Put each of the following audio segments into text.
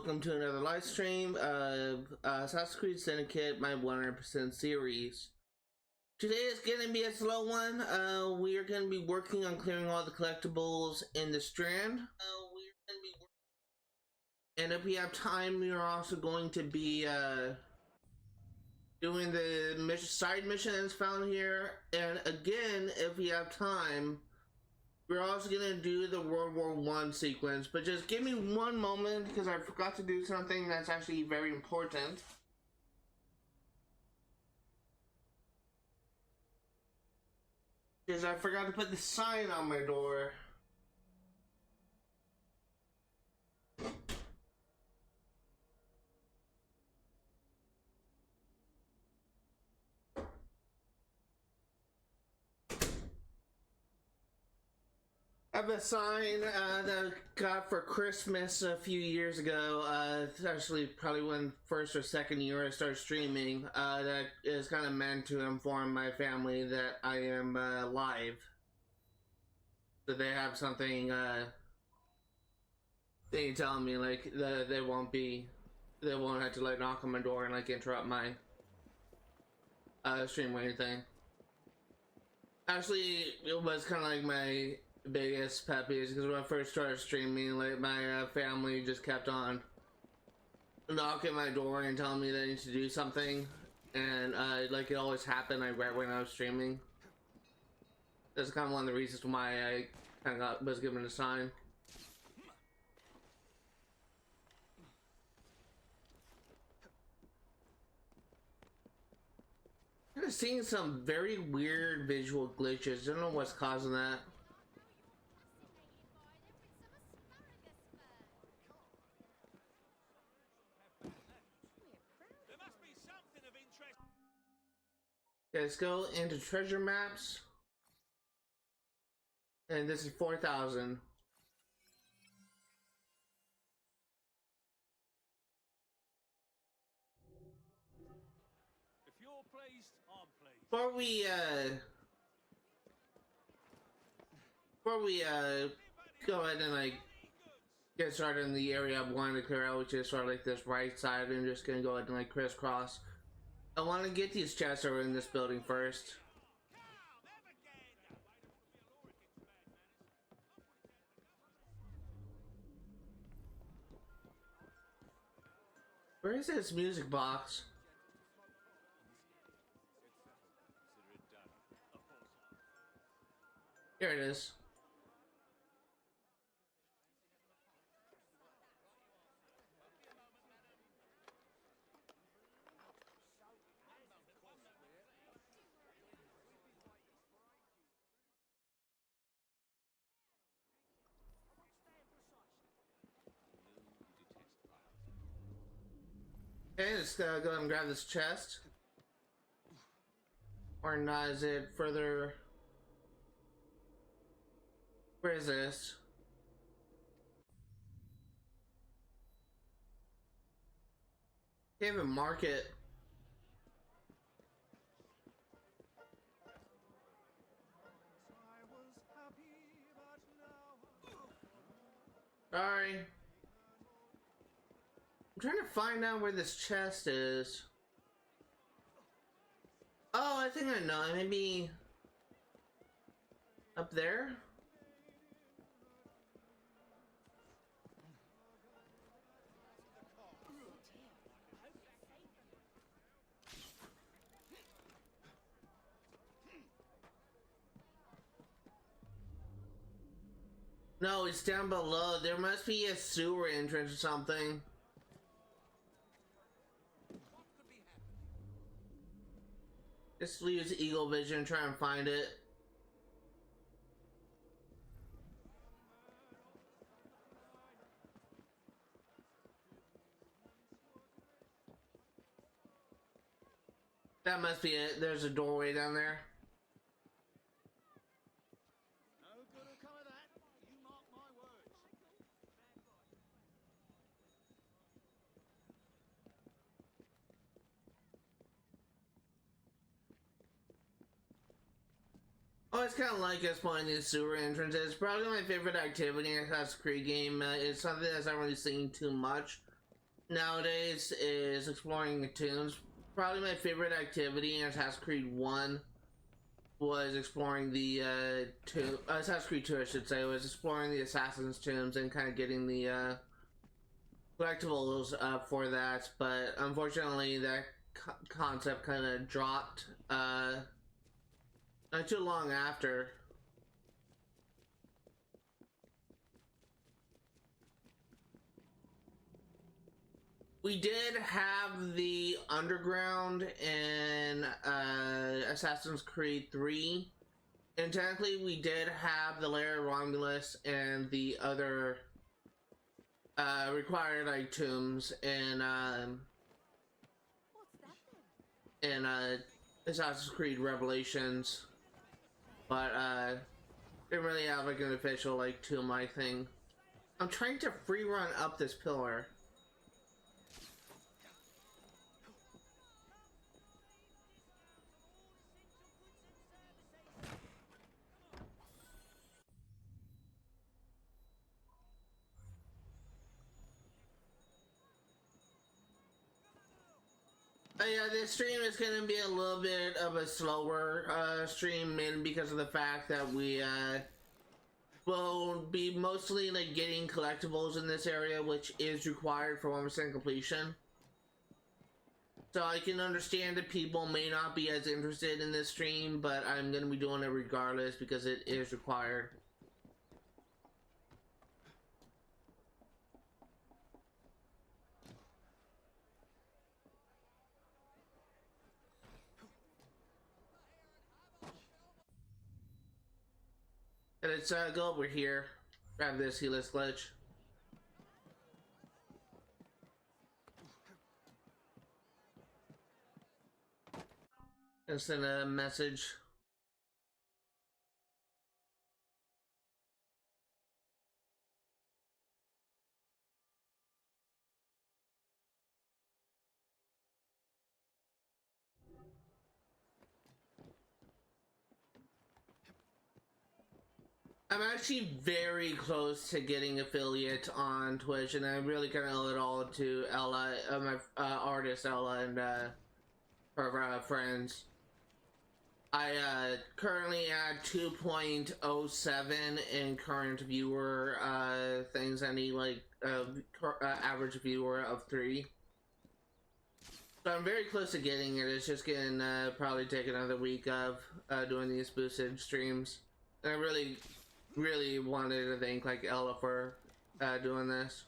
welcome to another live stream of AC Syndicate, my 100% series. Today is going to be a slow one. We are going to be working on clearing all the collectibles in the Strand. And if we have time, we are also going to be doing the side missions found here. And again, if we have time, we're also going to do the World War I sequence, but just give me one moment because I forgot to do something that's actually very important. Because I forgot to put the sign on my door. I have a sign that I got for Christmas a few years ago. It's actually probably when first or second year I started streaming. That is kind of meant to inform my family that I am live. So they have something they tell me like that they won't have to like knock on my door and like interrupt my stream or anything. Actually, it was kind of like my biggest pet peeves because when I first started streaming, like my family just kept on knocking my door and telling me that I need to do something, and like it always happened like right when I was streaming. That's kind of one of the reasons why I kind of was given a sign. I'm seeing some very weird visual glitches. I don't know what's causing that. Okay, let's go into treasure maps. And this is 4,000. If you're pleased, I'm pleased. Before we go ahead and like get started in the area I'm wanting to clear out, which is sort of like this right side, and just gonna go ahead and like crisscross. I want to get these chests over in this building first. Where is this music box? Here it is. Okay, let's go ahead and grab this chest. Or not, is it further? Where is this? Can't even mark it. Sorry. I'm trying to find out where this chest is. Oh, I think I know. Maybe up there? No, it's down below. There must be a sewer entrance or something. Just use Eagle Vision and try and find it. That must be it. There's a doorway down there. No good will come of that. You mark my words. Oh, it's kind of like exploring these sewer entrances. Probably my favorite activity in a Assassin's Creed game. It's something that's not really seen too much. nowadays is exploring the tombs. Probably my favorite activity in Assassin's Creed 1 was exploring the Assassin's Creed 2, I should say, was exploring the Assassin's tombs and kind of getting the collectibles for that. But unfortunately, that concept kind of dropped not too long after. We did have the underground in Assassin's Creed 3, and technically we did have the Lair of Romulus and the other required items in Assassin's Creed Revelations, but didn't really have like an official like tomb-like thing. I'm trying to free run up this pillar. Yeah, this stream is going to be a little bit of a slower stream, mainly because of the fact that we will be mostly like getting collectibles in this area, which is required for 100% completion. So I can understand that people may not be as interested in this stream, but I'm going to be doing it regardless because it is required. And let's go over here, grab this Helix glitch. And send a message. I'm actually very close to getting affiliate on Twitch, and I really kind of owe it all to Ella, my artist Ella, and her friends. I currently at 2.07 in current viewer things. I need like average viewer of 3. So I'm very close to getting it. It's just gonna probably take another week of doing these boosted streams. And I really wanted to thank like Ella for doing this.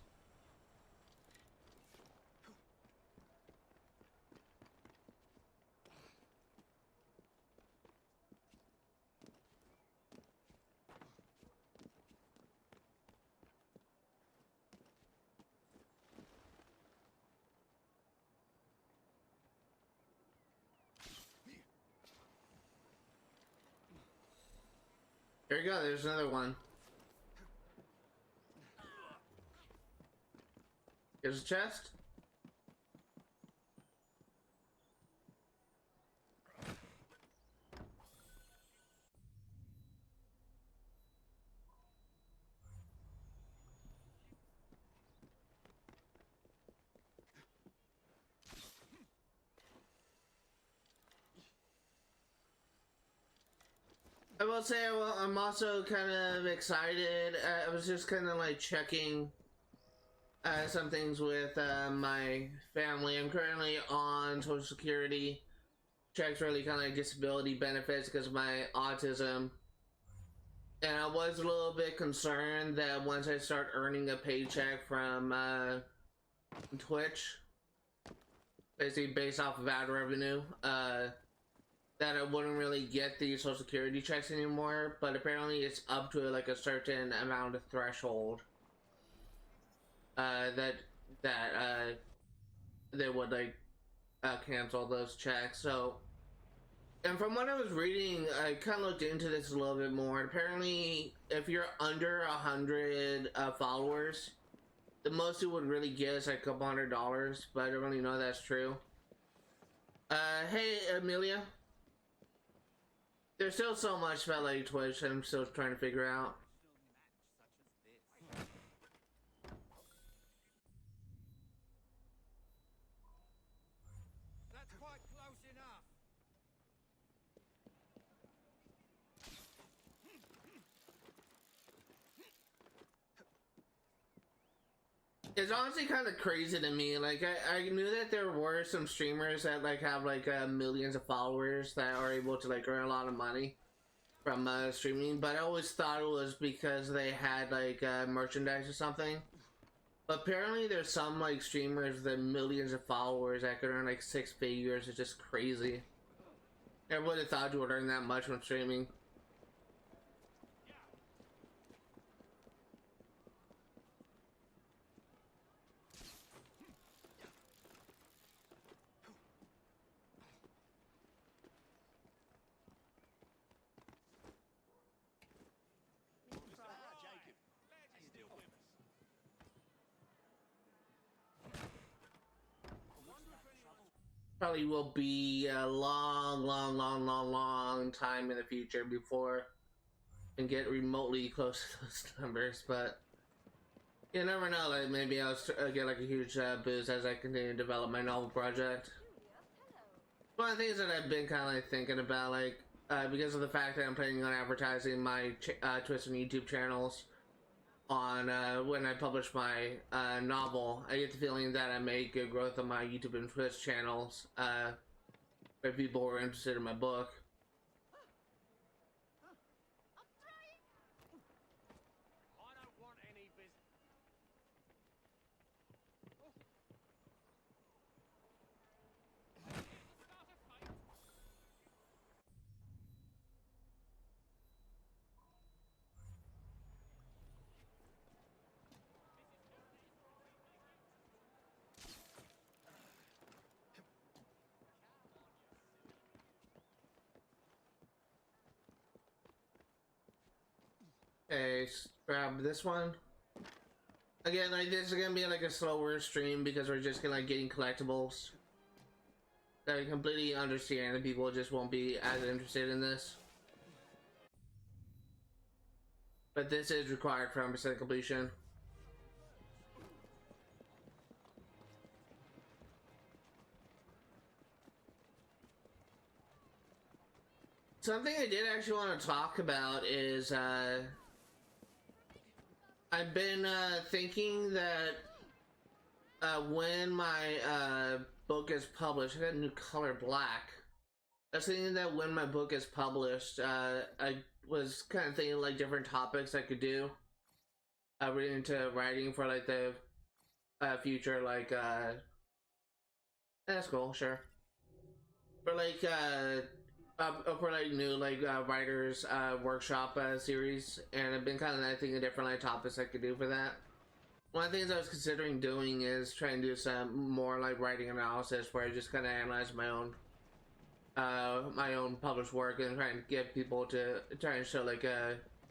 There you go, there's another one. Here's a chest. I will say, well, I'm also kind of excited. I was just kind of like checking some things with my family. I'm currently on Social Security. Checks really kind of like disability benefits because of my autism. And I was a little bit concerned that once I start earning a paycheck from Twitch, basically based off of ad revenue, that I wouldn't really get the Social Security checks anymore, but apparently it's up to like a certain amount of threshold that they would like cancel those checks. So, and from what I was reading, I kind of looked into this a little bit more. Apparently, if you're under 100 followers, the most you would really get is like a couple $100, but I don't really know if that's true. Hey Amelia. There's still so much about like Twitch that I'm still trying to figure out. It's honestly kind of crazy to me. Like I knew that there were some streamers that like have like millions of followers that are able to like earn a lot of money from streaming, but I always thought it was because they had like merchandise or something. But apparently there's some like streamers with millions of followers that could earn like 6 figures. It's just crazy. I would have thought you would earn that much from streaming. Probably will be a long time in the future before and get remotely close to those numbers, but you never know. Like maybe I'll get like a huge boost as I continue to develop my novel project. One of the things that I've been kind of like thinking about, like because of the fact that I'm planning on advertising my Twitch and YouTube channels on when I publish my novel, I get the feeling that I may get growth on my YouTube and Twitch channels if people are interested in my book. Okay, grab this one. Again, like this is gonna be like a slower stream because we're just gonna like getting collectibles. I completely understand that people just won't be as interested in this. But this is required for 100% completion. Something I did actually want to talk about is I've been thinking that when my book is published, I got a new color black. I was thinking that when my book is published, I was kind of thinking like different topics I could do. Relating to writing for like the future, like that's cool, sure. For like for like new like writers workshop series, and I've been kind of thinking of different like topics I could do for that. One of the things I was considering doing is trying to do some more like writing analysis where I just kind of analyze my own published work and trying to get people to try and show like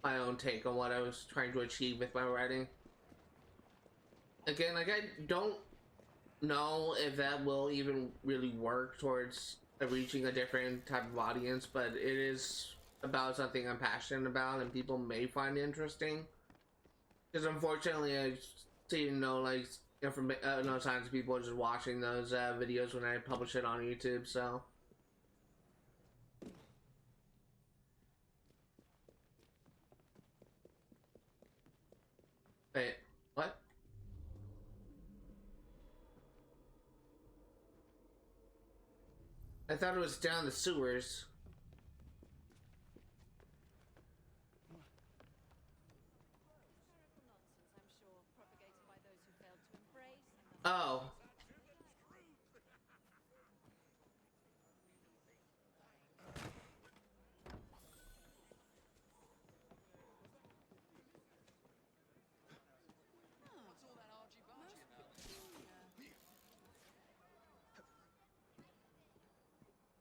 my own take on what I was trying to achieve with my writing. Again, like I don't know if that will even really work towards reaching a different type of audience, but it is about something I'm passionate about and people may find interesting. Because unfortunately, I see no signs of people just watching those videos when I publish it on YouTube. So. Wait, what? I thought it was down the sewers. Oh.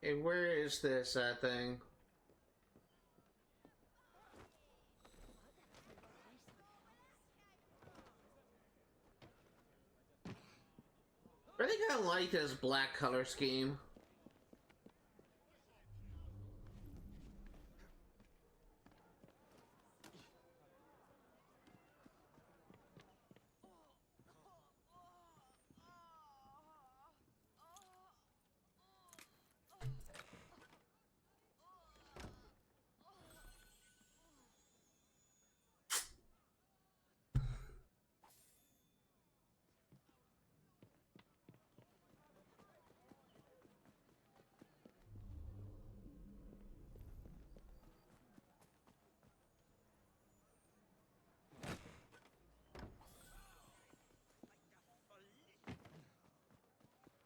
Hey, where is this thing? I really kind of like this black color scheme.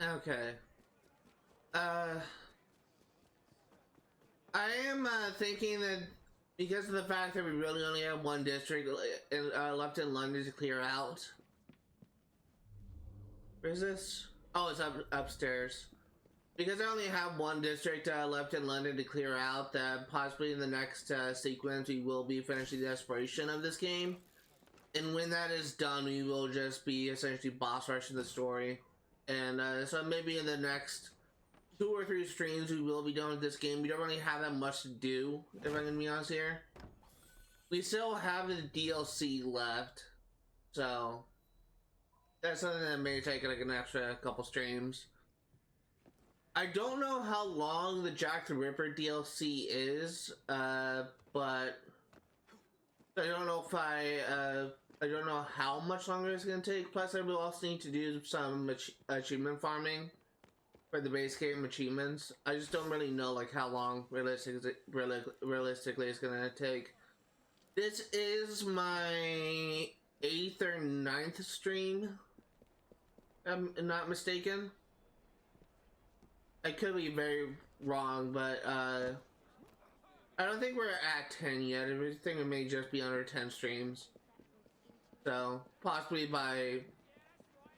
Okay. Uh, I am thinking that because of the fact that we really only have one district left in London to clear out. Where is this? Oh, it's upstairs. Because I only have one district left in London to clear out, that possibly in the next sequence we will be finishing the exploration of this game. And when that is done, we will just be essentially boss rushing the story. And so maybe in the next 2 or 3 streams we will be done with this game. We don't really have that much to do, if I'm gonna be honest here. We still have the DLC left, so that's something that may take like an extra couple streams. I don't know how long the Jack the Ripper DLC is, but I don't know if I don't know how much longer it's gonna take. Plus, I will also need to do some achievement farming for the base game achievements. I just don't really know like how long realistically it's gonna take. This is my 8th or 9th stream, if I'm not mistaken. I could be very wrong, but I don't think we're at 10 yet. I think it may just be under 10 streams. So possibly by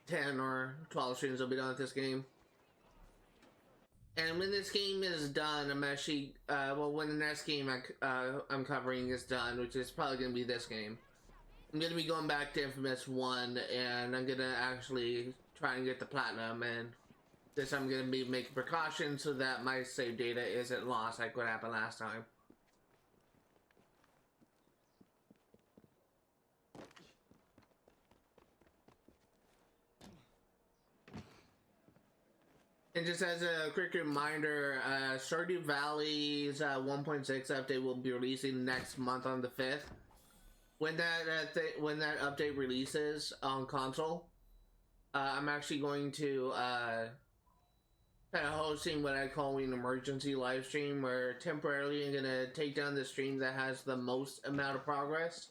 10 or 12 streams we'll be done with this game. And when this game is done, I'm actually well, when the next game I'm covering is done, which is probably gonna be this game, I'm gonna be going back to Infamous 1, and I'm gonna actually try and get the platinum. And this I'm gonna be making precautions so that my save data isn't lost like what happened last time. And just as a quick reminder, Stardew Valley's 1.6 update will be releasing next month on the 5th. When that update releases on console, I'm actually going to kind of hosting what I call an emergency live stream, where temporarily I'm gonna take down the stream that has the most amount of progress,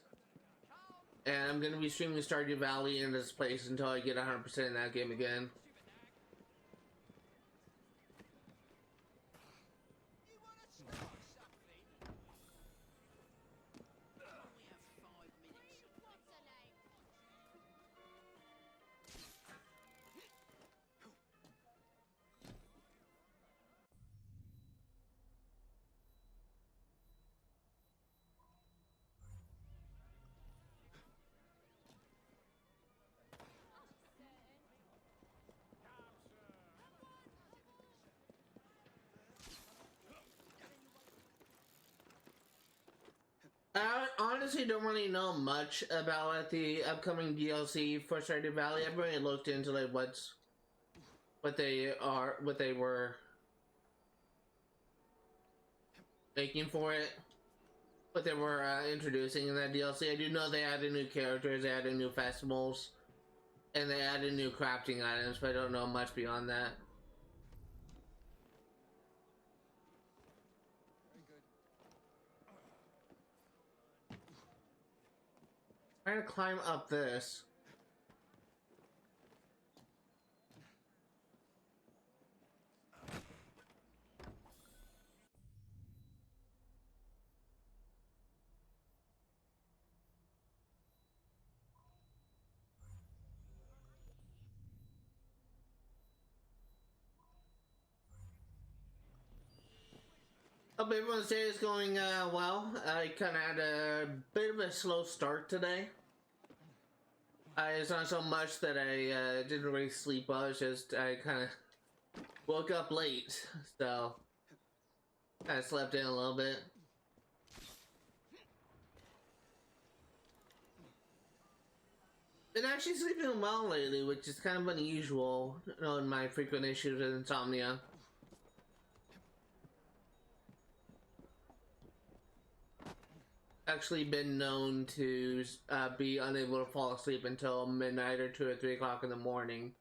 and I'm gonna be streaming Stardew Valley in this place until I get 100% in that game again. I honestly don't really know much about the upcoming DLC for Stardew Valley. I've really looked into like what they were making for it, what they were introducing in that DLC. I do know they added new characters, they added new festivals, and they added new crafting items, but I don't know much beyond that. Trying to climb up this. Hope everyone's day is going well. I kind of had a bit of a slow start today. It's not so much that I didn't really sleep well, it's just I kind of woke up late, so I slept in a little bit. Been actually sleeping well lately, which is kind of unusual, knowing my frequent issues with insomnia. Actually been known to be unable to fall asleep until midnight or 2 or 3 o'clock in the morning.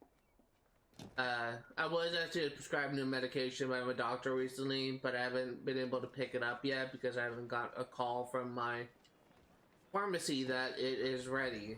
I was actually prescribed new medication by my doctor recently, but I haven't been able to pick it up yet because I haven't got a call from my pharmacy that it is ready.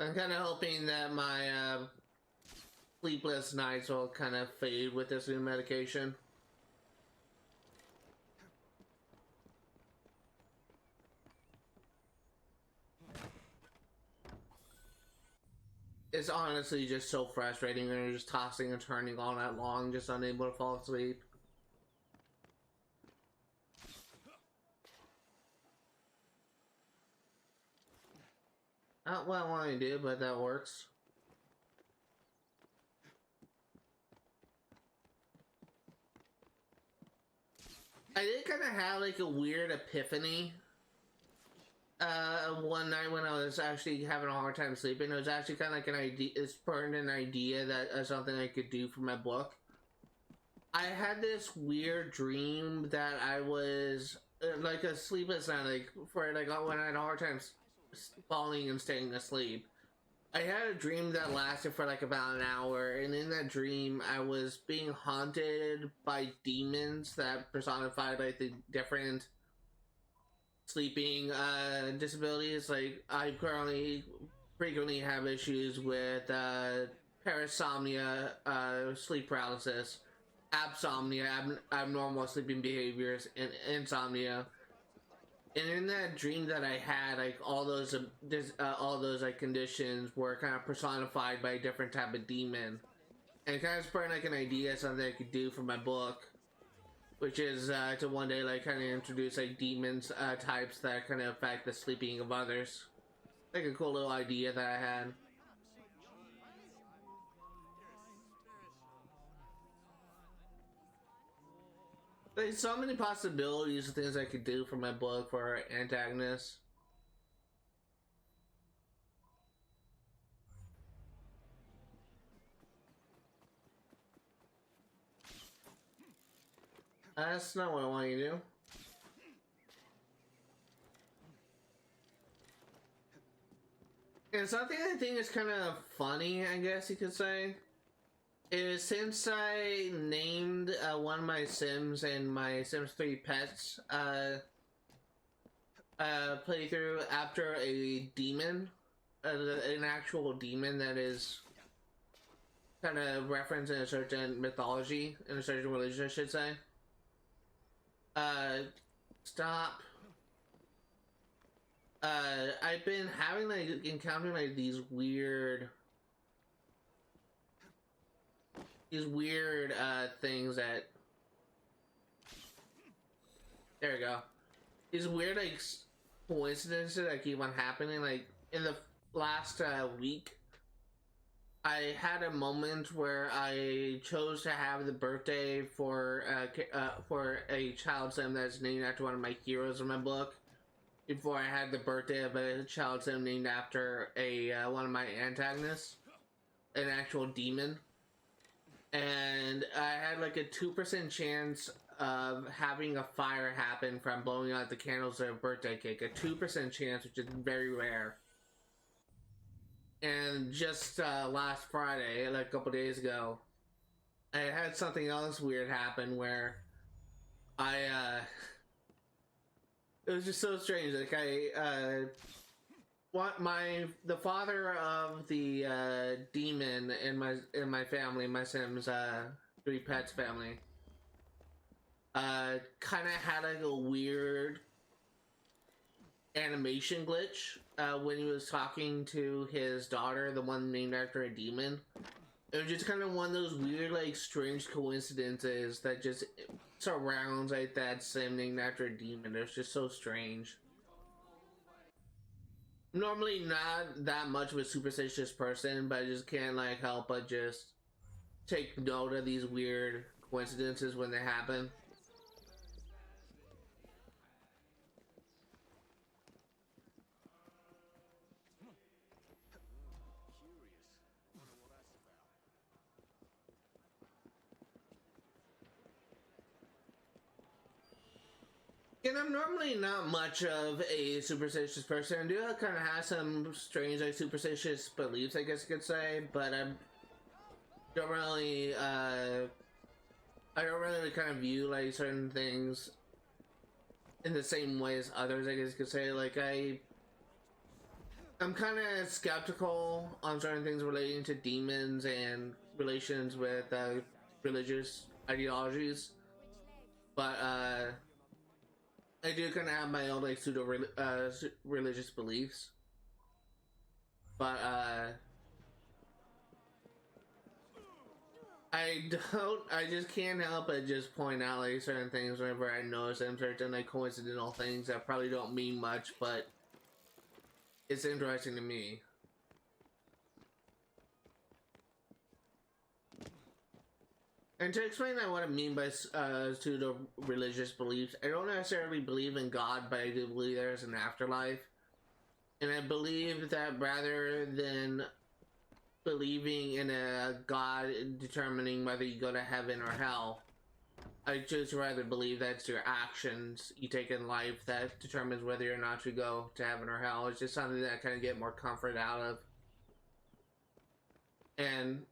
I'm kind of hoping that my sleepless nights will kind of fade with this new medication. It's honestly just so frustrating when you're just tossing and turning all night long, just unable to fall asleep. Not what I want to do, but that works. I did kind of have like a weird epiphany one night when I was actually having a hard time sleeping. It was actually kind of like an idea, it spurred an idea that something I could do for my book. I had this weird dream that I was like a sleepless night, like for like when I had a hard time falling and staying asleep. I had a dream that lasted for like about an hour, and in that dream I was being haunted by demons that personified like the different sleeping disabilities. Like I currently frequently have issues with parasomnia, sleep paralysis, absomnia, abnormal sleeping behaviors, and insomnia. And in that dream that I had, like all those like conditions were kind of personified by a different type of demon, and it kind of spurred like an idea, something I could do for my book, which is to one day like kind of introduce like demons types that kind of affect the sleeping of others. Like a cool little idea that I had. There's so many possibilities of things I could do for my book for antagonists. That's not what I want you to do. And something I think is kind of funny, I guess you could say, is since I named one of my Sims and my Sims 3 pets playthrough after a demon, an actual demon that is kind of referenced in a certain mythology, in a certain religion, I should say. Stop. I've been having like encountering like these weird things that, there we go, these weird like coincidences that keep on happening. Like in the last week I had a moment where I chose to have the birthday for a child sim that's named after one of my heroes in my book, before I had the birthday of a child sim named after a one of my antagonists, an actual demon. And I had like a 2% chance of having a fire happen from blowing out the candles of a birthday cake. A 2% chance, which is very rare. And just last Friday, like a couple days ago, I had something else weird happen where I it was just so strange. Like the father of the demon in my family, my Sims 3 pets family, kind of had like a weird animation glitch when he was talking to his daughter, the one named after a demon. It was just kind of one of those weird, like, strange coincidences that just surrounds like that sim named after a demon. It's just so strange. Normally not that much of a superstitious person, but I just can't like help but just take note of these weird coincidences when they happen. And I'm normally not much of a superstitious person. I do kind of have some strange, like, superstitious beliefs, I guess you could say, but I don't really, I don't really kind of view, like, certain things in the same way as others, I guess you could say. Like, I'm kind of skeptical on certain things relating to demons and relations with religious ideologies, but I do kind of have my own like pseudo religious beliefs. But I just can't help but just point out like certain things whenever I notice them, certain like coincidental things that probably don't mean much, but it's interesting to me. And to explain that what I mean by pseudo religious beliefs, I don't necessarily believe in God, but I do believe there's an afterlife. And I believe that rather than believing in a God determining whether you go to heaven or hell, I just rather believe that's your actions you take in life that determines whether or not you go to heaven or hell. It's just something that I kind of get more comfort out of. And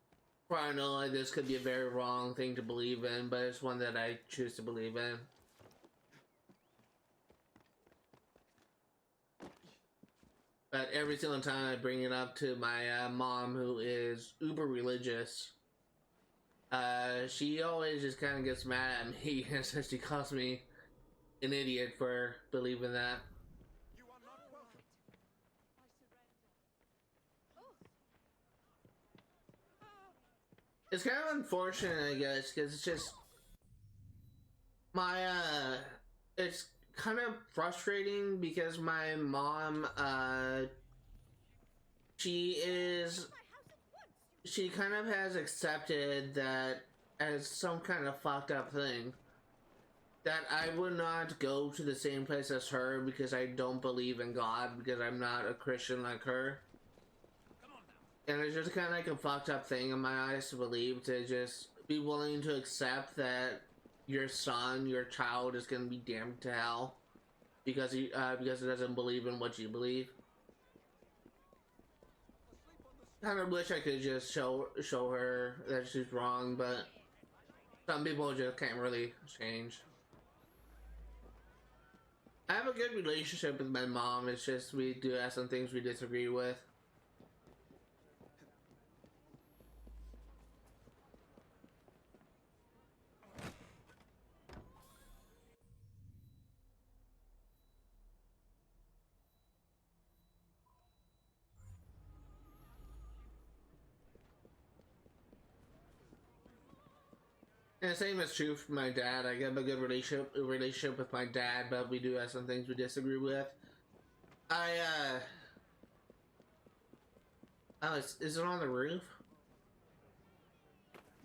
for I know like, this could be a very wrong thing to believe in, but it's one that I choose to believe in. But every single time I bring it up to my mom, who is uber religious, she always just kind of gets mad at me and says she calls me an idiot for believing that. You are not welcome. It's kind of unfortunate, I guess, because it's just my it's kind of frustrating because my mom she kind of has accepted that as some kind of fucked up thing, that I would not go to the same place as her because I don't believe in God, because I'm not a Christian like her. And it's just kind of like a fucked up thing in my eyes to believe, to just be willing to accept that your son, your child is going to be damned to hell because he doesn't believe in what you believe. Kind of wish I could just show her that she's wrong, but some people just can't really change. I have a good relationship with my mom. It's just we do have some things we disagree with. And the same is true for my dad. I have a good relationship with my dad, but we do have some things we disagree with. Oh, is it on the roof?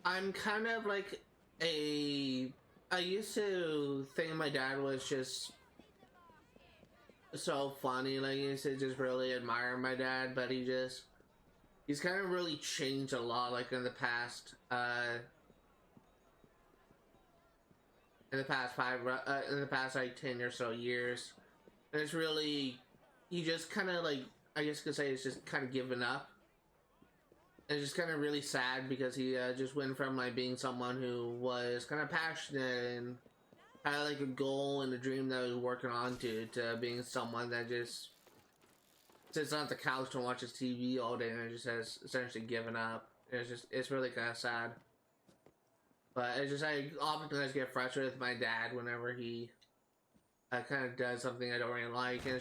I'm kind of like I used to think my dad was just so funny. Like, I used to just really admire my dad, but he's kind of really changed a lot, like in the past like 10 or so years. And it's really, he just kind of like, I guess you could say it's just kind of given up. And it's just kind of really sad because he just went from like being someone who was kind of passionate and had like a goal and a dream that he was working on to being someone that just sits on the couch and watches TV all day and just has essentially given up. It's really kind of sad. But it's just, I oftentimes get frustrated with my dad whenever he kind of does something I don't really like, and I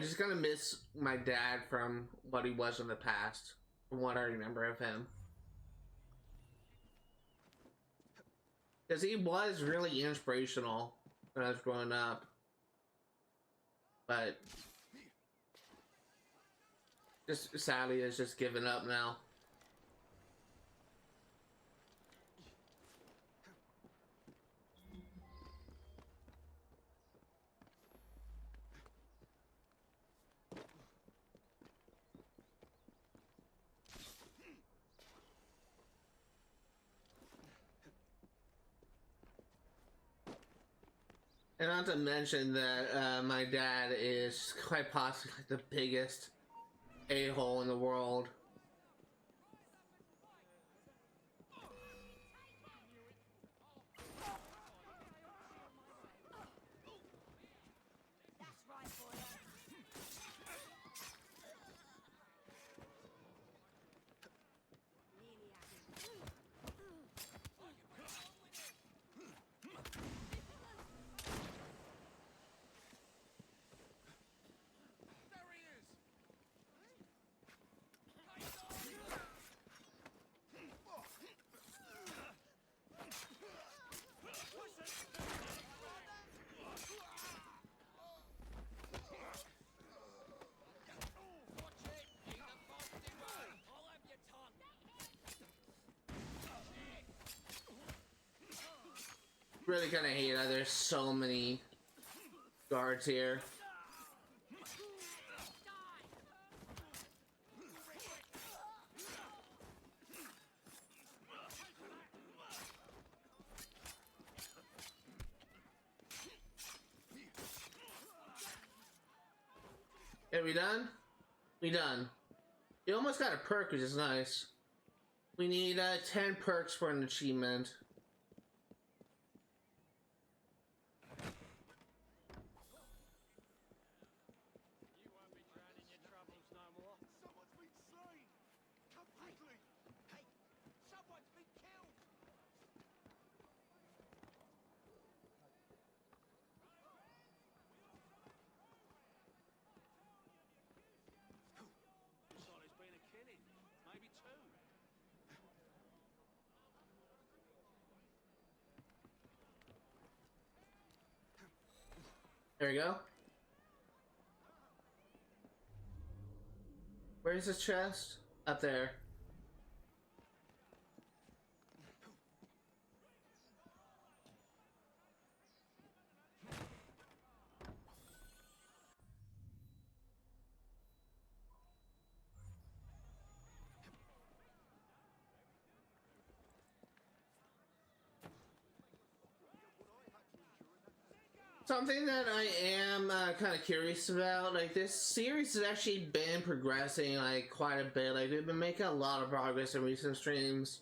just kind of miss my dad from what he was in the past, from what I remember of him. Because he was really inspirational when I was growing up. But just sadly, it's just given up now. And not to mention that my dad is quite possibly the biggest a-hole in the world. really kind of hate that there's so many guards here. Are we done? We done. You almost got a perk, which is nice. We need 10 perks for an achievement. You won't be drowning your troubles no more. Someone's been slain! Come quickly! Hey! Someone's been killed! Looks like there's been a killing. Maybe two. There we go. Where's his chest? Up there. Something that I am kind of curious about, like, this series has actually been progressing, like, quite a bit. Like, we've been making a lot of progress in recent streams.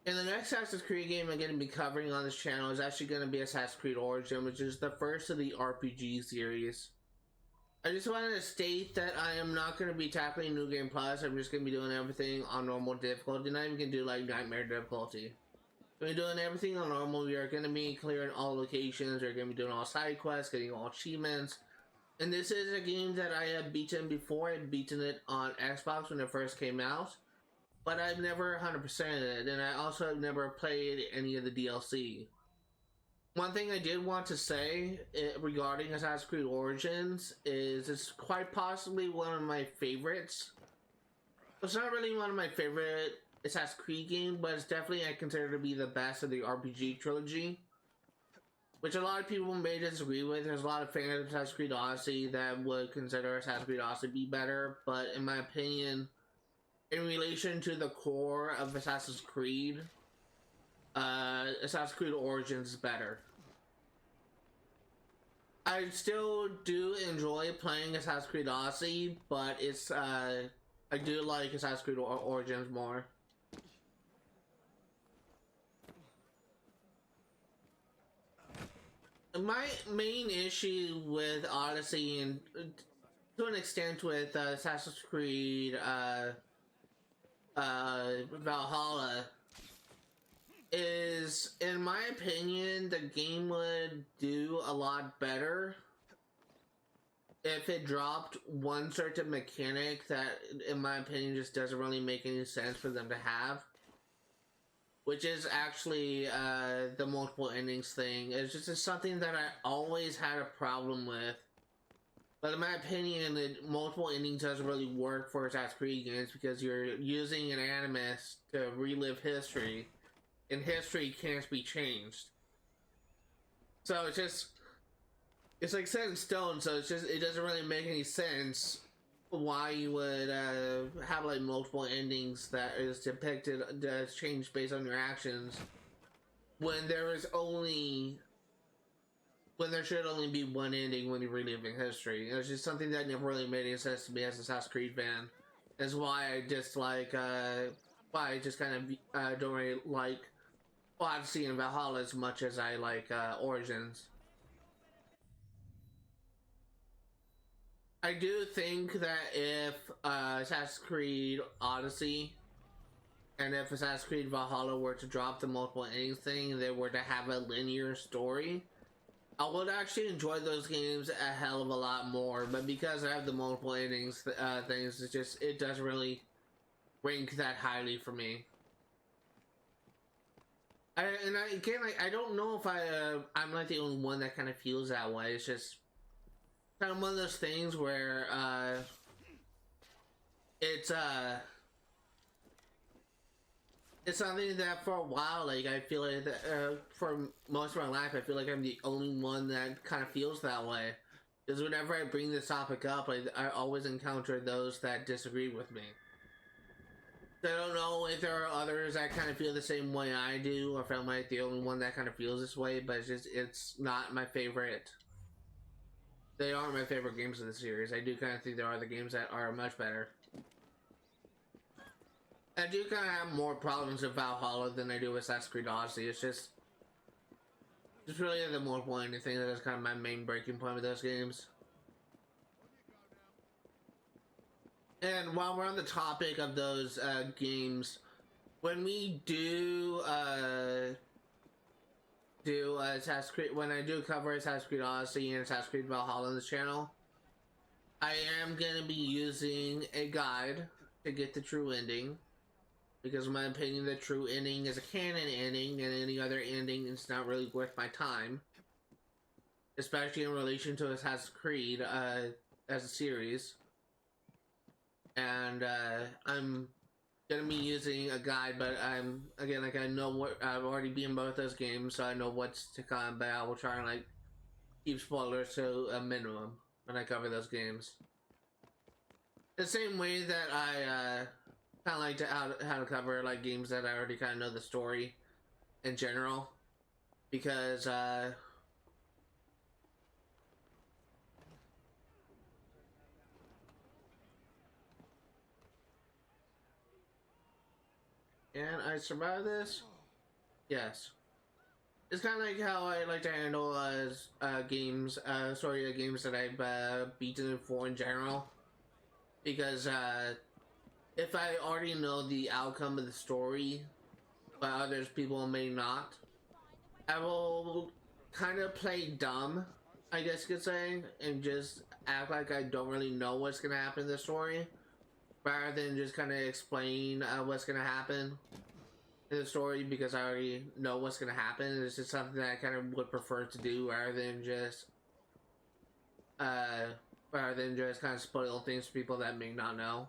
And the next Assassin's Creed game I'm going to be covering on this channel is actually going to be Assassin's Creed Origin, which is the first of the RPG series. I just wanted to state that I am not going to be tackling New Game Plus. I'm just going to be doing everything on normal difficulty. Not even going to do, like, Nightmare difficulty. We're doing everything on normal. We are going to be clearing all locations. We're going to be doing all side quests, getting all achievements. And this is a game that I have beaten before. I've beaten it on Xbox when it first came out. But I've never 100%ed it. And I also have never played any of the DLC. One thing I did want to say regarding Assassin's Creed Origins is it's quite possibly one of my favorites. It's not really one of my favorite Assassin's Creed game, but it's definitely I consider to be the best of the RPG trilogy, which a lot of people may disagree with. There's a lot of fans of Assassin's Creed Odyssey that would consider Assassin's Creed Odyssey to be better, but in my opinion, in relation to the core of Assassin's Creed, Assassin's Creed Origins is better. I still do enjoy playing Assassin's Creed Odyssey, but it's I do like Assassin's Creed Origins more. My main issue with Odyssey, and to an extent with Assassin's Creed Valhalla, is, in my opinion, the game would do a lot better if it dropped one certain mechanic that, in my opinion, just doesn't really make any sense for them to have. Which is actually the multiple endings thing. It's just something that I always had a problem with. But in my opinion, multiple endings doesn't really work for Assassin's Creed games because you're using an animus to relive history, and history can't be changed. So it's like set in stone. So it doesn't really make any sense why you would have like multiple endings that is depicted, that's changed based on your actions, when there should only be one ending when you're reliving history. It's just something that never really made any sense to me as an Assassin's Creed fan. That's why I dislike, why I just kind of don't really like Odyssey and Valhalla as much as I like Origins. I do think that if Assassin's Creed Odyssey and if Assassin's Creed Valhalla were to drop the multiple endings thing, they were to have a linear story, I would actually enjoy those games a hell of a lot more. But because I have the multiple endings things, it doesn't really rank that highly for me. I don't know if I'm like the only one that kind of feels that way. It's just kind of one of those things where it's something that for a while, like, I feel like that, for most of my life, I feel like I'm the only one that kind of feels that way. Because whenever I bring this topic up, I always encounter those that disagree with me. So I don't know if there are others that kind of feel the same way I do, or if I'm like the only one that kind of feels this way, but it's not my favorite. They aren't my favorite games of the series. I do kind of think there are other games that are much better. I do kind of have more problems with Valhalla than I do with Assassin's Creed Odyssey. It's just really the more pointy thing that is kind of my main breaking point with those games. And while we're on the topic of those games, when we do Assassin's Creed, when I do cover Assassin's Creed Odyssey and Assassin's Creed Valhalla on this channel, I am going to be using a guide to get the true ending. Because in my opinion, the true ending is a canon ending, and any other ending is not really worth my time. Especially in relation to Assassin's Creed as a series. And I'm gonna be using a guide, but again, like, I know what I've already been in both those games, so I know what's to come, but I will try and like keep spoilers to a minimum when I cover those games. The same way that I kind of like to how to cover like games that I already kind of know the story in general, because and I survived this. Yes, it's kind of like how I like to handle games, games that I've beaten for in general, because if I already know the outcome of the story, but others people may not, I will kind of play dumb, I guess you could say, and just act like I don't really know what's gonna happen in the story, rather than just kind of explain what's gonna happen in the story, because I already know what's gonna happen. It's just something that I kind of would prefer to do, rather than just kind of spoil things for people that may not know.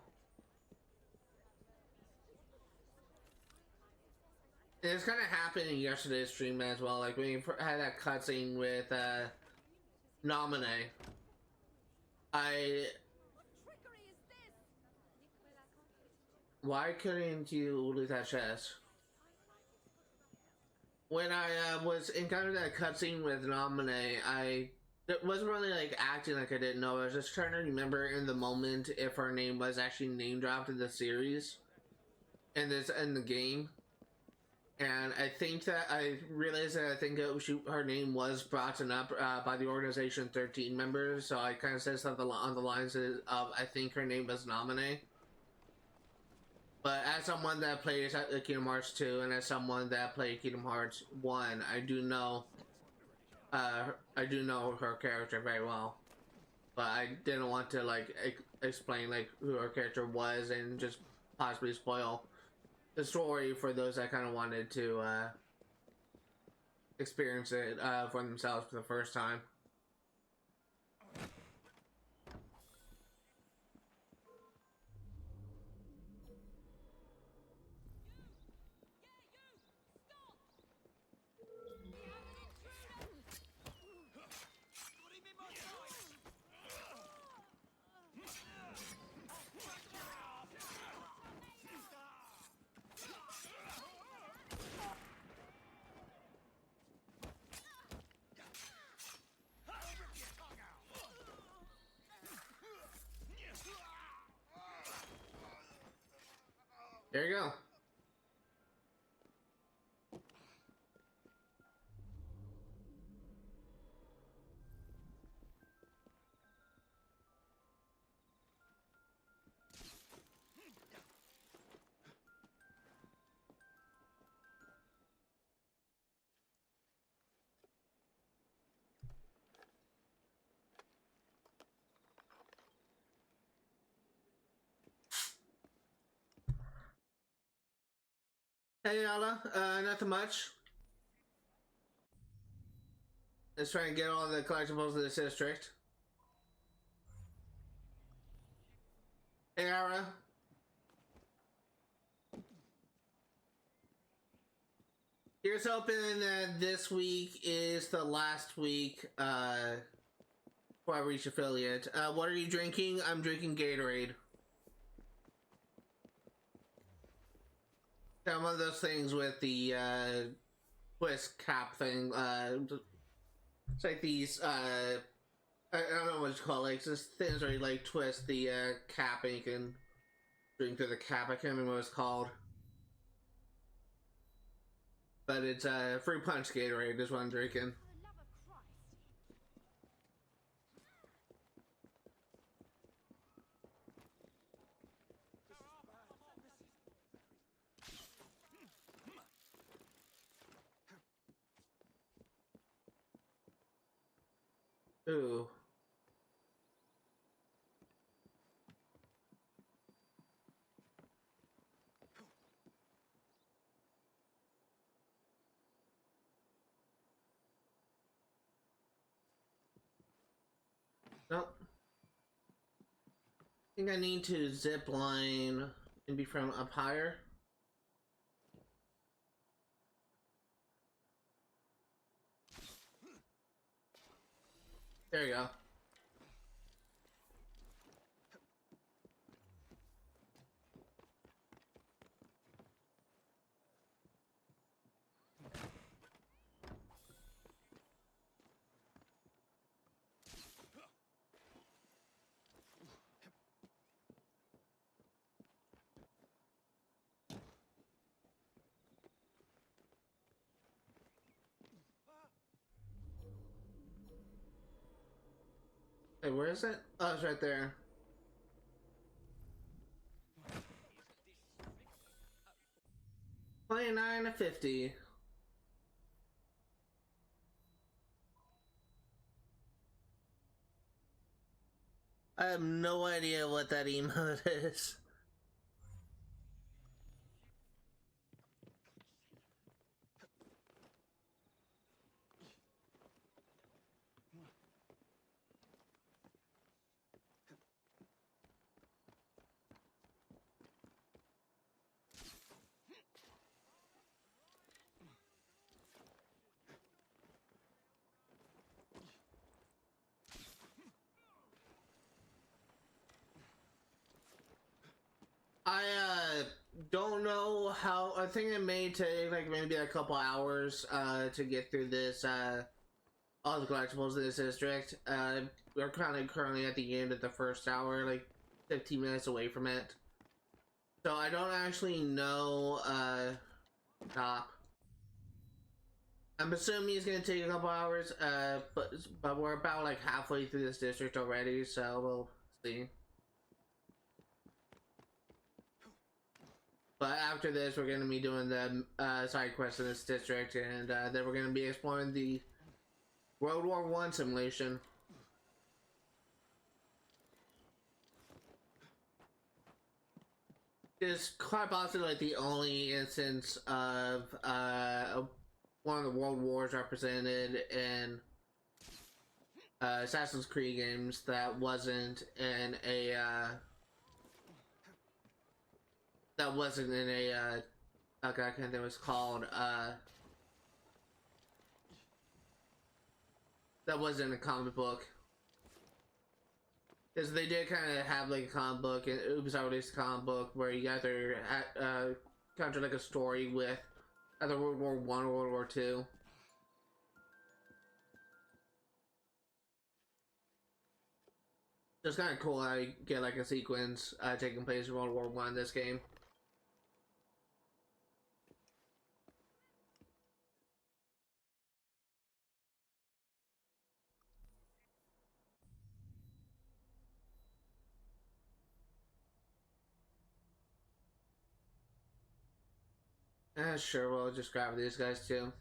And it's kind of happened in yesterday's stream as well. Like, when you had that cutscene with Nominee, why couldn't you lose that chest? When I was encountering that cutscene with Nominee, I wasn't really like acting like I didn't know. I was just trying to remember in the moment if her name was actually name dropped in the series, in the game. And I think that I realized that I think her name was brought up by the organization 13 members, so I kind of said something on the lines of I think her name was Nominee. But as someone that plays Kingdom Hearts 2 and as someone that played Kingdom Hearts 1, I do know her character very well. But I didn't want to like explain like who her character was and just possibly spoil the story for those that kind of wanted to experience it for themselves for the first time. There you go. Hey Yala, nothing much. Let's try and get all the collectibles in this district. Hey Ara. Here's hoping that this week is the last week before I reach affiliate. What are you drinking? I'm drinking Gatorade. One of those things with the twist cap thing. It's like these I don't know what it's called. Like just things where you like twist the cap and you can drink through the cap. I can't remember what it's called. But it's fruit punch Gatorade is what I'm drinking. Ooh. Nope. I think I need to zip line maybe from up higher. There you go. Hey, where is it? Oh, it's right there. $29.50. I have no idea what that emote is. I don't know how. I think it may take like maybe a couple hours to get through this all the collectibles in this district. We're kind of currently at the end of the first hour, like 15 minutes away from it. So I don't actually know top. I'm assuming it's gonna take a couple hours, but we're about like halfway through this district already, so we'll see. But after this, we're going to be doing the side quests in this district, and then we're going to be exploring the World War I simulation. It's quite possibly like the only instance of one of the World Wars represented in Assassin's Creed games that wasn't in a okay, I can't think what it's called, that wasn't a comic book. Because they did kind of have like a comic book, and Ubisoft released a comic book where you either kind of like a story with either World War I or World War II. So it's kind of cool how you get like a sequence taking place in World War I in this game. Sure, we'll just grab these guys too.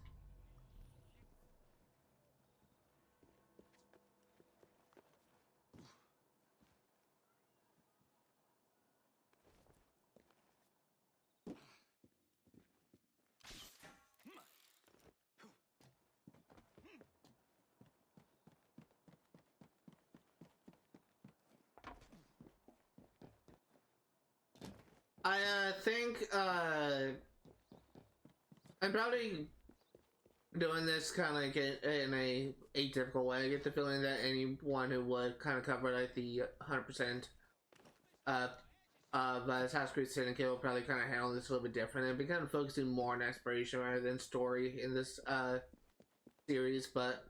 I think I'm probably doing this kind of like in a atypical way. I get the feeling that anyone who would kind of cover like the 100% of Assassin's Creed Syndicate will probably kind of handle this a little bit different and be kind of focusing more on exploration rather than story in this series. But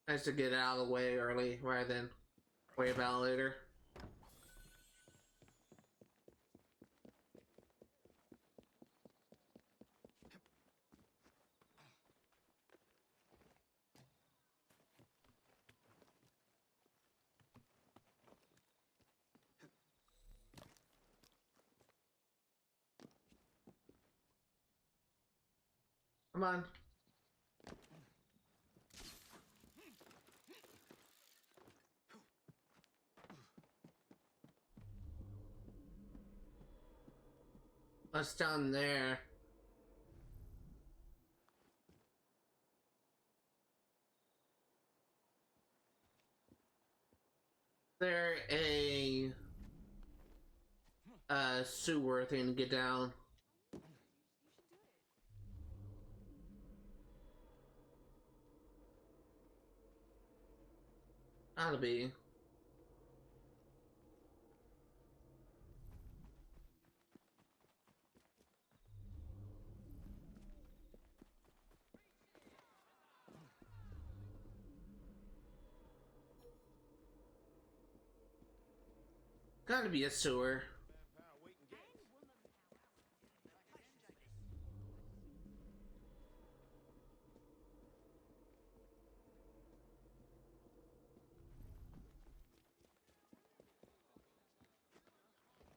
nice to get it out of the way early rather than worry about it later. Come on. What's down there? There a sewer thing to get down. Gotta be. Gotta be a sewer.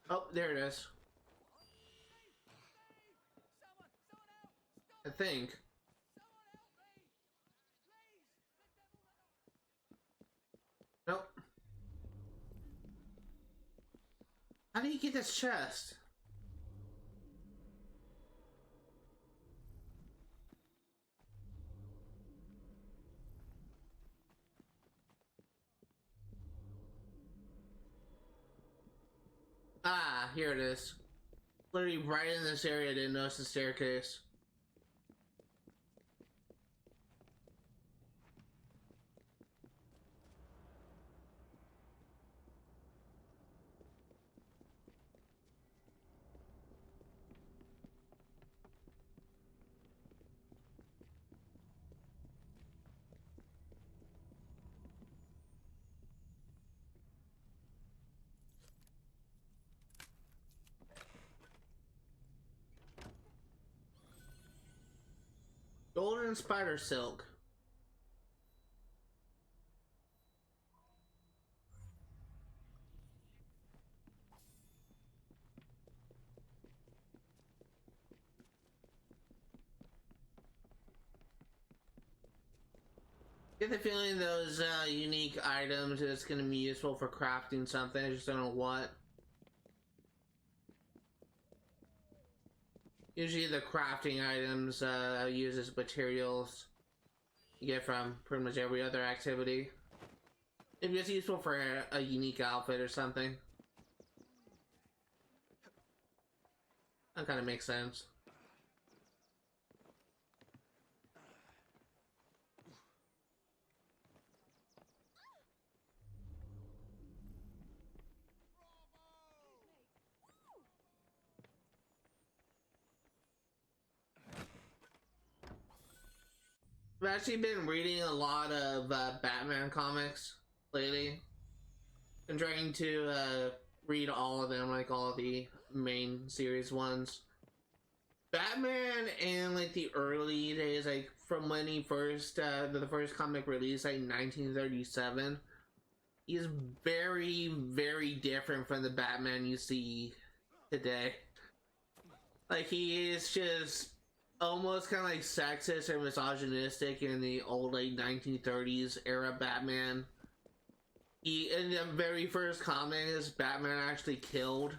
Oh, there it is. I think. Nope. How do you get this chest? Ah, here it is. Literally right in this area, I didn't notice the staircase. Golden spider silk. Get the feeling those unique items is going to be useful for crafting something. I just don't know what. Usually the crafting items uses materials you get from pretty much every other activity. Maybe it's useful for a unique outfit or something. That kind of makes sense. I've actually been reading a lot of Batman comics lately. I'm trying to read all of them, like all the main series ones. Batman in like the early days, like from when he first, the first comic released, like 1937, he's very, very different from the Batman you see today. Like he is just almost kind of like sexist or misogynistic in the old like 1930s era Batman. He, in the very first comic, is Batman actually killed.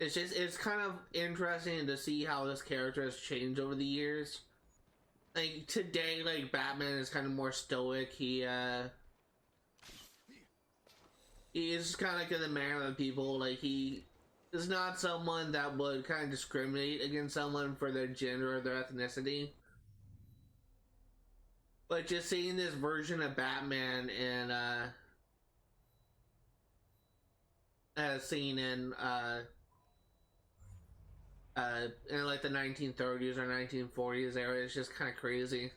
It's kind of interesting to see how this character has changed over the years. Like today, like Batman is kind of more stoic. He is kind of like the man of the people. Like he is not someone that would kind of discriminate against someone for their gender or their ethnicity. But just seeing this version of Batman and seen in like the 1930s or 1940s era, it's just kind of crazy.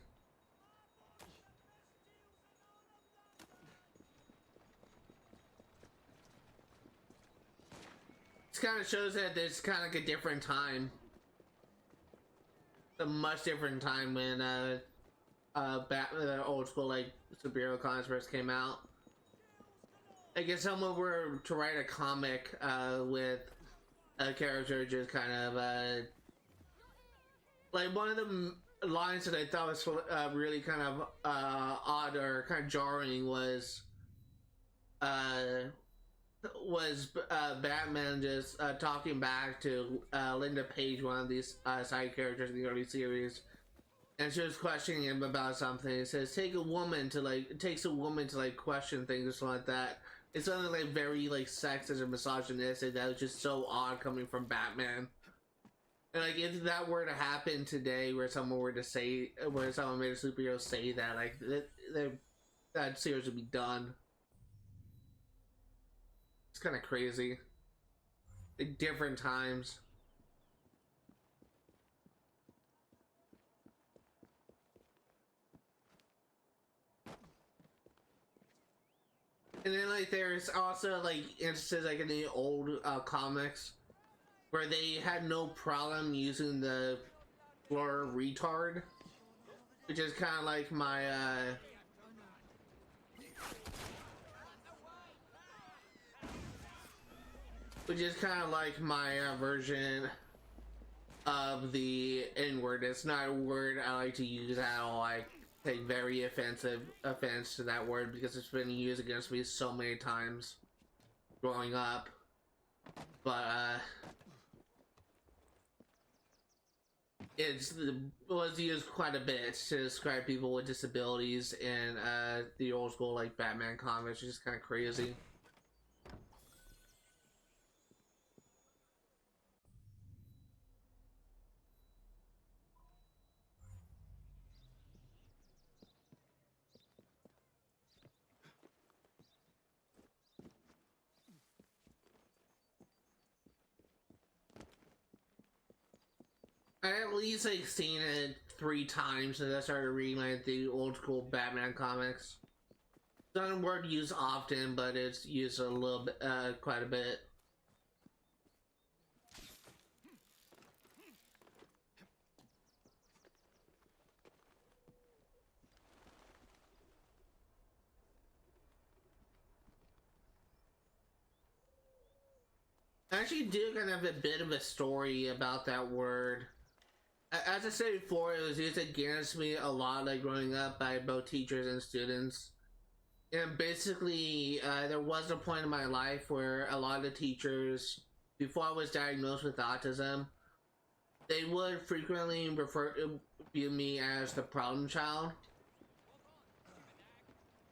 This kind of shows that there's kind of like a different time, a much different time when Batman, old school like superhero comics first came out. Like if someone were to write a comic with a character just kind of like one of the lines that I thought was really kind of odd or kind of jarring was Batman just talking back to Linda Page, one of these side characters in the early series, and she was questioning him about something. It says, it takes a woman to question things or something like that. It's something like very like sexist or misogynistic that was just so odd coming from Batman. And like if that were to happen today, where someone made a superhero say that, like that series would be done. It's kind of crazy. Like different times. And then like there's also like instances like in the old comics where they had no problem using the slur retard, which is kind of like my version of the N-word. It's not a word I like to use at all. I take very offense to that word because it's been used against me so many times growing up. But it was used quite a bit to describe people with disabilities in the old school like Batman comics, which is kind of crazy. I at least like seen it 3 times since I started reading like the old school Batman comics. It's not a word used often, but it's used a little bit, quite a bit. I actually do kind of have a bit of a story about that word. As I said before, it was used against me a lot, like growing up, by both teachers and students. And basically, there was a point in my life where a lot of the teachers, before I was diagnosed with autism, they would frequently view me as the problem child.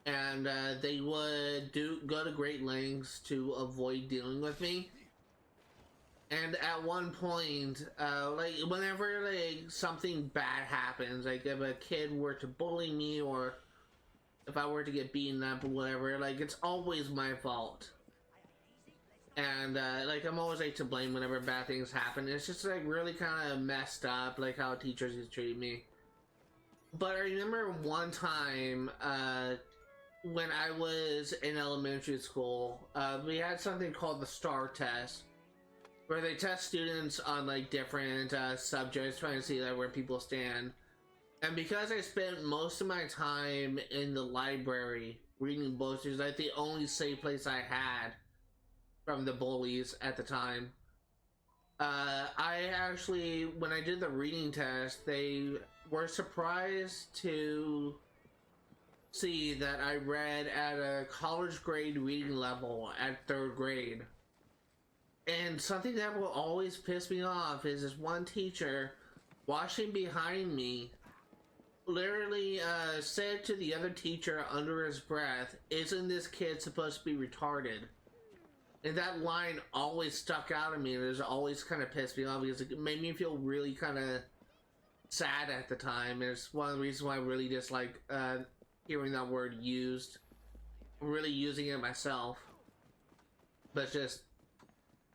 And they would go to great lengths to avoid dealing with me. And at one point, like whenever like something bad happens, like if a kid were to bully me or if I were to get beaten up or whatever, like it's always my fault. And like I'm always like to blame whenever bad things happen. It's just like really kind of messed up, like how teachers used to treat me. But I remember one time when I was in elementary school, we had something called the STAR test, where they test students on like different subjects, trying to see like where people stand. And because I spent most of my time in the library reading books, it was like the only safe place I had from the bullies at the time. I actually, when I did the reading test, they were surprised to see that I read at a college grade reading level at 3rd grade. And something that will always piss me off is this one teacher watching behind me literally said to the other teacher under his breath, "Isn't this kid supposed to be retarded?" And that line always stuck out at me, and it always kind of pissed me off because it made me feel really kind of sad at the time. It's one of the reasons why I really dislike hearing that word used. Really using it myself. But just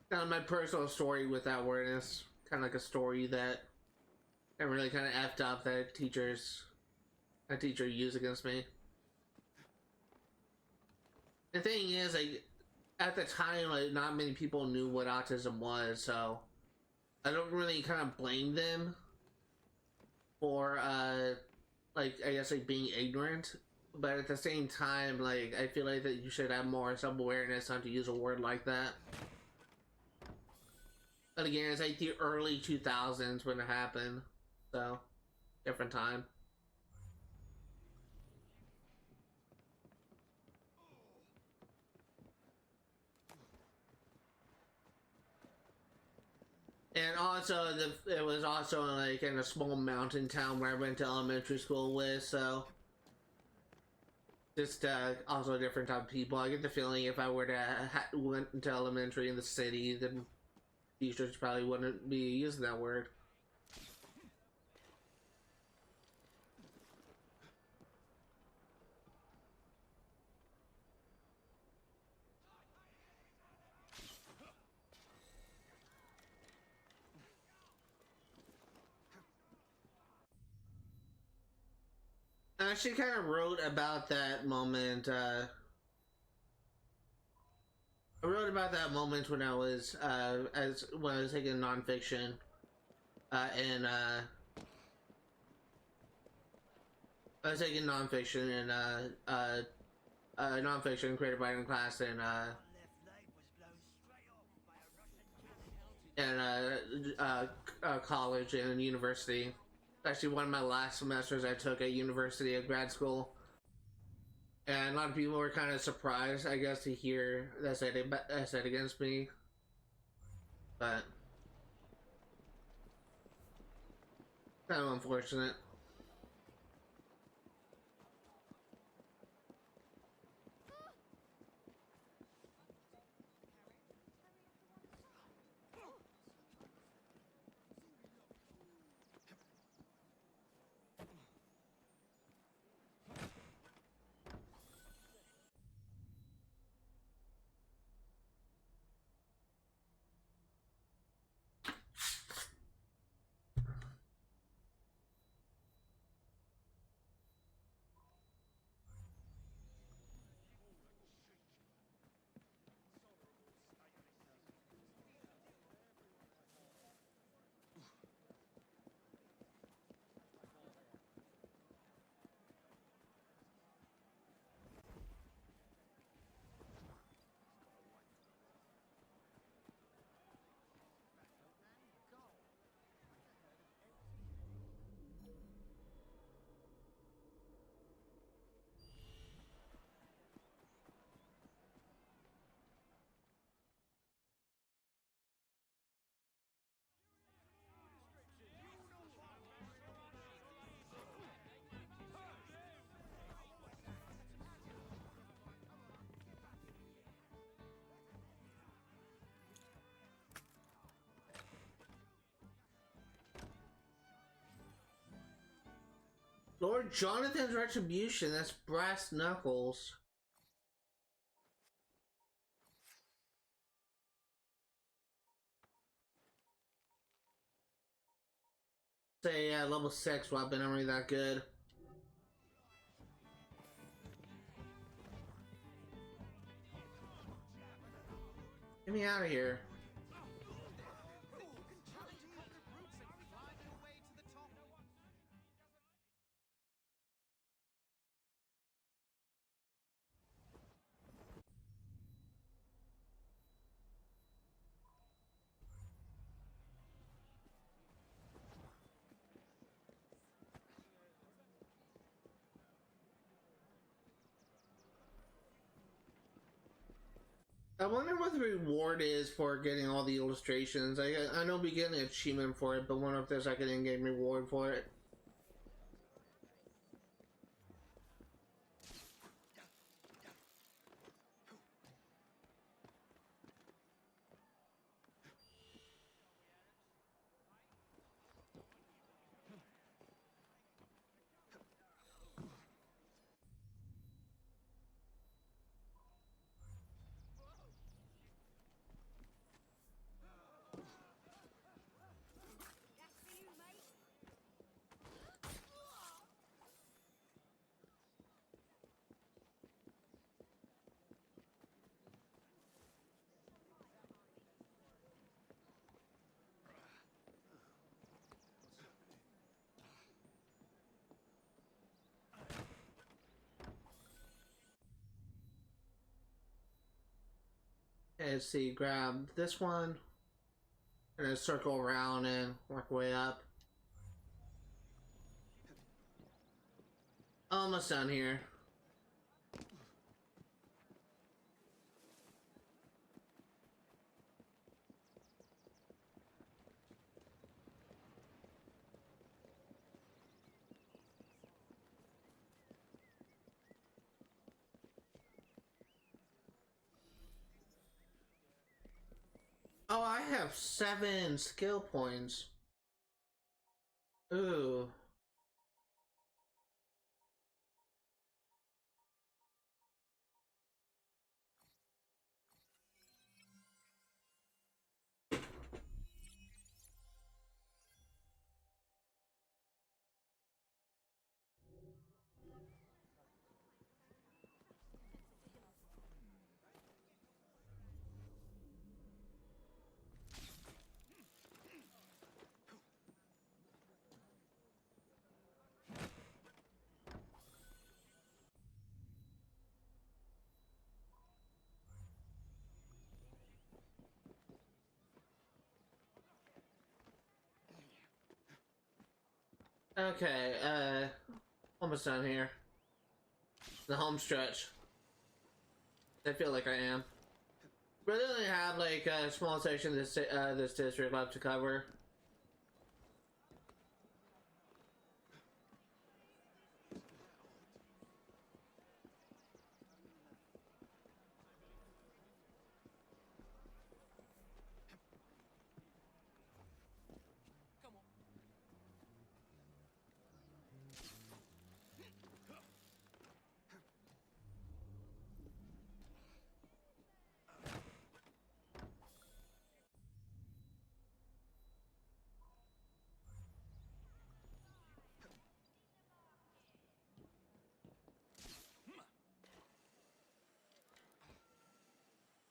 kind of my personal story with that word is kind of like a story that I really kind of effed up that a teacher used against me. The thing is, like, at the time, like, not many people knew what autism was, so I don't really kind of blame them for, like, I guess, like, being ignorant. But at the same time, like, I feel like that you should have more self-awareness not to use a word like that. But again, it's like the early 2000s when it happened, so different time. And also, it was also like in a small mountain town where I went to elementary school with, so just also a different type of people. I get the feeling if I were to went into elementary in the city, then teachers probably wouldn't be using that word. I actually kind of wrote about that moment. I wrote about that moment when I was when I was taking nonfiction, and I was taking nonfiction and nonfiction creative writing class in college and university. Actually, one of my last semesters I took at university at grad school, and a lot of people were kind of surprised, I guess, to hear that said against me, but kind of unfortunate. Lord Jonathan's Retribution, that's brass knuckles. Say, level 6 weapon, I'm really that good. Get me out of here. I wonder what the reward is for getting all the illustrations. I know we get an achievement for it, but I wonder if there's like an in-game reward for it. Okay, let's see, grab this one. And then circle around and work way up. Almost done here. Oh, I have 7 skill points. Ooh. Okay, almost done here. The home stretch. I feel like I am. Really only have like a small section of this district left to cover. Come on.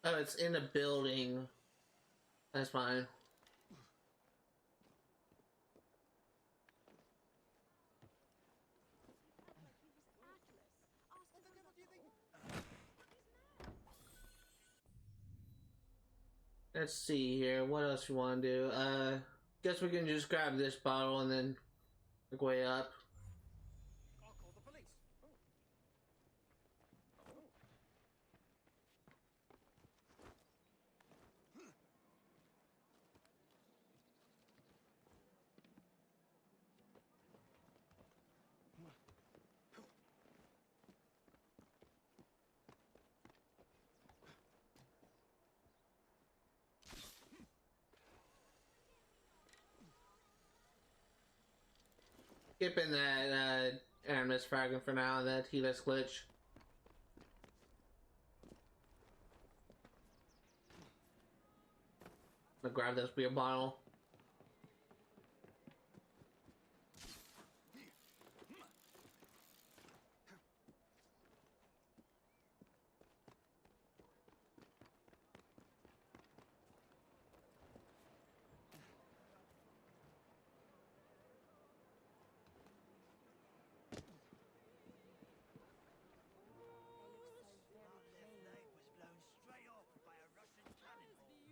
Oh, it's in a building. That's fine. Let's see here. What else you want to do? Guess we can just grab this bottle and then work way up. I'll call the police. Skipping that Aramis fragment for now, that Helix glitch. I'm gonna grab this beer bottle.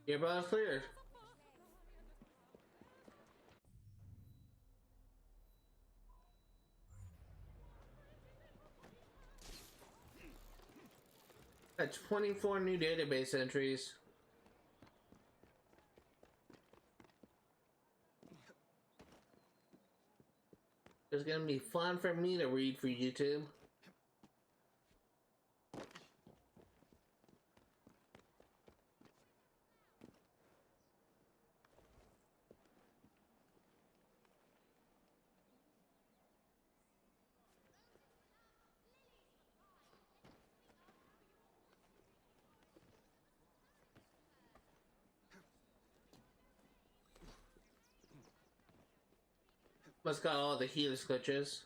Your bottle's cleared. That's 24 new database entries. It's gonna be fun for me to read for YouTube. Must got all the Helix glitches.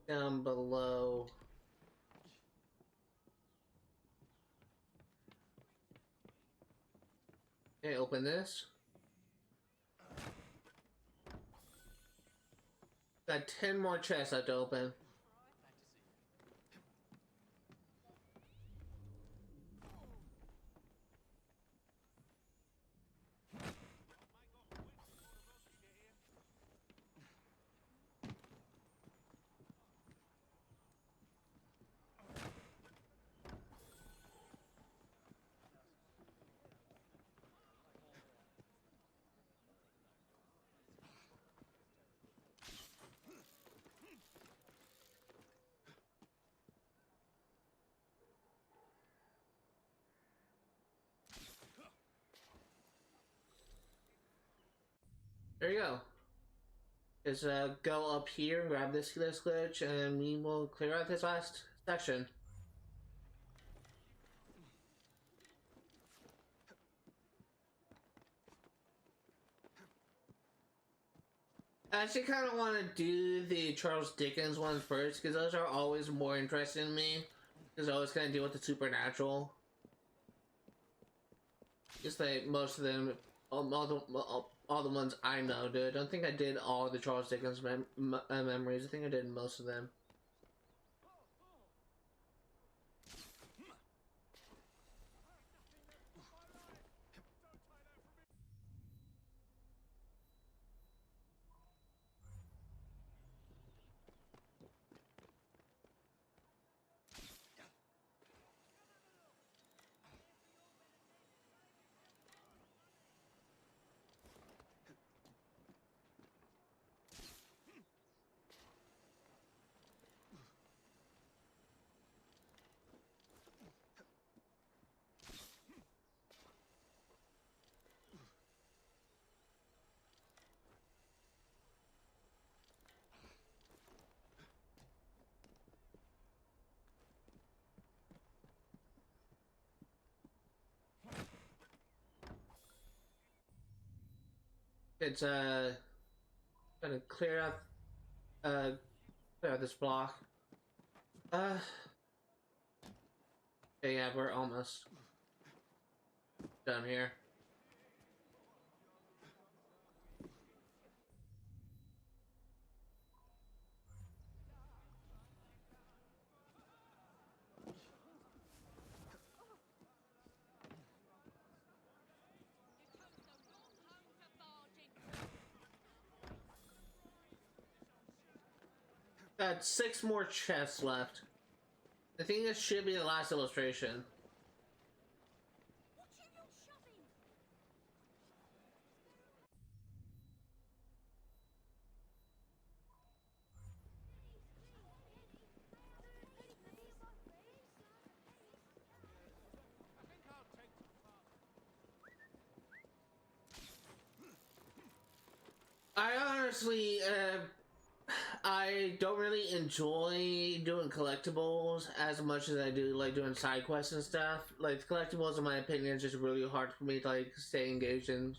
Down below. Okay, open this. Got 10 more chests left to open. There you go. Just go up here and grab this glitch, and we will clear out this last section. I actually kind of want to do the Charles Dickens ones first, because those are always more interesting to me, because I always kind of deal with the supernatural. Just like most of them, all the ones I know, dude. I don't think I did all the Charles Dickens memories. I think I did most of them. It's gonna clear out this block. Okay, yeah, we're almost done here. Got 6 more chests left. I think this should be the last illustration. I honestly, I don't really enjoy doing collectibles as much as I do like doing side quests and stuff. Like collectibles, in my opinion, is just really hard for me to like stay engaged and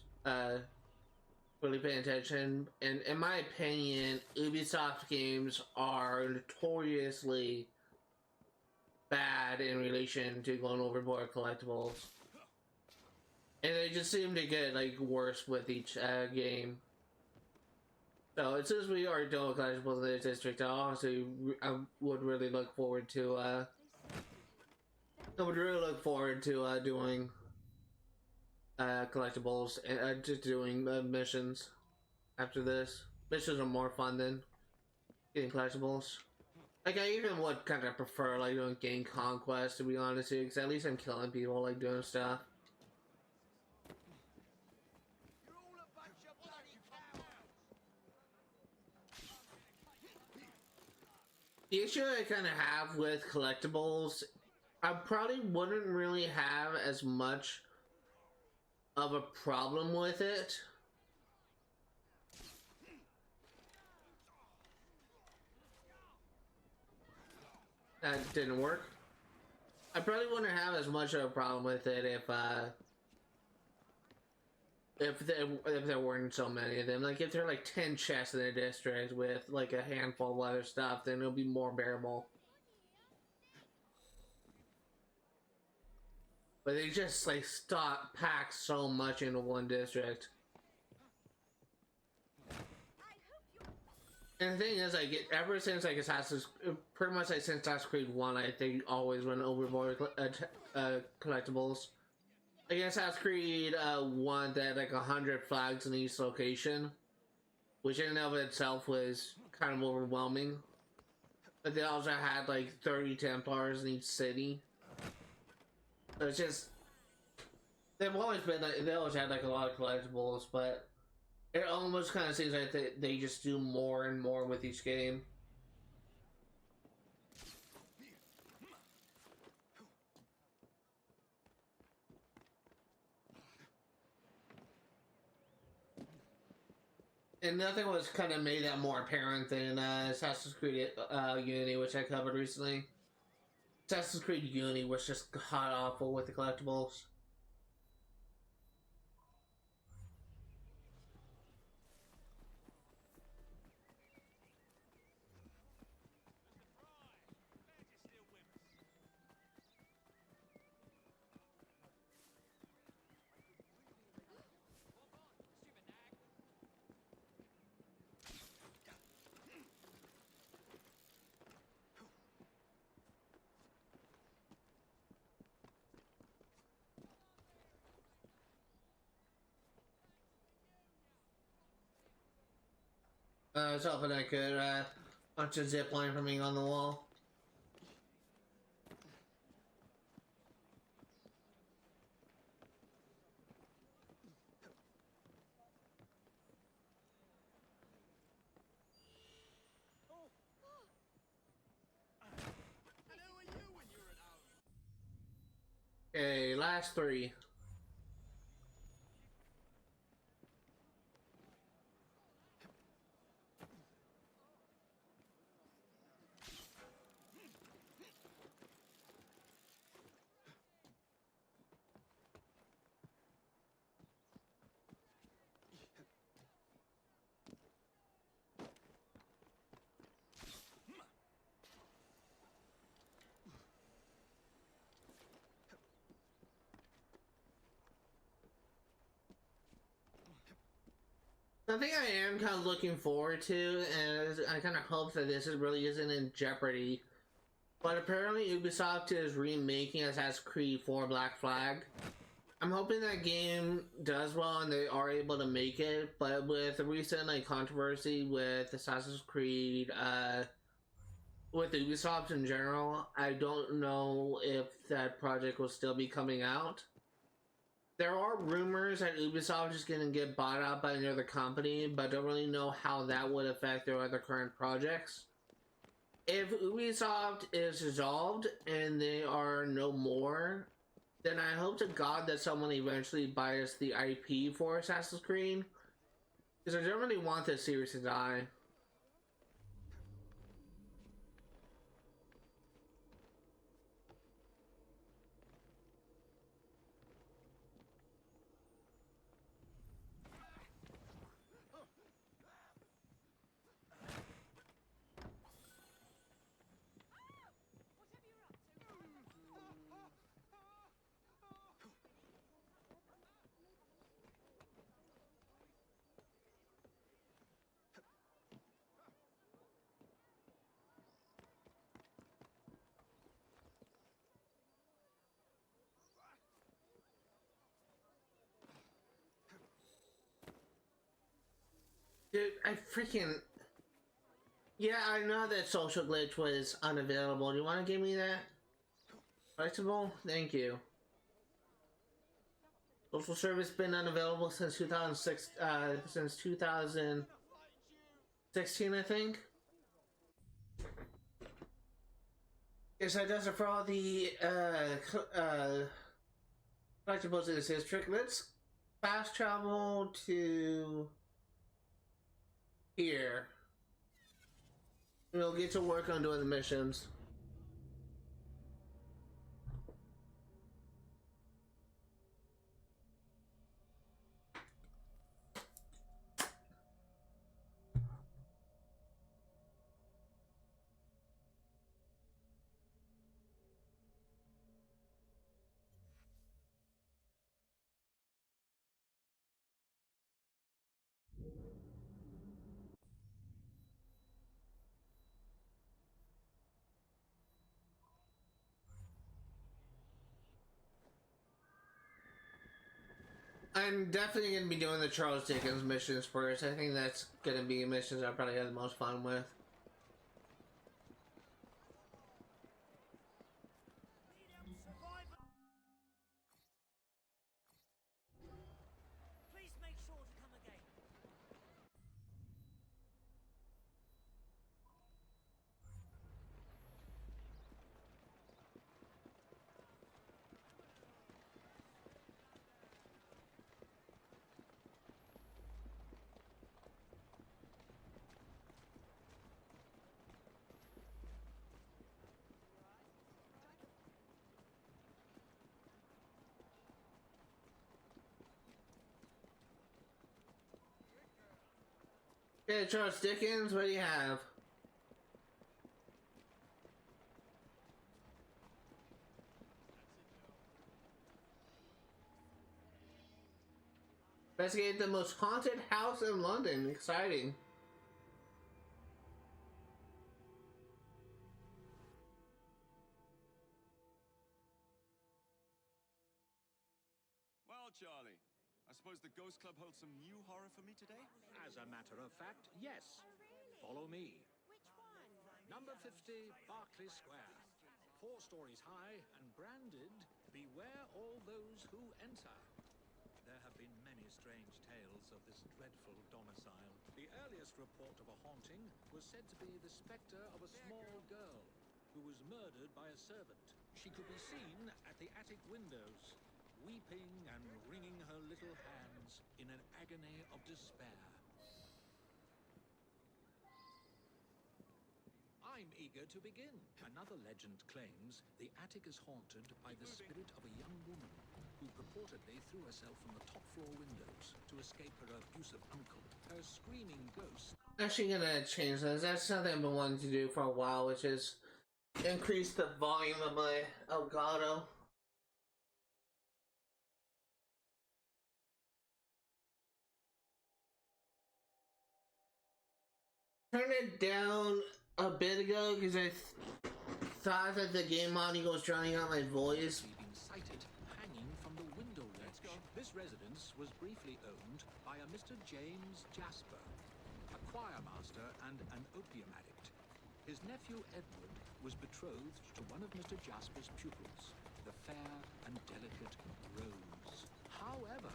really pay attention. And in my opinion, Ubisoft games are notoriously bad in relation to going overboard collectibles, and they just seem to get like worse with each game. So as soon as we are doing collectibles in this district, I would really look forward to doing collectibles and just doing missions after this. Missions are more fun than getting collectibles. Like I even would kind of prefer like doing Gang Conquest, to be honest with you, because at least I'm killing people, like doing stuff. The issue I kind of have with collectibles, I probably wouldn't really have as much of a problem with it. That didn't work. I probably wouldn't have as much of a problem with it if there weren't so many of them. Like if there are like 10 chests in the district with like a handful of other stuff, then it'll be more bearable. but they just like stop pack so much into one district. And the thing is, like, ever since like pretty much like since Assassin's Creed 1, I think always went overboard with collectibles. Like Assassin's Creed 1, they had like 100 flags in each location, which in and of itself was kind of overwhelming. But they also had like 30 Templars in each city. So it's just, they've always been like, they always had like a lot of collectibles, but it almost kind of seems like they just do more and more with each game. And nothing was kind of made that more apparent than Assassin's Creed Unity, which I covered recently. Assassin's Creed Unity was just god awful with the collectibles. I was hoping I could launch a zip line from being on the wall. Okay, last three. The thing I am kind of looking forward to, and I kind of hope that this really isn't in jeopardy, but apparently Ubisoft is remaking Assassin's Creed 4 Black Flag. I'm hoping that game does well and they are able to make it, but with the recent like controversy with Assassin's Creed, with Ubisoft in general, I don't know if that project will still be coming out. There are rumors that Ubisoft is going to get bought out by another company, but don't really know how that would affect their other current projects. If Ubisoft is dissolved and they are no more, then I hope to God that someone eventually buys the IP for Assassin's Creed, because I don't really want this series to die. Dude, I freaking... Yeah, I know that social glitch was unavailable. Do you want to give me that? Flexible? Thank you. Social service been unavailable since 2006, since 2016, I think. Yes, that does it for all the, collectibles in this district. Let's fast travel to here. We'll get to work on doing the missions. I'm definitely gonna be doing the Charles Dickens missions first. I think that's gonna be missions I probably have the most fun with. Survivor! Please make sure to come again. Okay, Charles Dickens, what do you have? Investigate the most haunted house in London. Exciting. Well, Charlie, I suppose the Ghost Club holds some new horror for me today? As a matter of fact, yes. Follow me. Which one? Number 50, Berkeley Square. 4 stories high and branded, "Beware all those who enter." There have been many strange tales of this dreadful domicile. The earliest report of a haunting was said to be the spectre of a small girl who was murdered by a servant. She could be seen at the attic windows, weeping and wringing her little hands in an agony of despair. I'm eager to begin. Another legend claims the attic is haunted by the spirit of a young woman who purportedly threw herself from the top floor windows to escape her abusive uncle. Her screaming ghost... Actually gonna change this. That's something I've been wanting to do for a while, which is increase the volume of my Elgato. Turned it down a bit ago because I thought that the game audio was drowning out my voice. been sighted hanging from the window ledge. This residence was briefly owned by a Mr. James Jasper, a choir master and an opium addict. His nephew Edward was betrothed to one of Mr. Jasper's pupils, the fair and delicate Rose. However,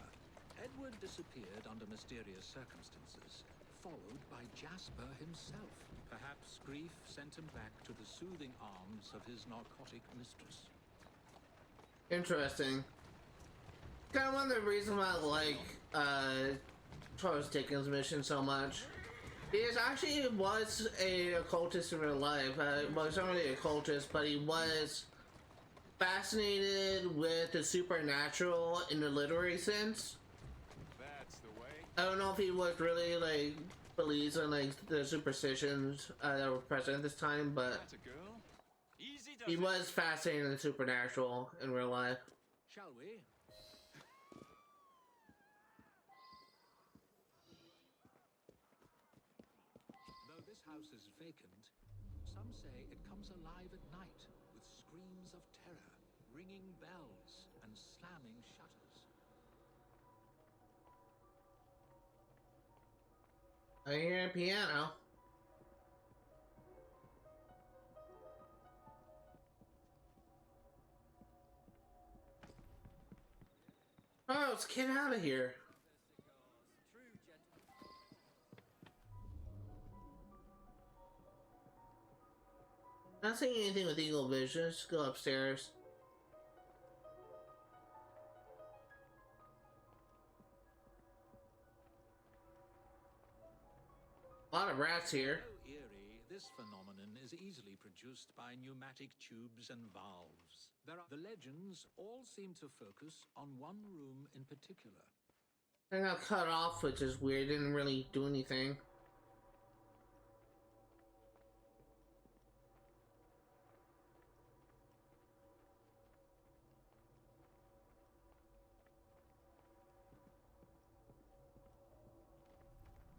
Edward disappeared under mysterious circumstances, followed by Jasper himself. Perhaps grief sent him back to the soothing arms of his narcotic mistress. Interesting. Kind of one of the reasons why I like Charles Dickens' mission so much. He actually was a occultist in real life. Well, he's not really an occultist, but he was fascinated with the supernatural in the literary sense. That's the way. I don't know if he was really like believes in like the superstitions that were present at this time, but That's a girl. Easy does he it. was fascinated in the supernatural in real life. Shall we? Though this house is vacant, some say it comes alive at night with screams of terror, ringing bells, and slamming shutters. I hear a piano. Oh, let's get out of here. True, gentlemen. Not seeing anything with eagle vision. Let's go upstairs. A lot of rats here. Though eerie, this phenomenon is easily produced by pneumatic tubes and valves. The legends all seem to focus on one room in particular. I got cut off, which is weird. Didn't really do anything.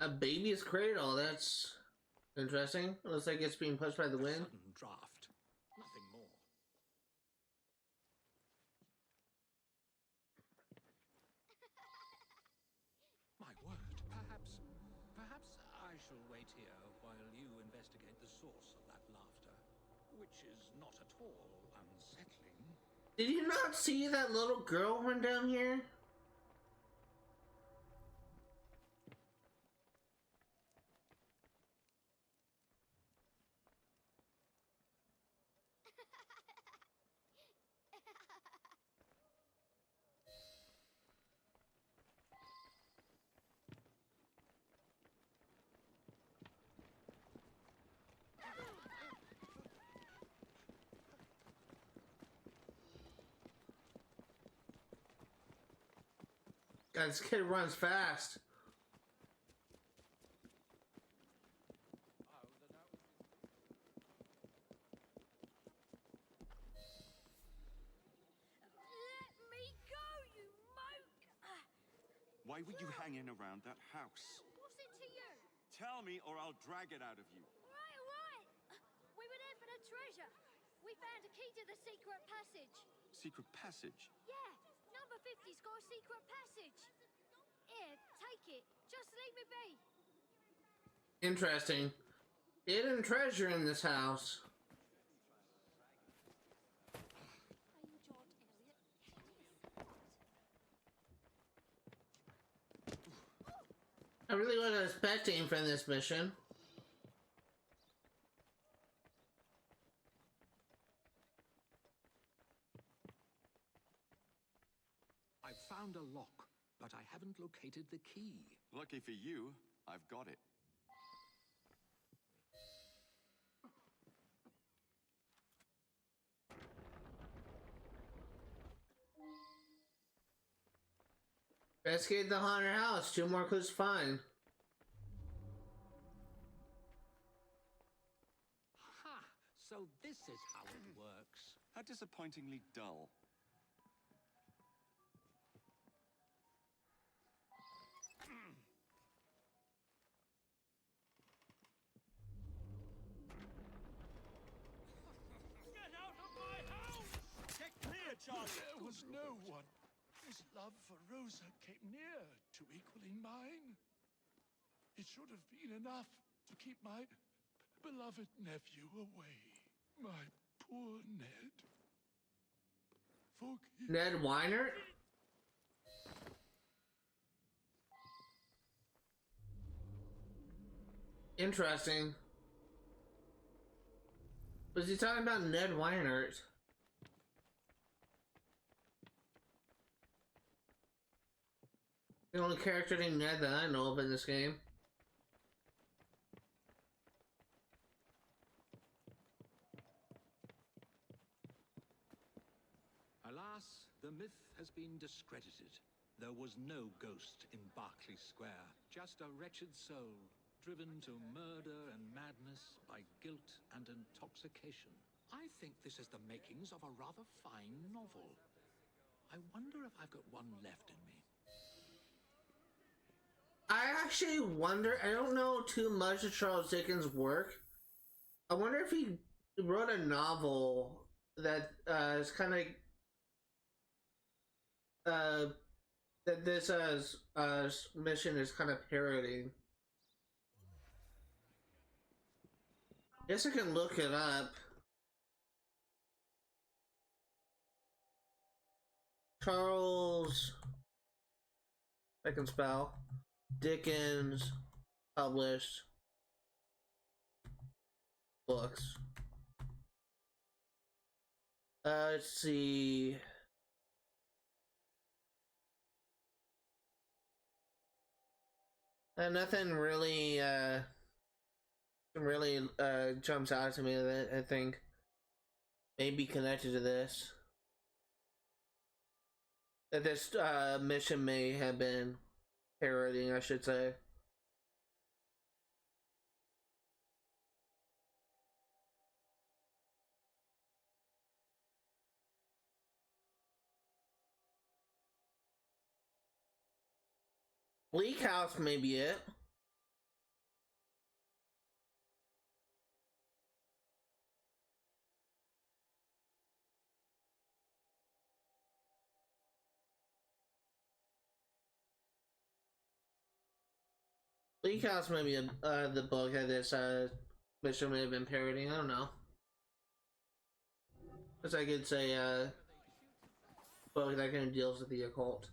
A baby's cradle. That's interesting. Looks like it's being pushed by the wind. Sudden draft. Nothing more. shall wait here while you investigate the source of that laughter, which is not at all unsettling. Did you not see that little girl run down here? God, this kid runs fast. Let me go, you moke! Why were you hanging around that house? What's it to you? Tell me or I'll drag it out of you. All right. We were there for the treasure. We found a key to the secret passage. Secret passage? Yeah, number 50's got a secret passage. Here, take it. Just leave me be. Interesting. Hidden treasure in this house. Are you George Eliot? I really wasn't expecting from this mission. I've found a lock, but I haven't located the key. Lucky for you, I've got it. Investigate the haunted house. 2 more clues to find. Ha! So this is how it works. How disappointingly dull. Get out of my house! Get clear, Charlie! There was no one whose love for Rosa came near to equaling mine. It should have been enough to keep my beloved nephew away. My poor Ned. Forgive Ned Weiner? Interesting. Was he talking about Ned Weinert? The only character named Ned that I know of in this game. Alas, the myth has been discredited. There was no ghost in Berkeley Square, just a wretched soul, driven to murder and madness by guilt and intoxication. I think this is the makings of a rather fine novel. I wonder if I've got one left in me. I actually wonder, I don't know too much of Charles Dickens' work. I wonder if he wrote a novel that is kind of that this mission is kind of parodying. Guess I can look it up. Charles, I can spell, Dickens published books. Let's see. Nothing really, jumps out to me that I think may be connected to this. That this mission may have been parodying, I should say. Bleak House may be it. He counts maybe the book that this mission may have been parodying. I don't know. Because I could say book that kind of deals with the occult.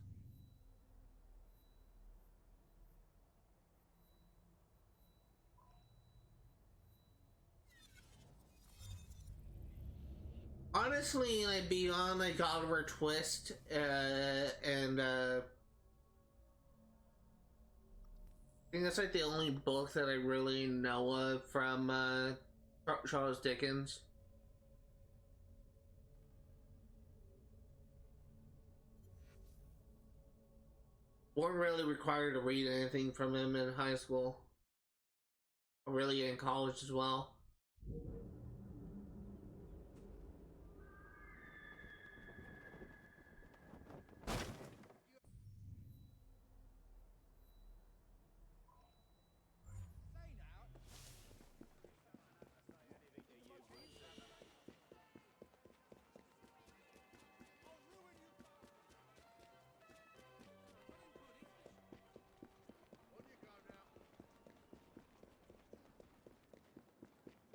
Honestly, like beyond like Oliver Twist and I think that's like the only book that I really know of from Charles Dickens. Weren't really required to read anything from him in high school, or really in college as well.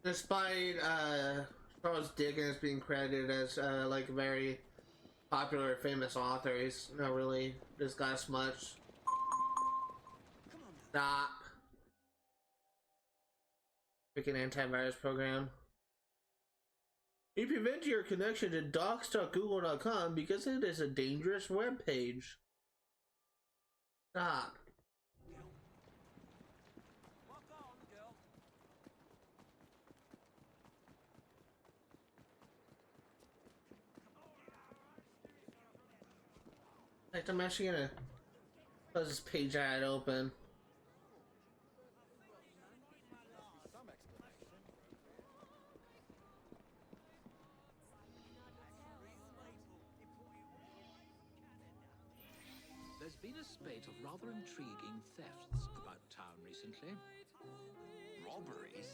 Despite Charles Dickens being credited as like a very popular, famous author, he's not really discussed much. Stop. Freaking antivirus program. You prevent your connection to docs.google.com because it is a dangerous web page. Stop. Like, I'm actually gonna close this page I had open. There's been a spate of rather intriguing thefts about town recently. Robberies?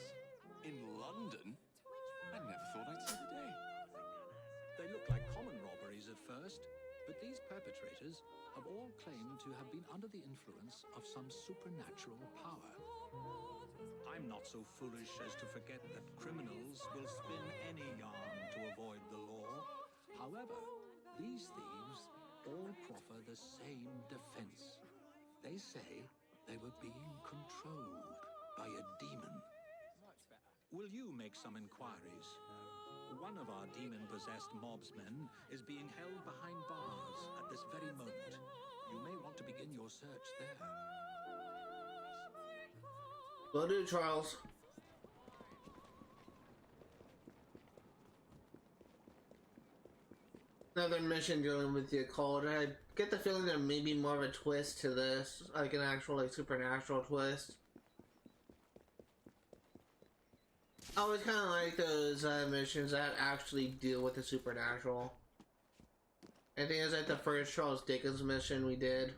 In London? I never thought I'd see the day. They look like common robberies at first, but these perpetrators have all claimed to have been under the influence of some supernatural power. I'm not so foolish as to forget that criminals will spin any yarn to avoid the law. However, these thieves all proffer the same defense. They say they were being controlled by a demon. Will you make some inquiries? One of our demon-possessed mobsmen is being held behind bars at this very moment. You may want to begin your search there. Will do, Charles. Another mission dealing with the occult. I get the feeling there may be more of a twist to this, like an actual like supernatural twist. I always kind of like those missions that actually deal with the supernatural. I think it's like the first Charles Dickens mission we did.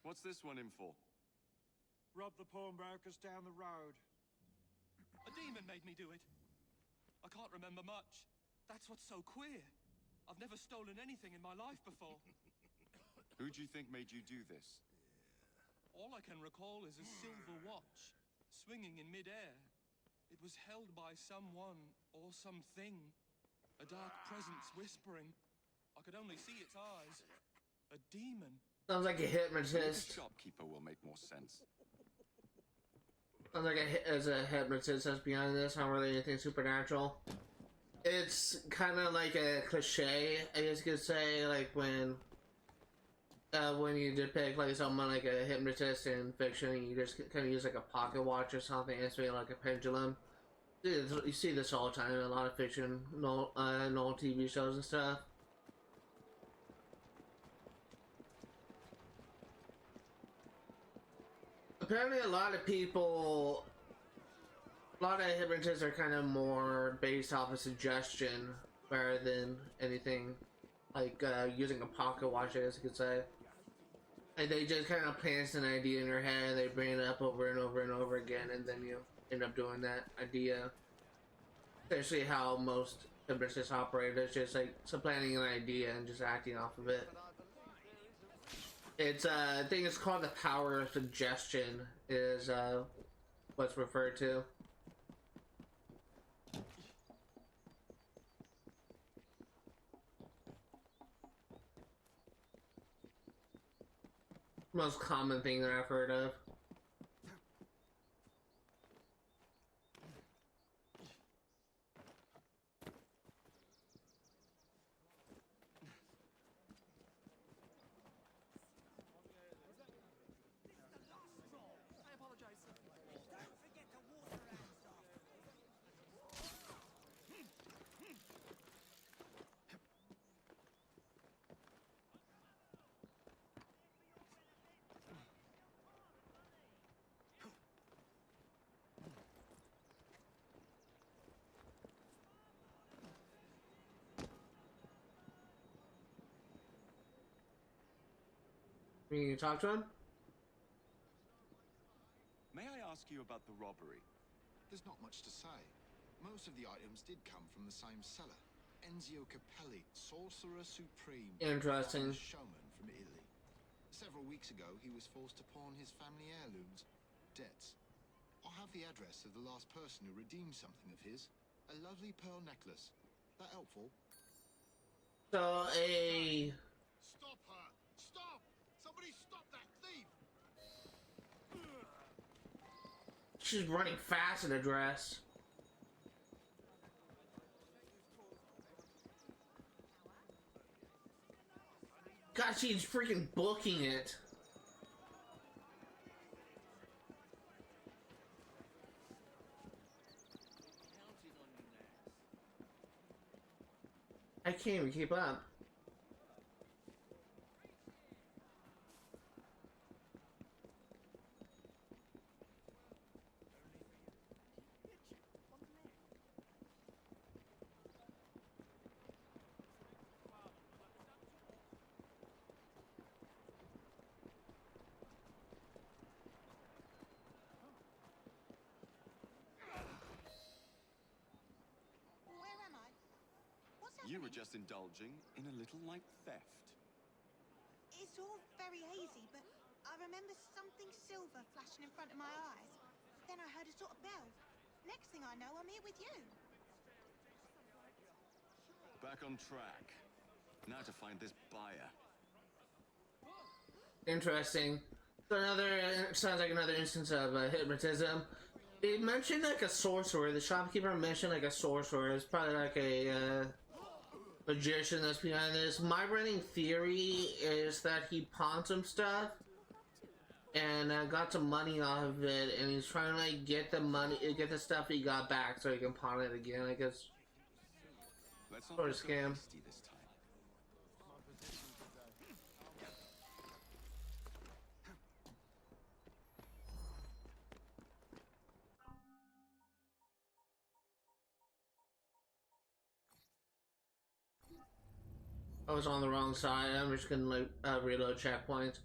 What's this one in for? Rob the pawnbrokers down the road. A demon made me do it. I can't remember much. That's what's so queer. I've never stolen anything in my life before. Who do you think made you do this? All I can recall is a silver watch, swinging in midair. It was held by someone or something. A dark presence whispering. I could only see its eyes. A demon. Sounds like a Maybe hypnotist. shopkeeper will make more sense. Sounds like as a hypnotist that's behind this, not really anything supernatural. It's kind of like a cliche, I guess you could say, like when you depict like someone like a hypnotist in fiction, you just kind of use like a pocket watch or something, it's really like a pendulum. You see this all the time in a lot of fiction, no TV shows and stuff. Apparently a lot of hypnotists are kind of more based off of suggestion rather than anything like using a pocket watch, I guess you could say. Like they just kind of plant an idea in your head, and they bring it up over and over and over again, and then you end up doing that idea. Especially how most hypnotists operate. It's just like supplanting an idea and just acting off of it. It's I think it's called the power of suggestion is what's referred to. Most common thing that I've heard of. Can you talk to him? May I ask you about the robbery? There's not much to say. Most of the items did come from the same seller. Enzio Capelli, Sorcerer Supreme. Interesting. Showman from Italy. Several weeks ago, he was forced to pawn his family heirlooms. Debts. I'll have the address of the last person who redeemed something of his. A lovely pearl necklace. That helpful? So a Stop her! Stop! Somebody stop that thief! she's running fast in a dress. God, she's freaking booking it. I can't even keep up. Where am I? What's You happening? were just indulging in a little light theft. It's all very hazy, but I remember something silver flashing in front of my eyes. Then I heard a sort of bell. Next thing I know, I'm here with you. Back on track. Now to find this buyer. Interesting. So sounds like another instance of hypnotism. It mentioned like a sorcerer. The shopkeeper mentioned like a sorcerer. It's probably like a magician that's behind this. My running theory is that he pawned some stuff and got some money off of it, and he's trying to like get the money, get the stuff he got back so he can pawn it again. I guess. Let's not Or a get so scam. hasty this time. I was on the wrong side. I'm just gonna like reload checkpoints.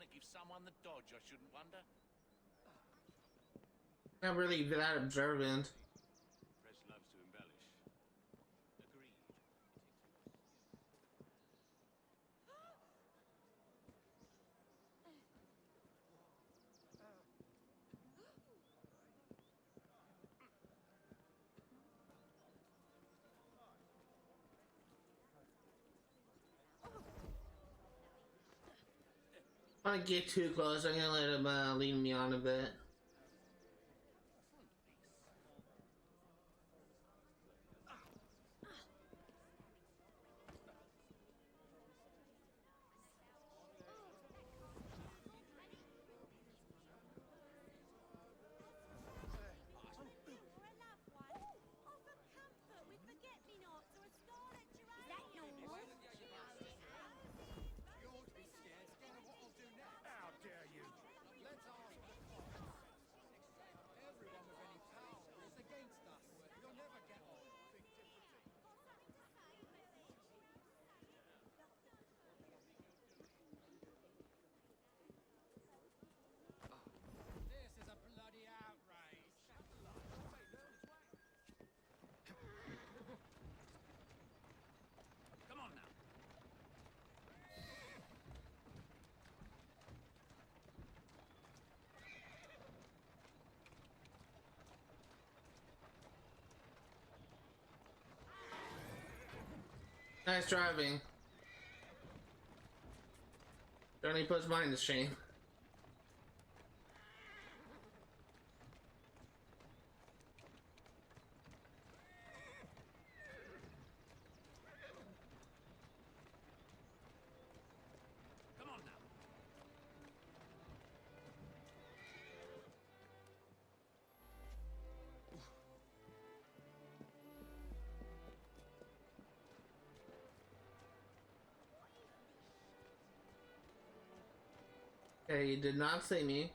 trying to give someone the dodge, I shouldn't wonder. Not really that observant. Press loves to embellish. Agreed. If I get too close, I'm gonna let him lead me on a bit. Nice driving. Johnny puts mine to shame. Come on now. Okay, you did not see me.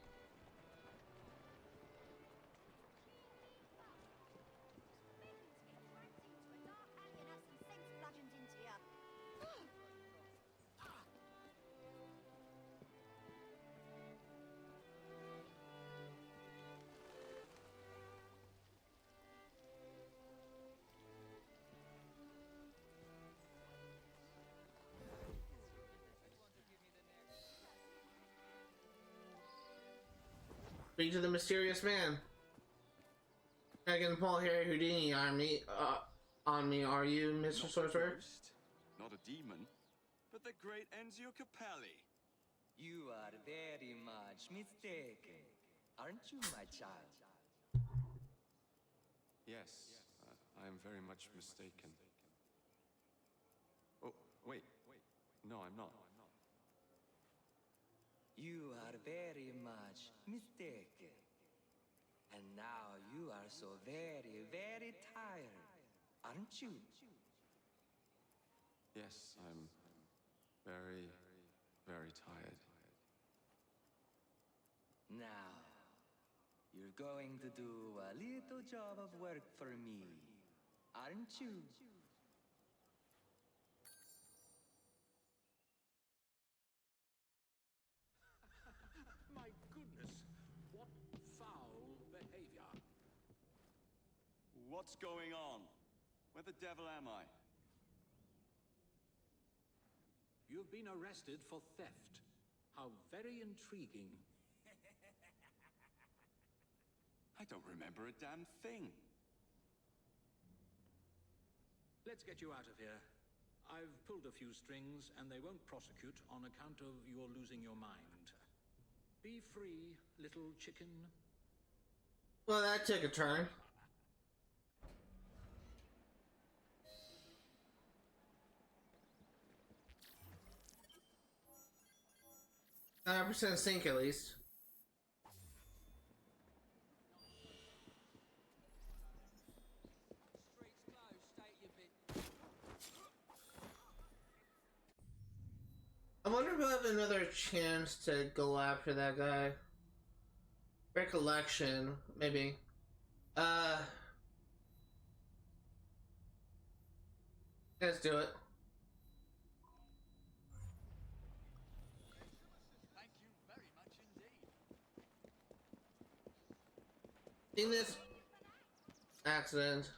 Speak to the mysterious man. I can pull Harry Houdini on me. Are you, Mr. Sorcerer? Not a demon, but the great Enzio Capelli. You are very much mistaken, aren't you, my child? Yes, I am very much mistaken. Oh, wait. No, I'm not. You are very much mistaken. And now you are so very, very tired, aren't you? Yes, I'm very, very tired. Now, you're going to do a little job of work for me, aren't you? My goodness, what foul behavior. What's going on? Where the devil am I? You've been arrested for theft. How very intriguing. I don't remember a damn thing. Let's get you out of here. I've pulled a few strings, and they won't prosecute on account of your losing your mind. Be free, little chicken. Well, that took a turn. %, sync at least. I wonder if we'll have another chance to go after that guy. Recollection, maybe. Let's do it. Thank you In this accident.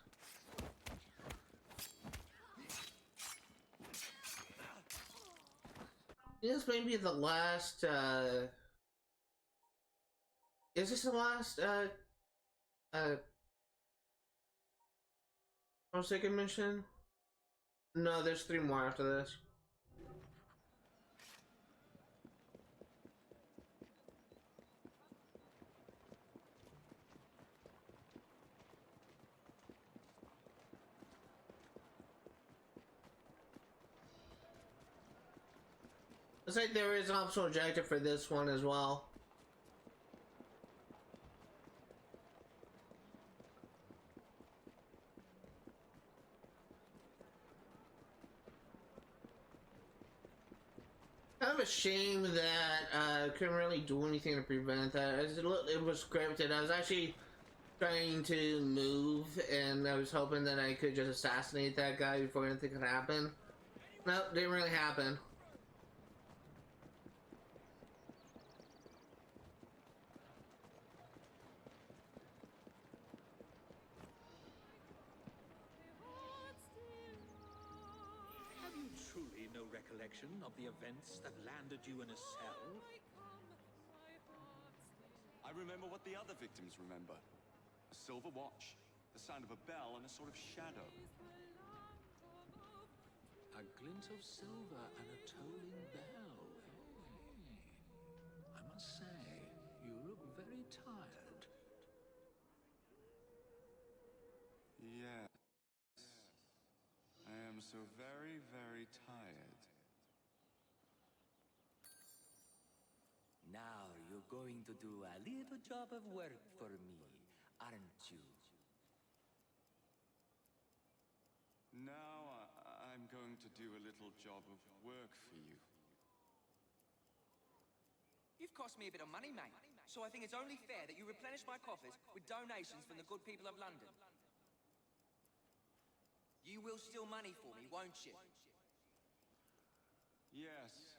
This may be the last, is this the last, second mission? No, there's 3 more after this. Looks like there is an optional objective for this one as well. Kind of a shame that couldn't really do anything to prevent that. It was scripted. I was actually trying to move, and I was hoping that I could just assassinate that guy before anything could happen. No, didn't really happen. Have you truly no recollection of the events that landed you in a cell? I remember what the other victims remember. A silver watch, the sound of a bell, and a sort of shadow. A glint of silver and a tolling bell. I must say, you look very tired. Yes. I am so very, very tired. Now you're going to do a little job of work for me, aren't you? Now I'm going to do a little job of work for you. You've cost me a bit of money, mate. So I think it's only fair that you replenish my coffers with donations from the good people of London. You will steal money for me, won't you? Yes,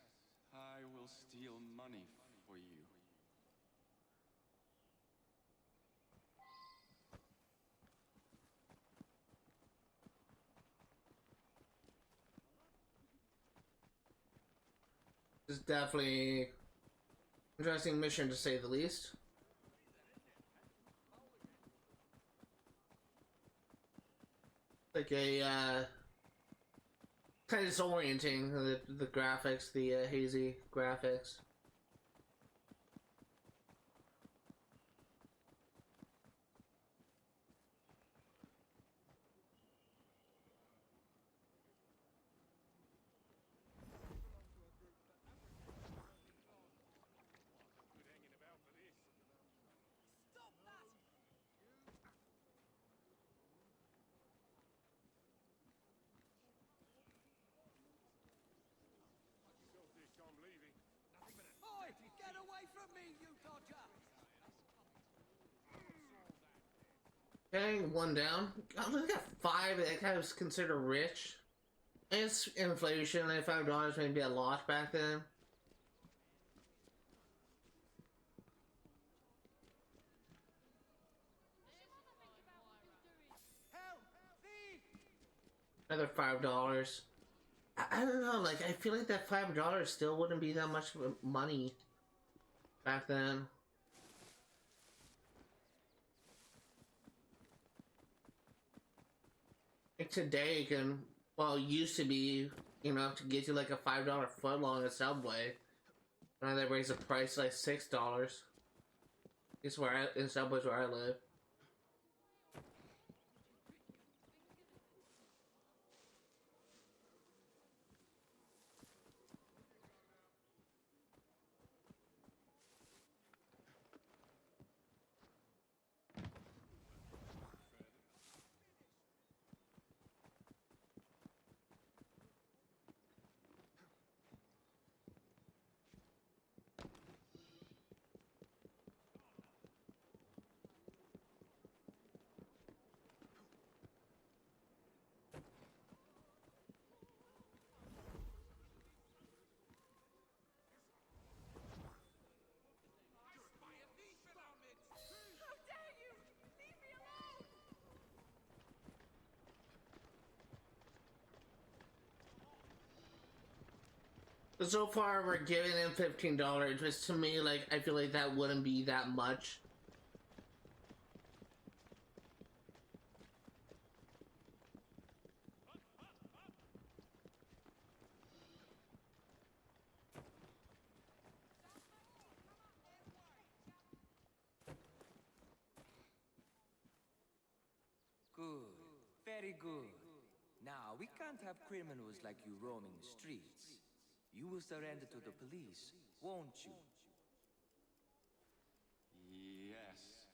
I will steal money for you. This is definitely an interesting mission to say the least. Like a kind of disorienting, the graphics, the hazy graphics. Oi! Get away from me, you dodger! Okay, 1 down. I only got 5 that kind of considered rich. It's inflation, and $5 may be a lot back then. Help! Thief! Another $5. I don't know, like, I feel like that $5 still wouldn't be that much money back then. Like today, can, well, used to be, you know, to get you like a $5 footlong at Subway. Now they raise the price like $6. It's where in Subways where I live. So far, we're giving him $15, which to me, like, I feel like that wouldn't be that much. Good. Very good. Now, we can't have criminals like you roaming the streets. You will surrender to the police, won't you? Yes.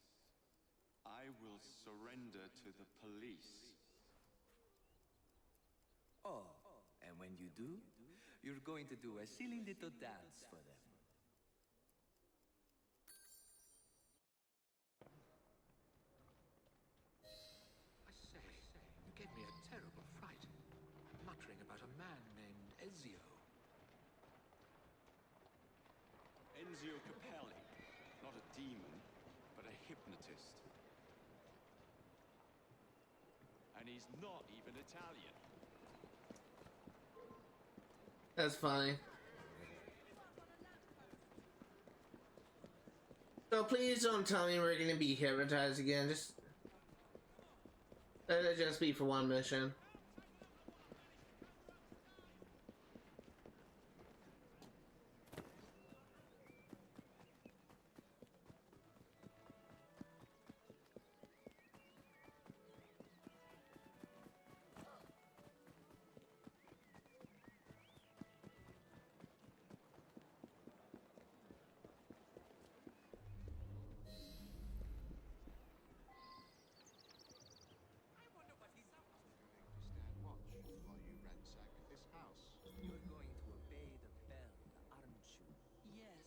I will surrender to the police. Oh, and when you do, you're going to do a silly little dance for them. I say, you gave me a terrible fright, muttering about a man named Ezio. Enzio Capelli. Not a demon, but a hypnotist. And he's not even Italian. That's funny. So please don't tell me we're gonna be hypnotized again. Just let it just be for one mission. Stand watch while you ransack this house. You're going to obey the bell, aren't you? Yes.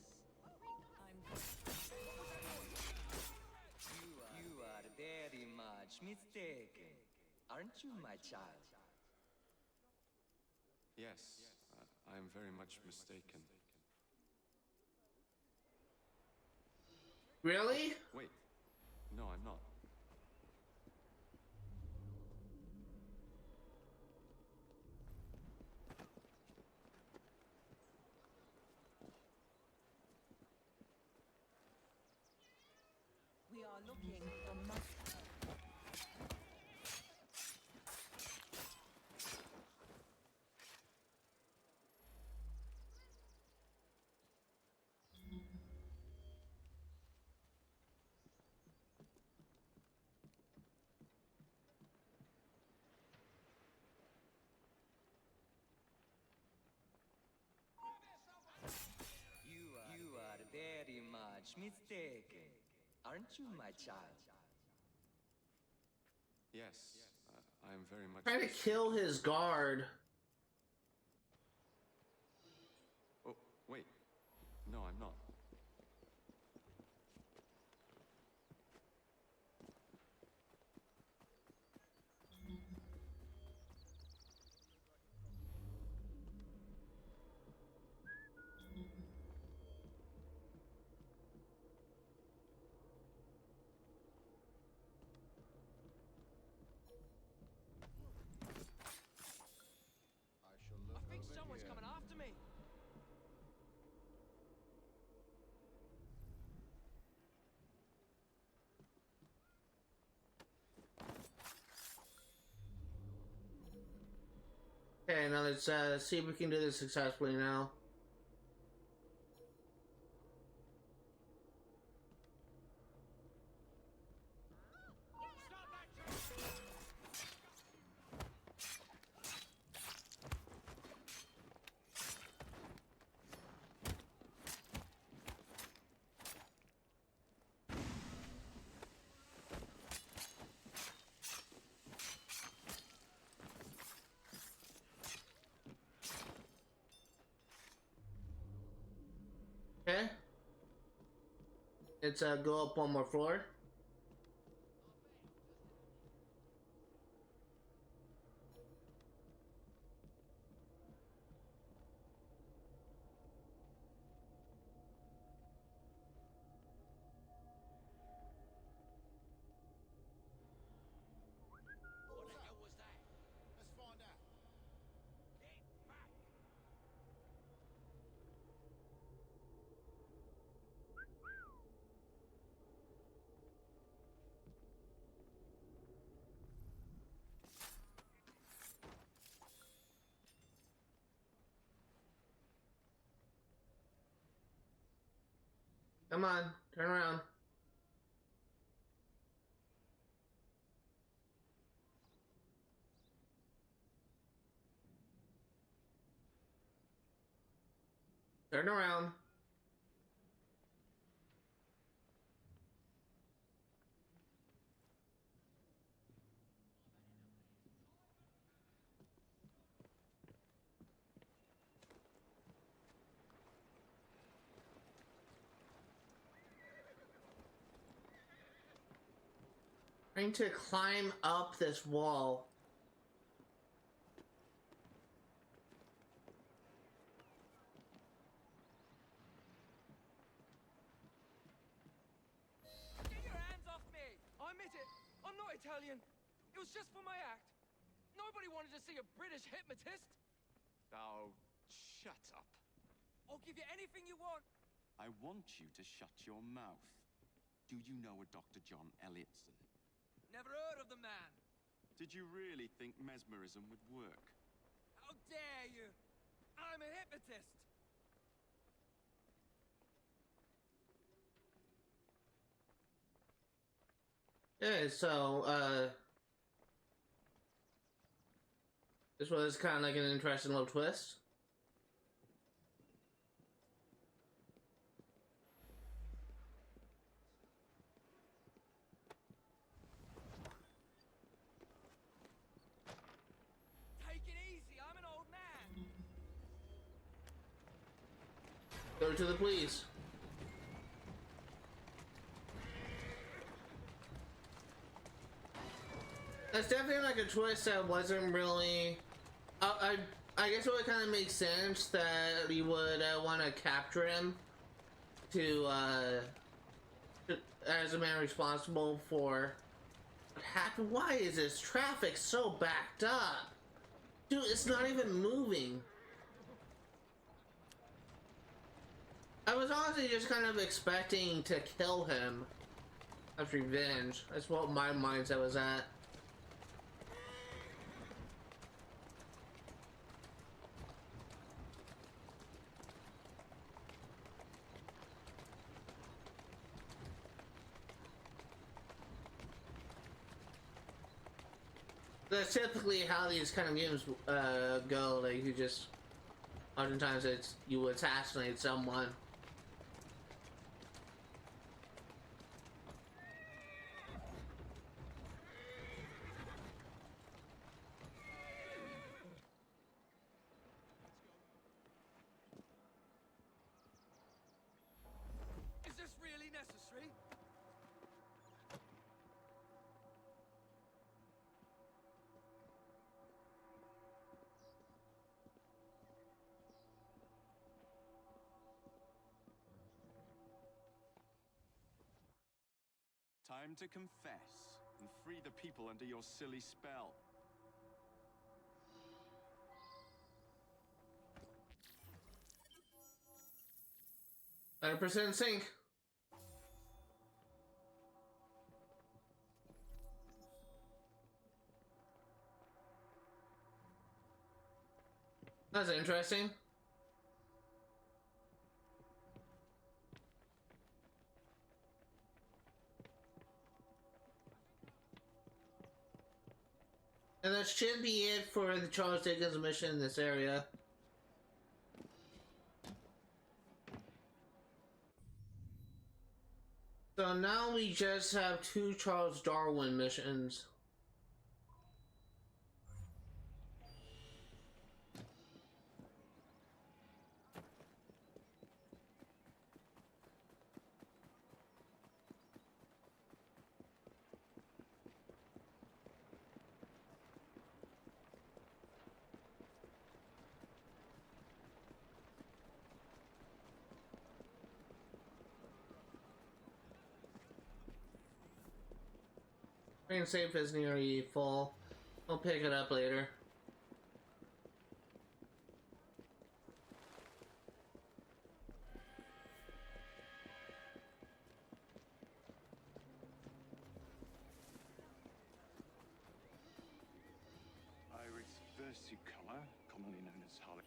You are very much mistaken, aren't you, my child? Yes, I am very much mistaken. Really? Wait. No, I'm not. We are looking for mustard. You are very much mistaken, aren't you, my child? Yes, I am very much Trying to kill his guard. Oh, wait. No, I'm not. I shall look I think over someone's here. coming after me. Okay, now let's see if we can do this successfully now. Okay. Let's go up one more floor. What the hell was that? Let's find out. Get back! Come on, turn around. Turn around. Trying to climb up this wall. Get your hands off me! I admit it. I'm not Italian. It was just for my act. Nobody wanted to see a British hypnotist. Oh, shut up. I'll give you anything you want. I want you to shut your mouth. Do you know a Dr. John Elliotson? Never heard of the man. Did you really think mesmerism would work? How dare you? I'm a hypnotist. Yeah, so, this was kind of like an interesting little twist. Take it easy. I'm an old man. Go to the police. That's definitely like a twist that wasn't really. I guess it would kind of make sense that we would want to capture him as a man responsible for what happened. Why is this traffic so backed up? Dude, it's not even moving. I was honestly just kind of expecting to kill him as revenge. That's what my mindset was at. That's typically how these kind of games go. Like, you just, oftentimes it's you assassinate someone. Is this really necessary? Time to confess and free the people under your silly spell. 100% sync. That's interesting. And that should be it for the Charles Dickens mission in this area. So now we just have 2 Charles Darwin missions. Train safe is nearly full. We'll pick it up later. Iris versicolor, commonly known as Harley.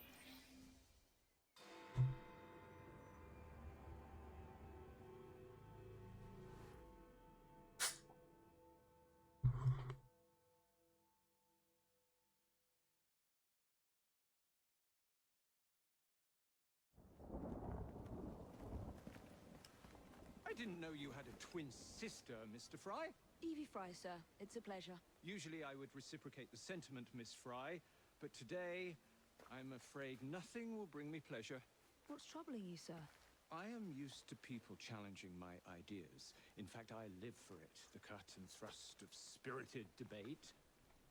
I didn't know you had a twin sister, Mr. Fry. Evie Fry, sir. It's a pleasure. Usually I would reciprocate the sentiment, Miss Fry, but today I'm afraid nothing will bring me pleasure. What's troubling you, sir? I am used to people challenging my ideas. In fact, I live for it, the cut and thrust of spirited debate.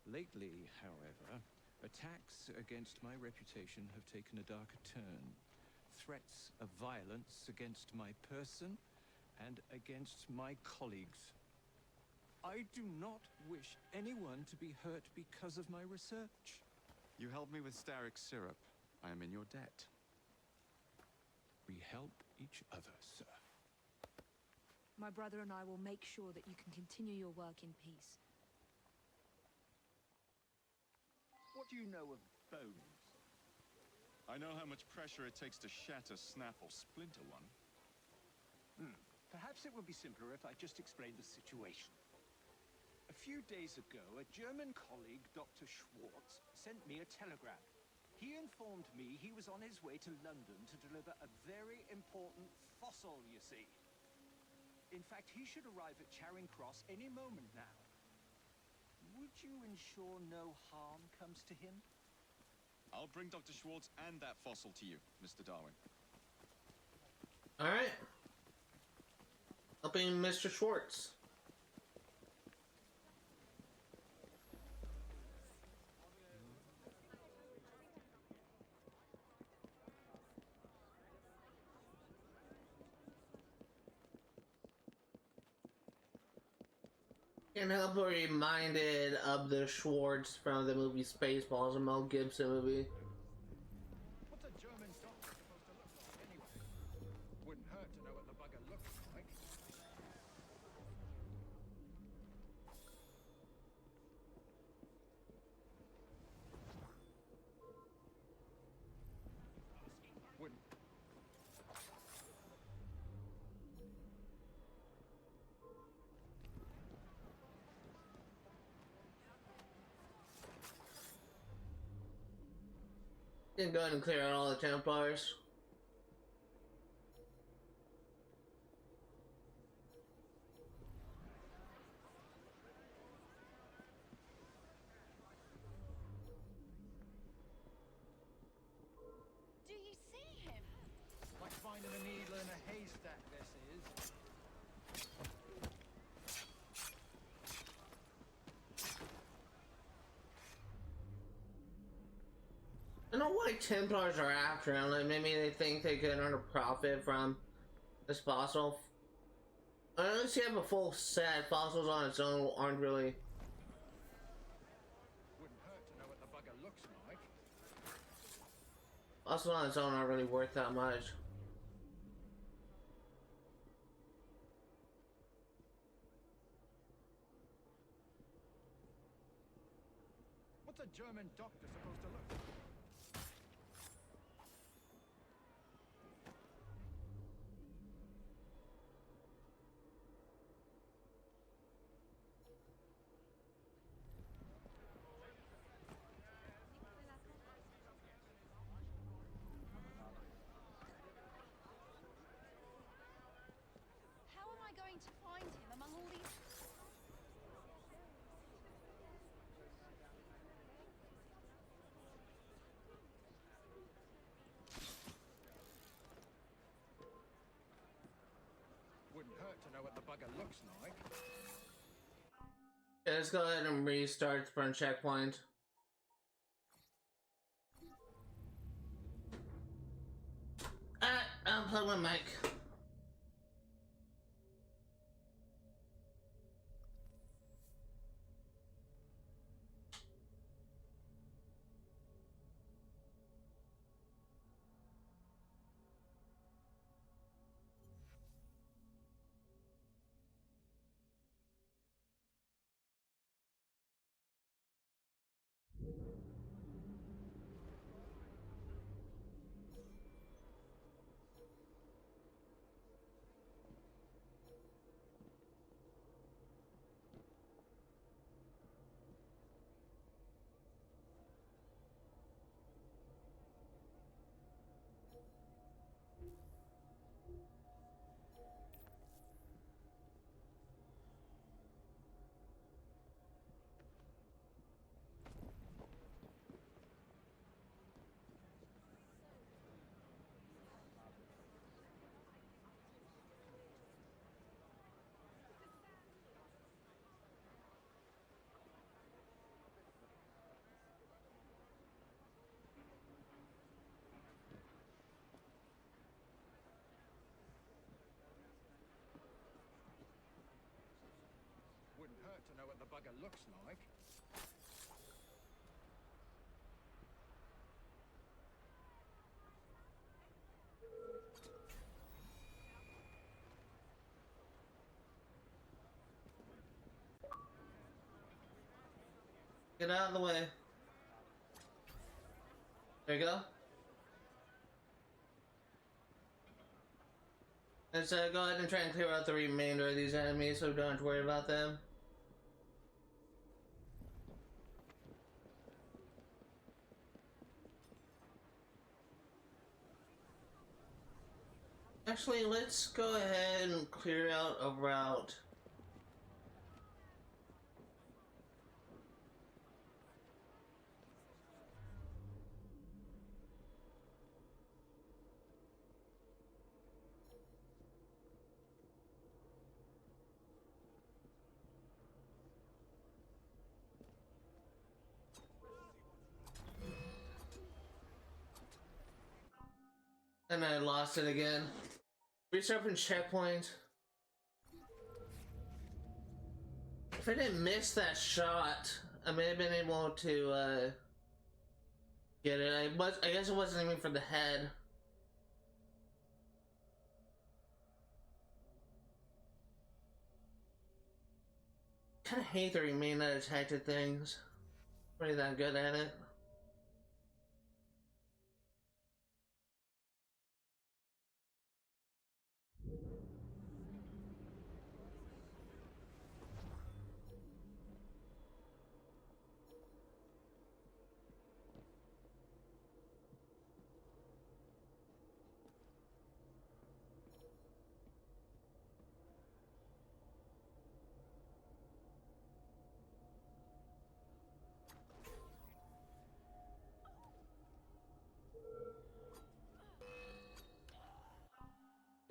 Lately, however, attacks against my reputation have taken a darker turn. Threats of violence against my person and against my colleagues. I do not wish anyone to be hurt because of my research. You helped me with Starrick syrup. I am in your debt. We help each other, sir. My brother and I will make sure that you can continue your work in peace. What do you know of bones? I know how much pressure it takes to shatter, snap, or splinter one. Perhaps it would be simpler if I just explained the situation. A few days ago, a German colleague, Dr. Schwartz, sent me a telegram. He informed me he was on his way to London to deliver a very important fossil, you see. In fact, he should arrive at Charing Cross any moment now. Would you ensure no harm comes to him? I'll bring Dr. Schwartz and that fossil to you, Mr. Darwin. Alright. Helping Mr. Schwartz. Can't help but reminded of the Schwartz from the movie Spaceballs, a Mel Gibson movie. What's a German doctor supposed to look like anyway? Wouldn't hurt to know what the bugger looks like. Wouldn't. Can go ahead and clear out all the Templars. Do you see him? Like finding a needle in a haystack, this is. I don't know why Templars are after him. Like maybe they think they can earn a profit from this fossil. Unless you have a full set, fossils on its own aren't really. Wouldn't hurt to know what the bugger looks like. Fossils on its own aren't really worth that much. What's a German doctor supposed to look like? How am I going to find him among all these... Wouldn't hurt to know what the bugger looks like. Yeah, let's go ahead and restart from checkpoint. Unplug my mic. looks like. Get out of the way. There you go. Let's go ahead and try and clear out the remainder of these enemies so we don't have to worry about them. Actually, let's go ahead and clear out a route. And I lost it again. Resurfing checkpoint. If I didn't miss that shot, I may have been able to get it. I guess it wasn't even for the head. Kinda hate the remain unattacked things. Pretty that good at it.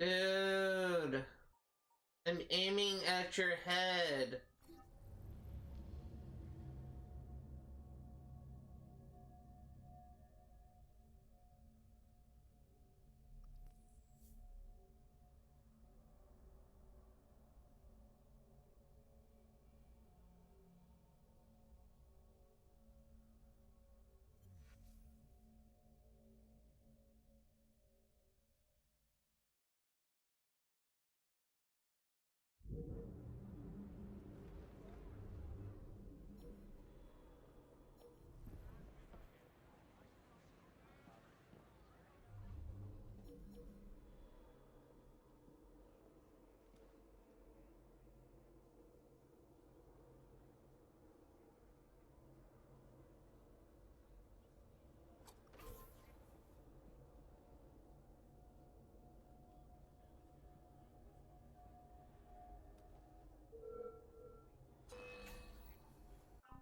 Dude, I'm aiming at your head.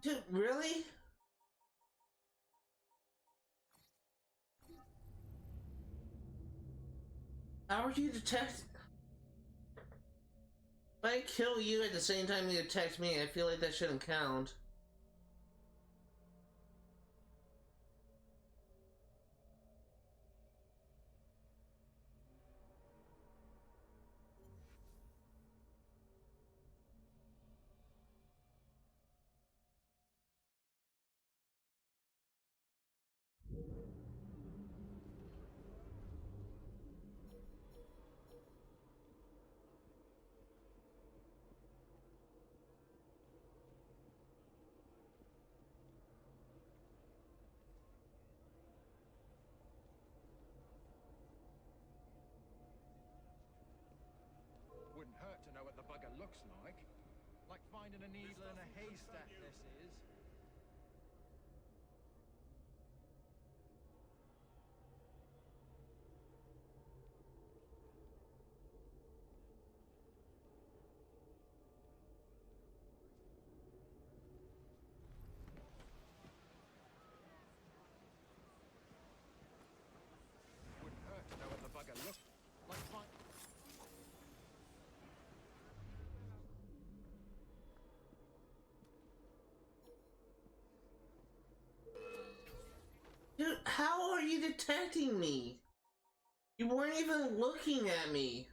Dude, really? How are you detect? If I kill you at the same time you detect me, I feel like that shouldn't count. Wouldn't hurt to know what the bugger looks like. Like finding a needle in a haystack, this is. Wouldn't hurt to know what the bugger looks like. Dude, how are you detecting me? You weren't even looking at me.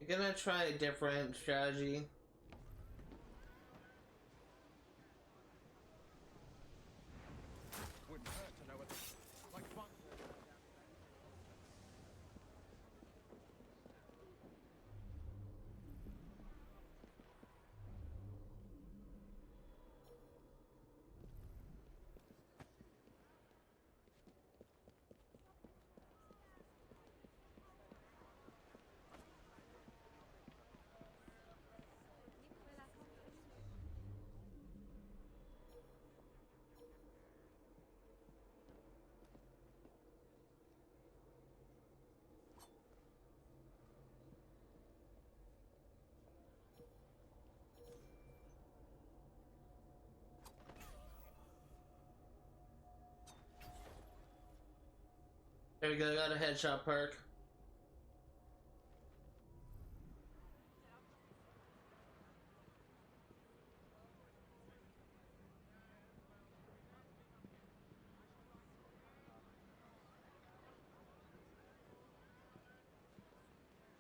I'm gonna try a different strategy. Wouldn't hurt to know what like fun. There we go, got a headshot perk.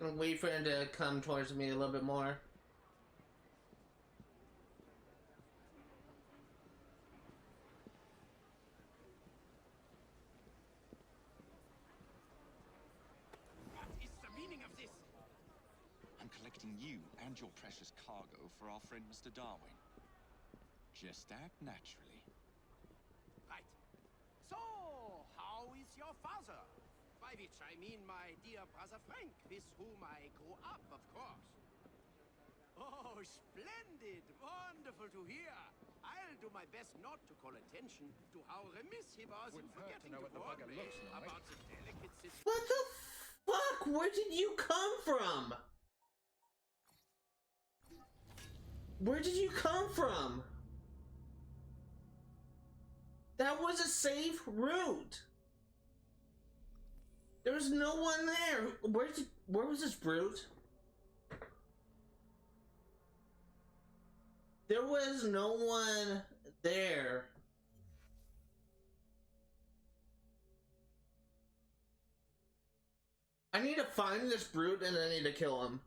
I'm gonna wait for him to come towards me a little bit more. What is the meaning of this? I'm collecting you and your precious cargo for our friend Mr. Darwin. Just act naturally. Right. So, how is your father? By which I mean my dear brother Frank, with whom I grew up, of course. Oh, splendid! Wonderful to hear. I'll do my best not to call attention to how remiss he was in Wouldn't hurt to forgetting know to what the warn bugger me looks like. about the delicate situation. What the fuck? Where did you come from? Where did you come from? That was a safe route. There was no one there. Where was this brute? There was no one there. I need to find this brute and I need to kill him.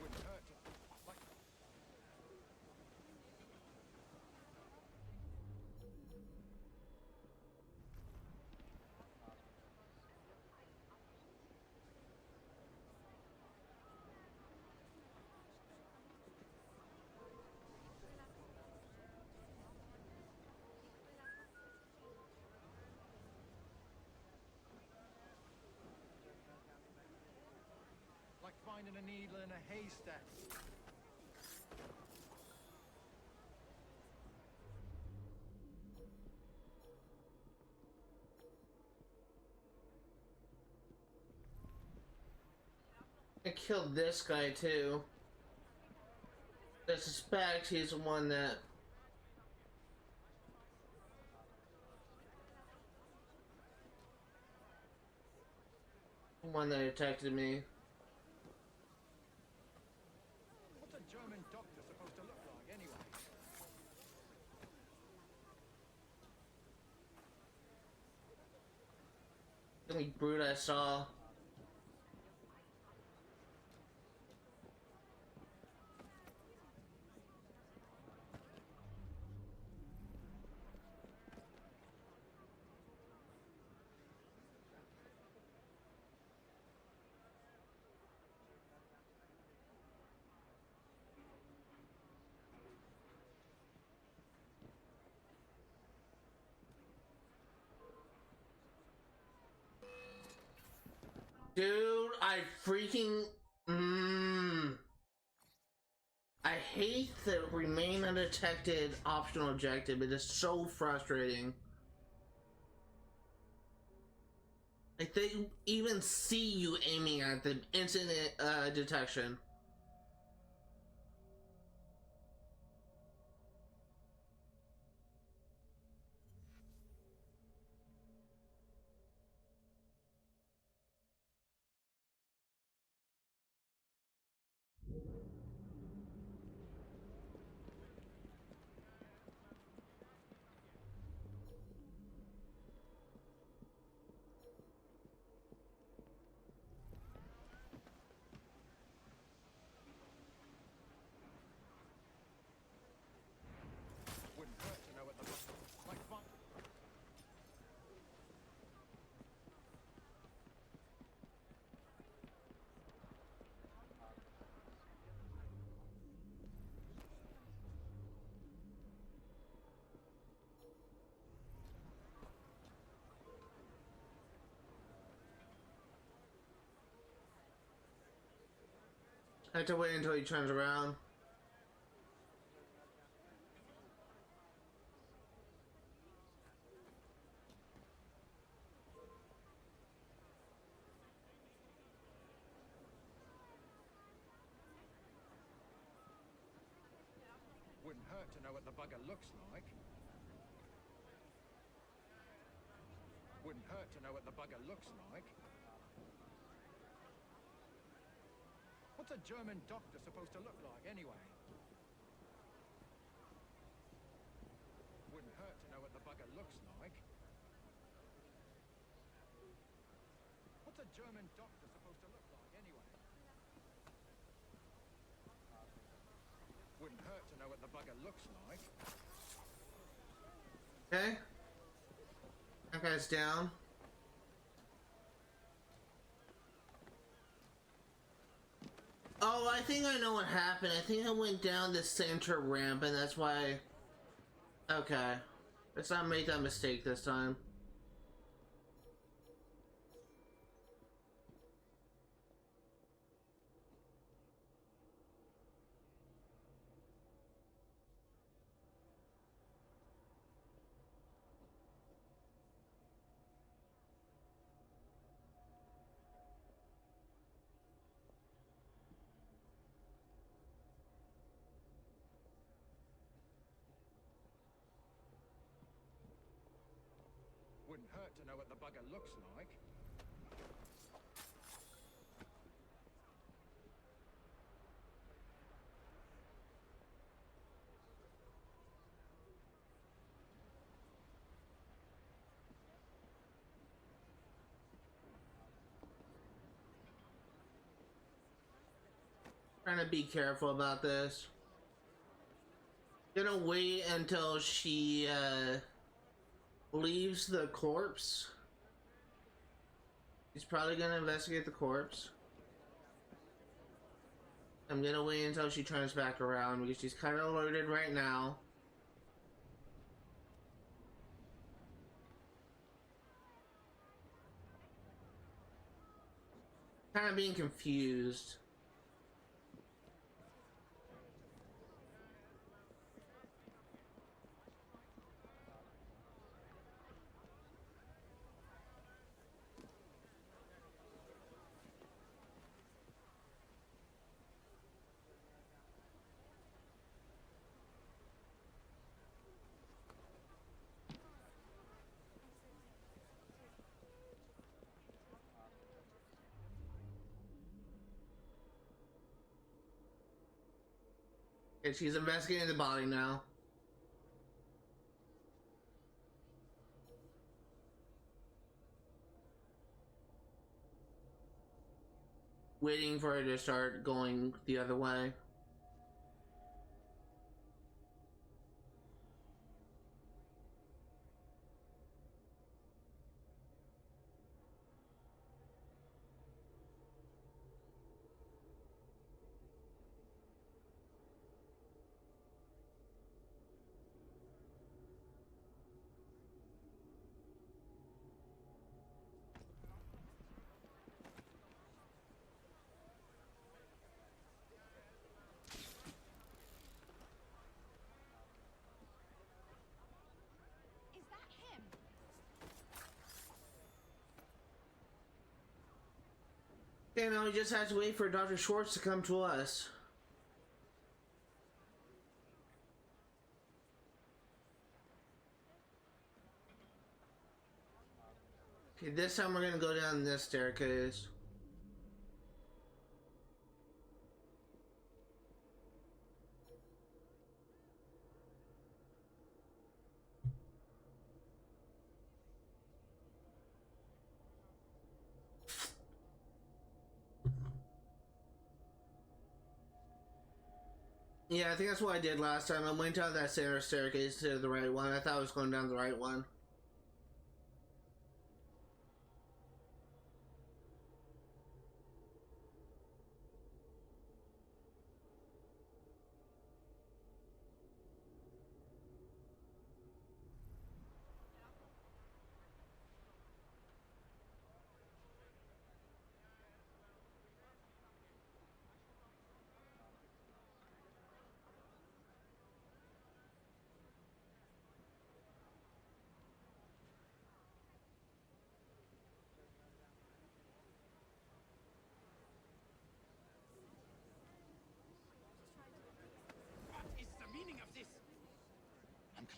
Wouldn't hurt to like finding a needle in a haystack. I killed this guy too. I suspect he's the one that... one that attacked me. What's a German doctor supposed to look like anyway? The only brute I saw. Dude, I freaking... I hate the remain undetected optional objective. It is so frustrating. Like, they even see you aiming at them. Instant detection. I have to wait until he turns around. Wouldn't hurt to know what the bugger looks like. Wouldn't hurt to know what the bugger looks like. What's a German doctor supposed to look like, anyway? Wouldn't hurt to know what the bugger looks like. What's a German doctor supposed to look like, anyway? Wouldn't hurt to know what the bugger looks like. Okay. That guy's down. Oh, I think I know what happened. I think I went down the center ramp and that's why... Okay. Let's not make that mistake this time. Wouldn't hurt to know what the bugger looks like. Trying to be careful about this. Gonna wait until she leaves the corpse. He's probably gonna investigate the corpse. I'm gonna wait until she turns back around because she's kind of alerted right now. Kind of being confused. And she's investigating the body now. Waiting for her to start going the other way. Is that him? Okay, now we just have to wait for Dr. Schwartz to come to us. Okay, this time we're gonna go down this staircase. Yeah, I think that's what I did last time. I went down that center staircase to the right one. I thought I was going down the right one.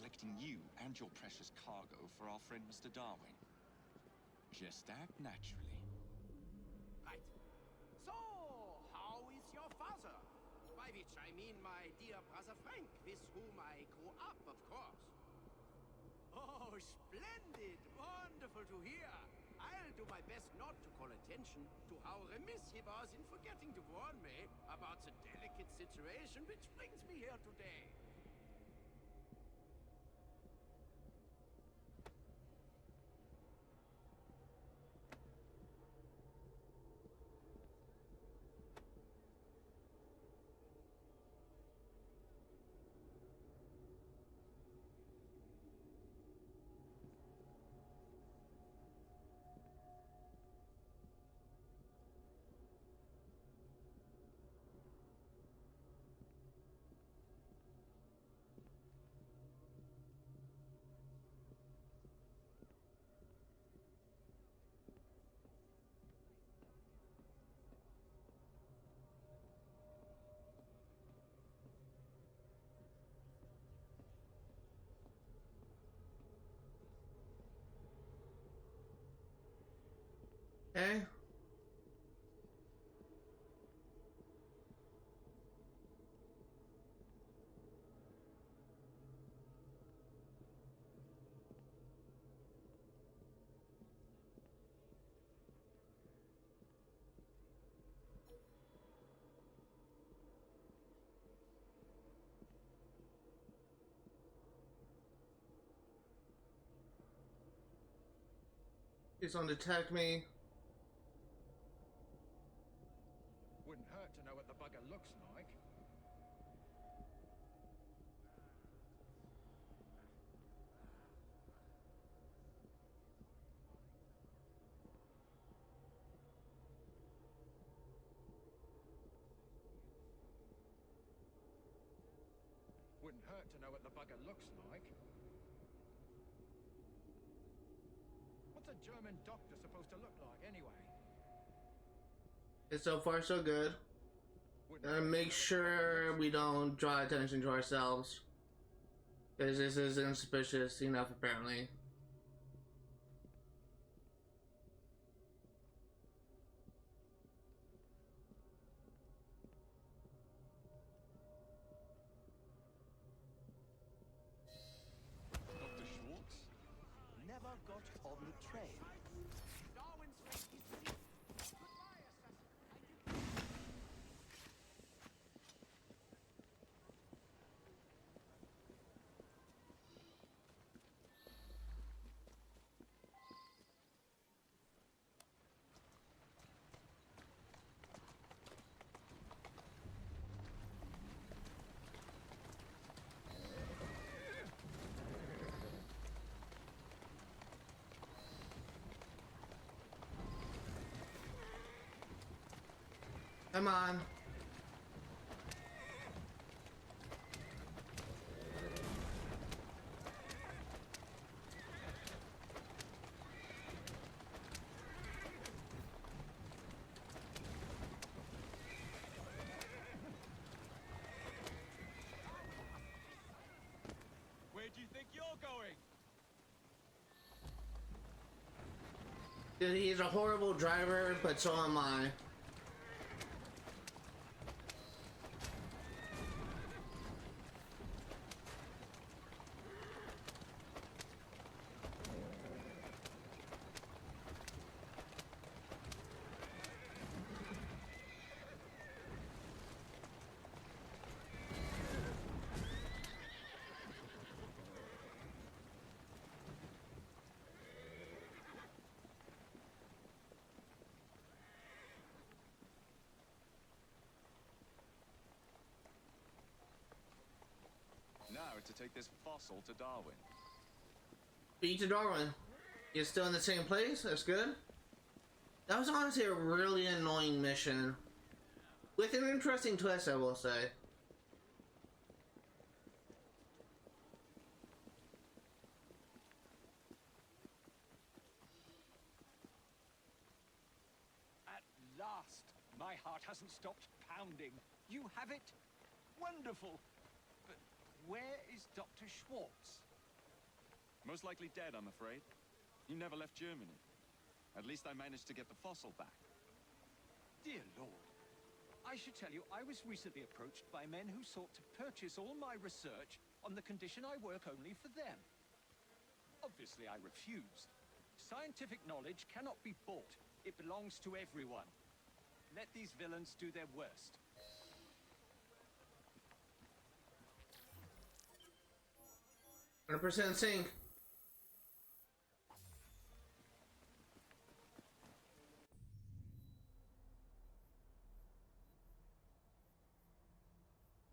collecting you and your precious cargo for our friend Mr. Darwin. Just act naturally. Right. So, how is your father? By which I mean my dear brother Frank, with whom I grew up, of course. Oh, splendid! Wonderful to hear. I'll do my best not to call attention to how remiss he was in forgetting to warn me about the delicate situation which brings me here today. Okay. He's gonna detect me. Wouldn't hurt to know what the bugger looks like. Wouldn't hurt to know what the bugger looks like. What's a German doctor supposed to look like, anyway? And so far, so good. Gotta make sure we don't draw attention to ourselves. Because this is insuspicious enough, apparently. Dr. Schwartz? Never got on the train. Darwin's history. Goodbye, assassin. Come on. Where do you think you're going? He's a horrible driver, but so am I. Now to take this fossil to Darwin. Beat to Darwin. You're still in the same place? That's good. That was honestly a really annoying mission. With an interesting twist, I will say. At last! My heart hasn't stopped pounding. You have it? Wonderful! But where is Dr. Schwartz? Most likely dead, I'm afraid. He never left Germany. At least I managed to get the fossil back. Dear Lord. I should tell you, I was recently approached by men who sought to purchase all my research on the condition I work only for them. Obviously, I refused. Scientific knowledge cannot be bought. It belongs to everyone. Let these villains do their worst. %, sync.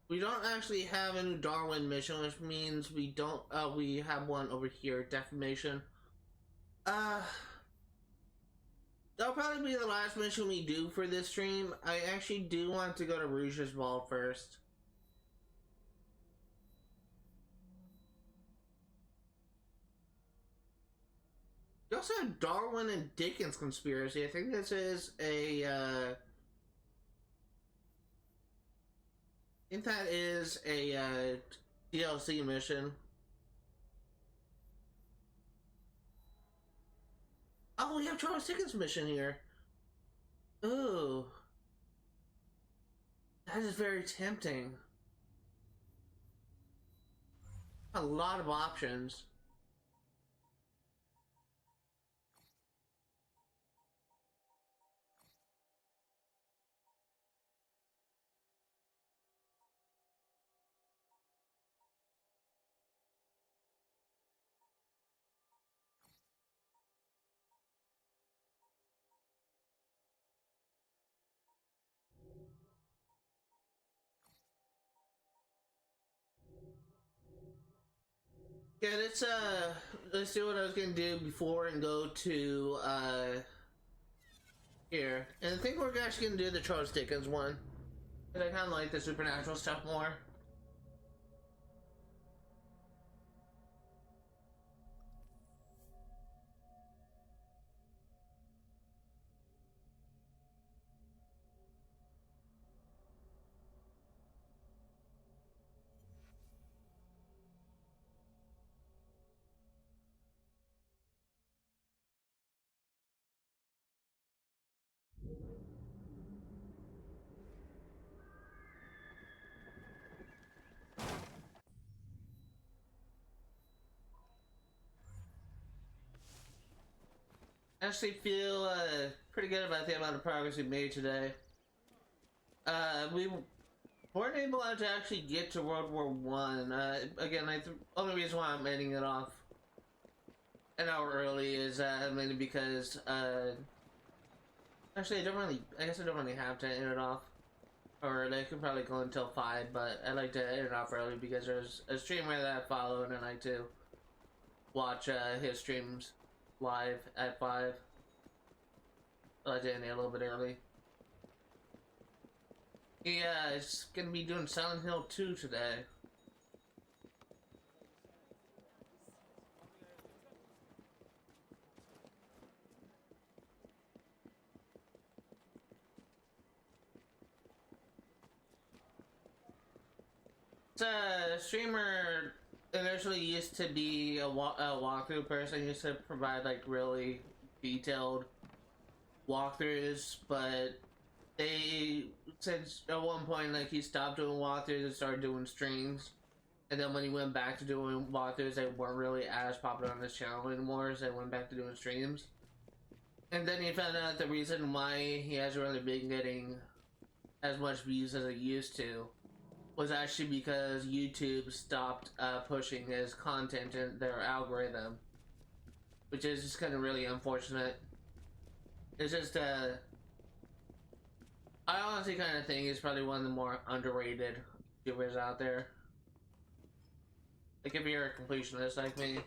We don't actually have a new Darwin mission, which means we don't, we have one over here, defamation. That'll probably be the last mission we do for this stream. I actually do want to go to Rouge's Ball first. We also have Darwin and Dickens conspiracy. I think this is a, I think that is a DLC mission. Oh, we have Charles Dickens' mission here. Ooh. That is very tempting. A lot of options. Yeah, let's do what I was gonna do before and go to, here. And I think we're actually gonna do the Charles Dickens one. Because I kinda like the supernatural stuff more. I actually feel pretty good about the amount of progress we made today. We weren't able to actually get to World War One. Again, the only reason why I'm ending it off an hour early is mainly because actually I guess I don't really have to end it off, or they could probably go until 5, but I like to end it off early because there's a streamer that I follow and I like to watch his streams live at 5. I like to end it a little bit early. Yeah, it's gonna be doing Silent Hill 2 today. It's a streamer initially used to be a walkthrough person, used to provide like really detailed walkthroughs, but since at one point like he stopped doing walkthroughs and started doing streams, and then when he went back to doing walkthroughs, they weren't really as popular on his channel anymore, so he went back to doing streams. And then he found out the reason why he hasn't really been getting as much views as it used to was actually because YouTube stopped pushing his content in their algorithm, which is just kind of really unfortunate. It's just I honestly kind of think he's probably one of the more underrated YouTubers out there. Like if you're a completionist like me.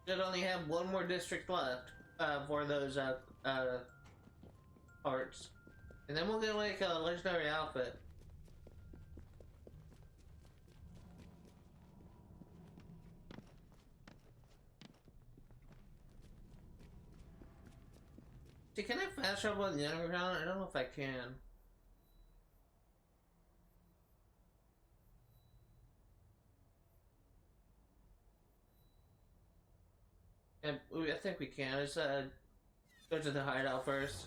Should only have one more district left for those parts, and then we'll get like a legendary outfit. Can I fast travel in the underground? I don't know if I can. Yeah, I think we can. Let's go to the hideout first.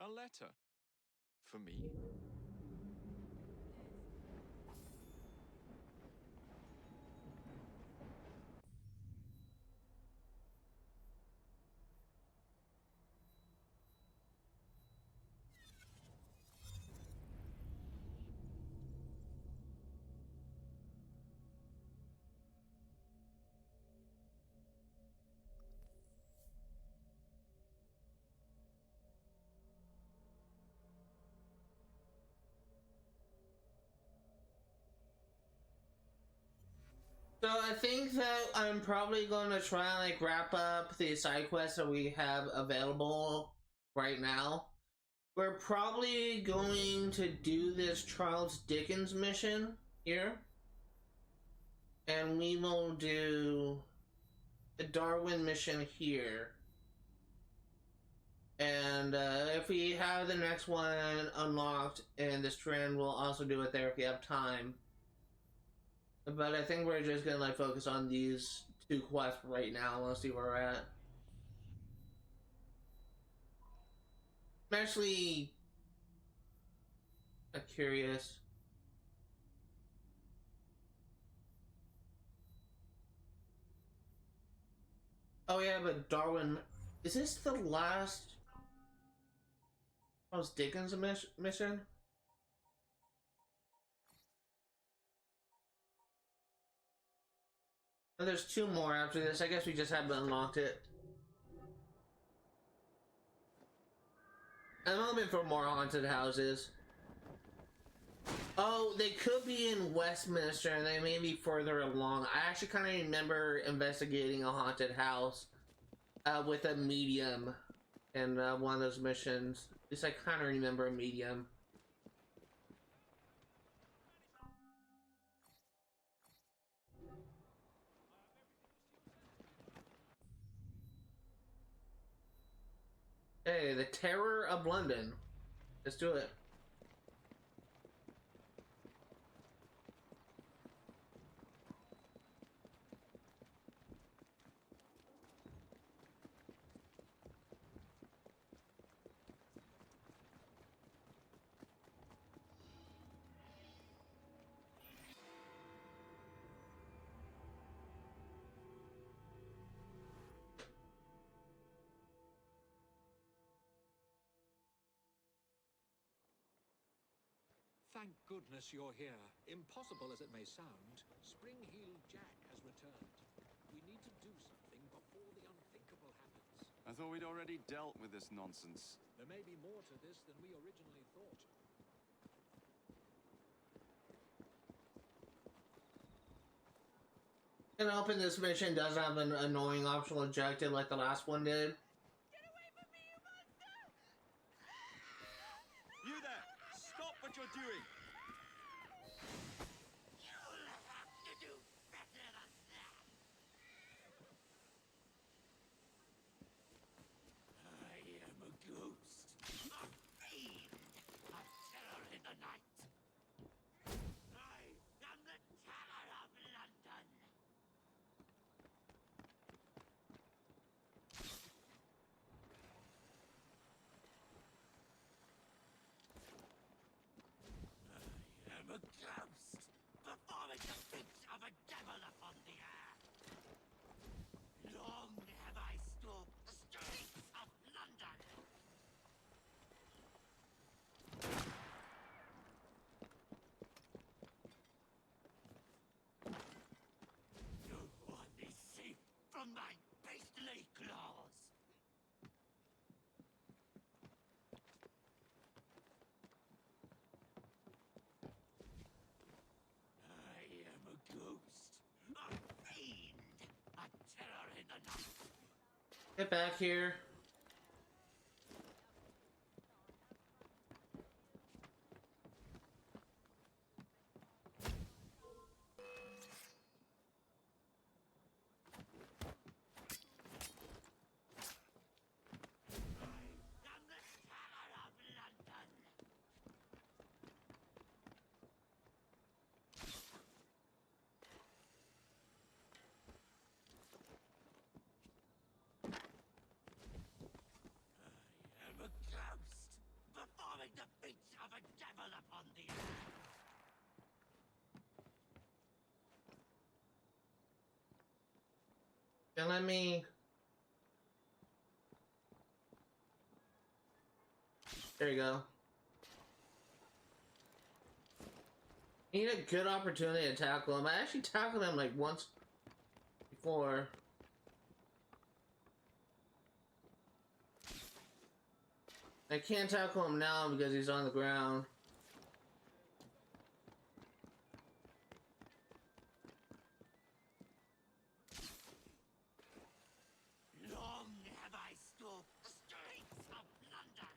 A letter? For me? So I think that I'm probably going to try and like wrap up the side quests that we have available right now. We're probably going to do this Charles Dickens mission here. And we will do the Darwin mission here. And if we have the next one unlocked in the Strand, we'll also do it there if we have time. But I think we're just gonna like focus on these two quests right now. We'll see where we're at. I'm actually curious. Oh yeah, but Darwin, is this the last Charles Dickens mission? Oh, there's two more after this. I guess we just haven't unlocked it. I'm hoping for more haunted houses. Oh, they could be in Westminster and they may be further along. I actually kind of remember investigating a haunted house with a medium in one of those missions. At least I kind of remember a medium. Hey, the Terror of London. Let's do it. Thank goodness you're here. Impossible as it may sound, Spring-Heeled Jack has returned. We need to do something before the unthinkable happens. I thought we'd already dealt with this nonsense. There may be more to this than we originally thought. And hoping this mission does have an annoying optional objective like the last one did. Get away from me, you monster! You there! Stop what you're doing! You'll have to do better than that. I am a ghost, a fiend, a terror in the night. I am the terror of London. I am a ghost, performing the feats of a devil upon the air. Long have I stalked the streets of London. No one is safe from my beastly claws. Get back here. The feats of a devil upon the earth. And let me. There you go. Need a good opportunity to tackle him. I actually tackled him like once before. I can't tackle him now because he's on the ground. Long have I stalked the streets of London.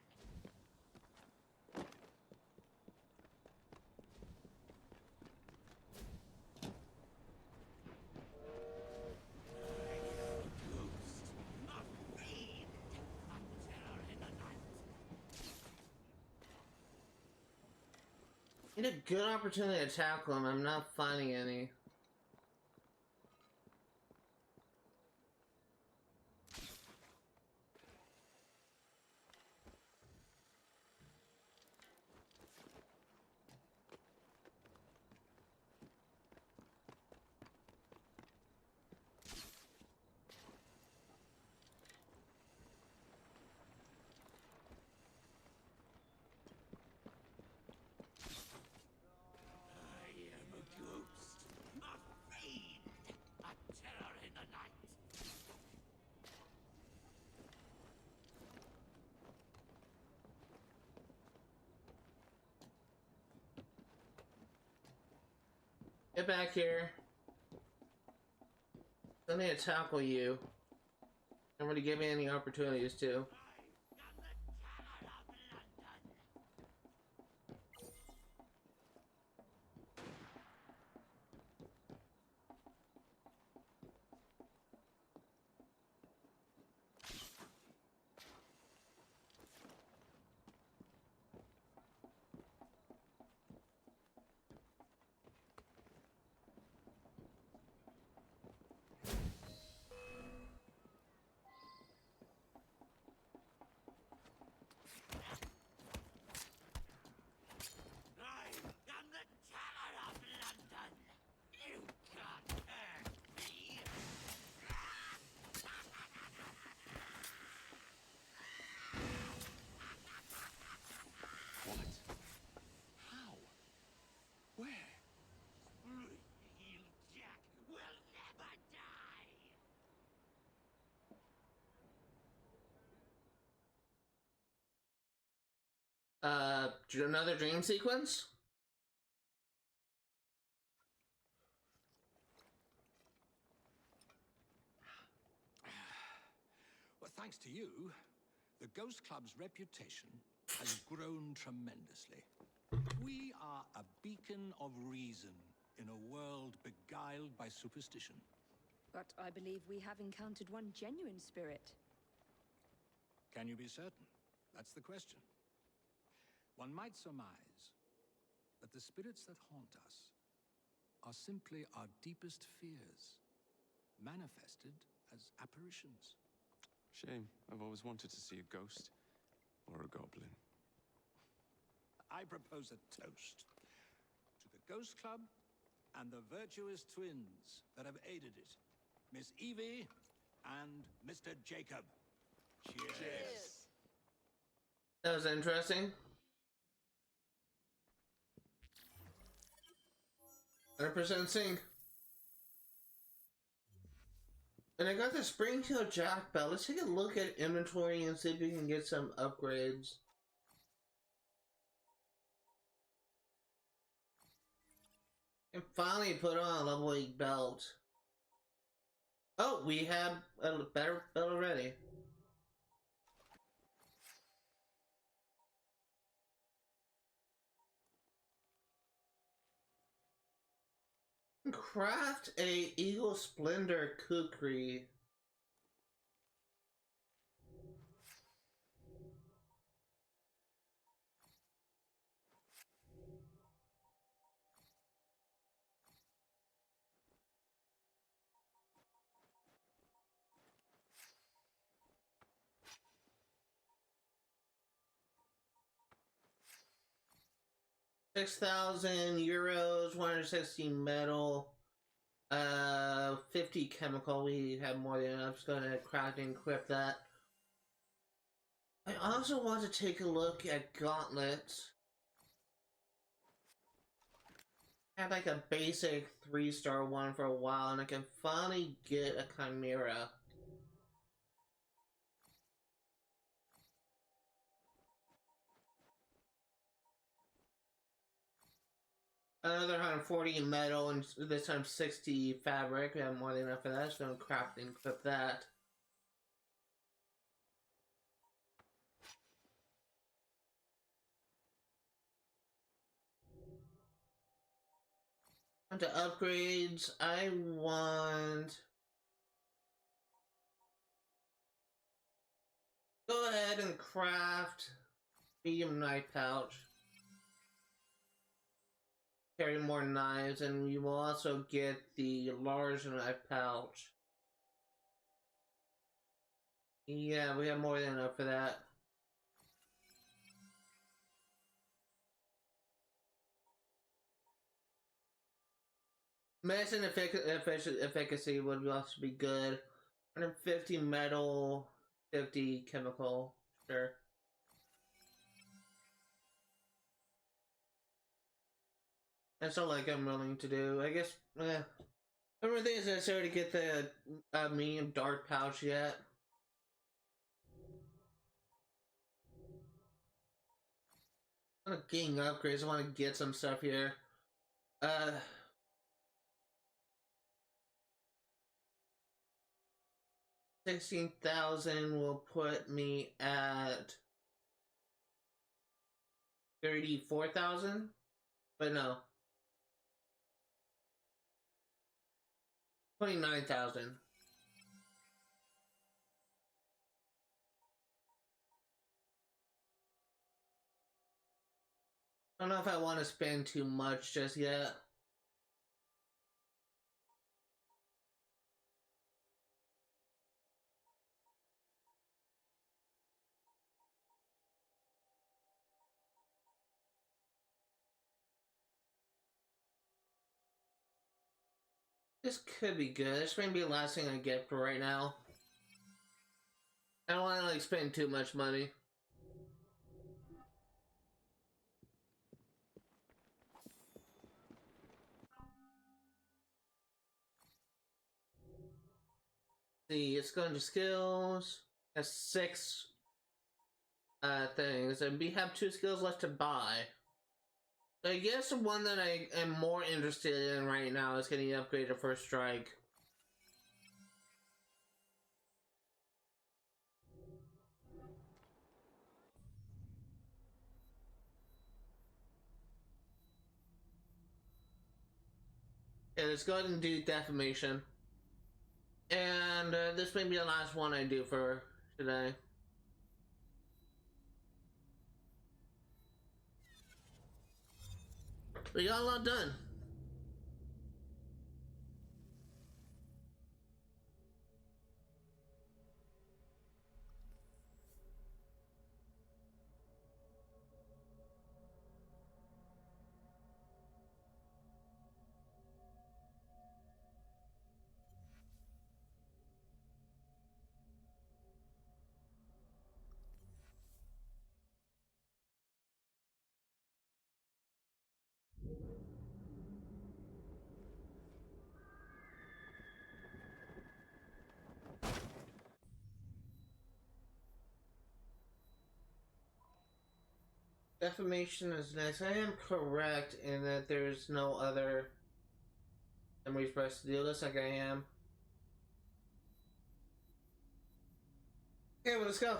Need a good opportunity to tackle him. I'm not finding any. Get back here. I need to tackle you. Nobody give me any opportunities to. Another dream sequence? Well, thanks to you, the Ghost Club's reputation has grown tremendously. We are a beacon of reason in a world beguiled by superstition. But I believe we have encountered one genuine spirit. Can you be certain? That's the question. One might surmise that the spirits that haunt us are simply our deepest fears, manifested as apparitions. Shame. I've always wanted to see a ghost or a goblin. I propose a toast to the Ghost Club and the virtuous twins that have aided it, Miss Evie and Mr. Jacob. Cheers. Cheers. That was interesting. 100% sync. And I got the Springfield Jack belt. Let's take a look at inventory and see if we can get some upgrades. And finally put on a level 8 belt. Oh, we have a better belt already. craft a Eagle Splendor kukri. €6,000, 160 metal, 50 chemical. We have more than enough. I'm just gonna craft and equip that. I also want to take a look at gauntlets. I had like a basic 3-star one for a while, and I can finally get a chimera. Another 140 metal, and this time 60 fabric. We have more than enough for that. So I'm gonna craft and equip that. Onto upgrades. I want. Go ahead and craft medium knife pouch. Carry more knives, and we will also get the large knife pouch. Yeah, we have more than enough for that. Medicine efficacy would also be good. 150 metal, 50 chemical, sure. That's all like I'm willing to do. I guess, I don't think it's necessary to get the medium dark pouch yet. I'm not getting upgrades. I want to get some stuff here. 16,000 will put me at 34,000, but no. 29,000. I don't know if I want to spend too much just yet. This could be good. This may be the last thing I get for right now. I don't want to like spend too much money. See, it's going to skills. Has 6 things, and we have 2 skills left to buy. So I guess the one that I am more interested in right now is getting upgraded for strike. Yeah, let's go ahead and do defamation. And this may be the last one I do for today. We got a lot done. Defamation is next. I am correct in that there's no other memories for us to do this like I am. Okay, well, let's go.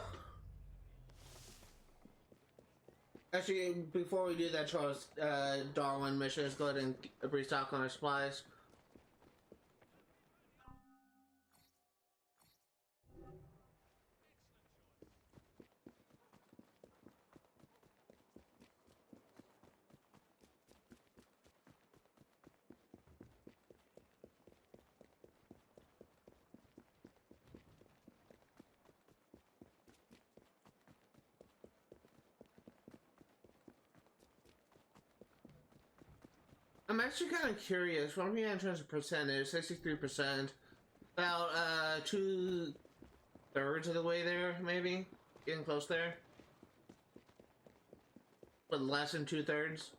Actually, before we do that Charles Darwin mission, let's go ahead and restock on our supplies. I'm actually kind of curious. What are we in terms of percentage? 63%. About 2/3 of the way there, maybe? Getting close there. But less than 2/3.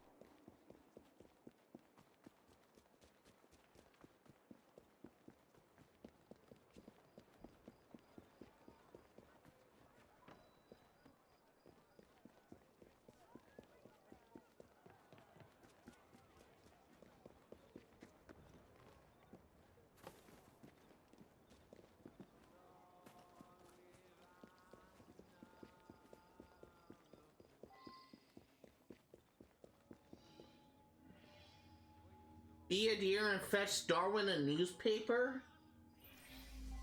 Be a deer and fetch Darwin a newspaper?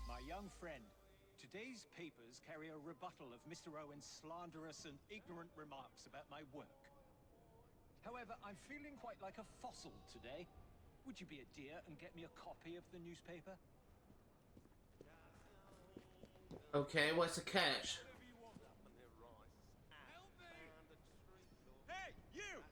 My young friend, today's papers carry a rebuttal of Mr. Owen's slanderous and ignorant remarks about my work. However, I'm feeling quite like a fossil today. Would you be a dear and get me a copy of the newspaper? Okay, what's the catch? Hey, you!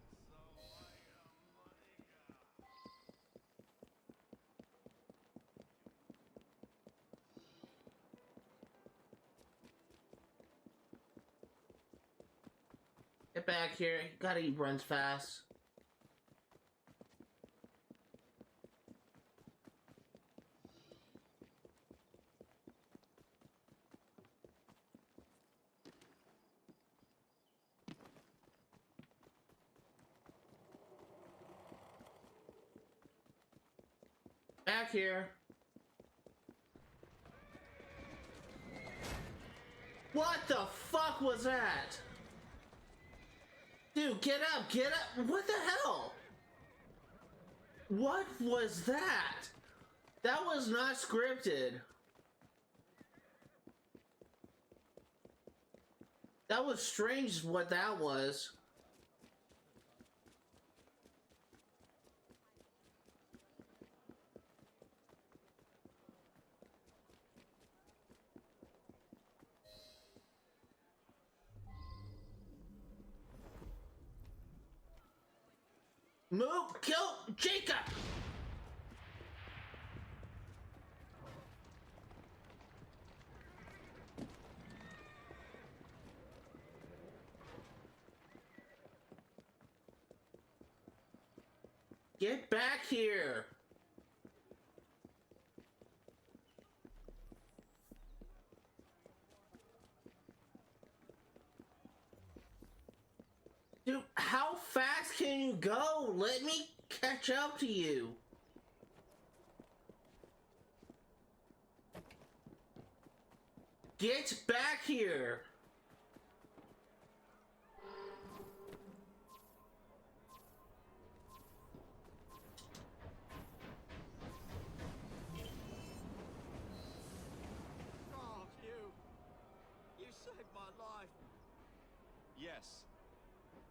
Get back here. Gotta he runs fast. Back here. What the fuck was that? Dude, get up, get up. What the hell? What was that? That was not scripted. That was strange what that was. Move, kill Jacob! Get back here! Dude, how fast can you go? Let me catch up to you. Get back here. Oh, you saved my life. Yes.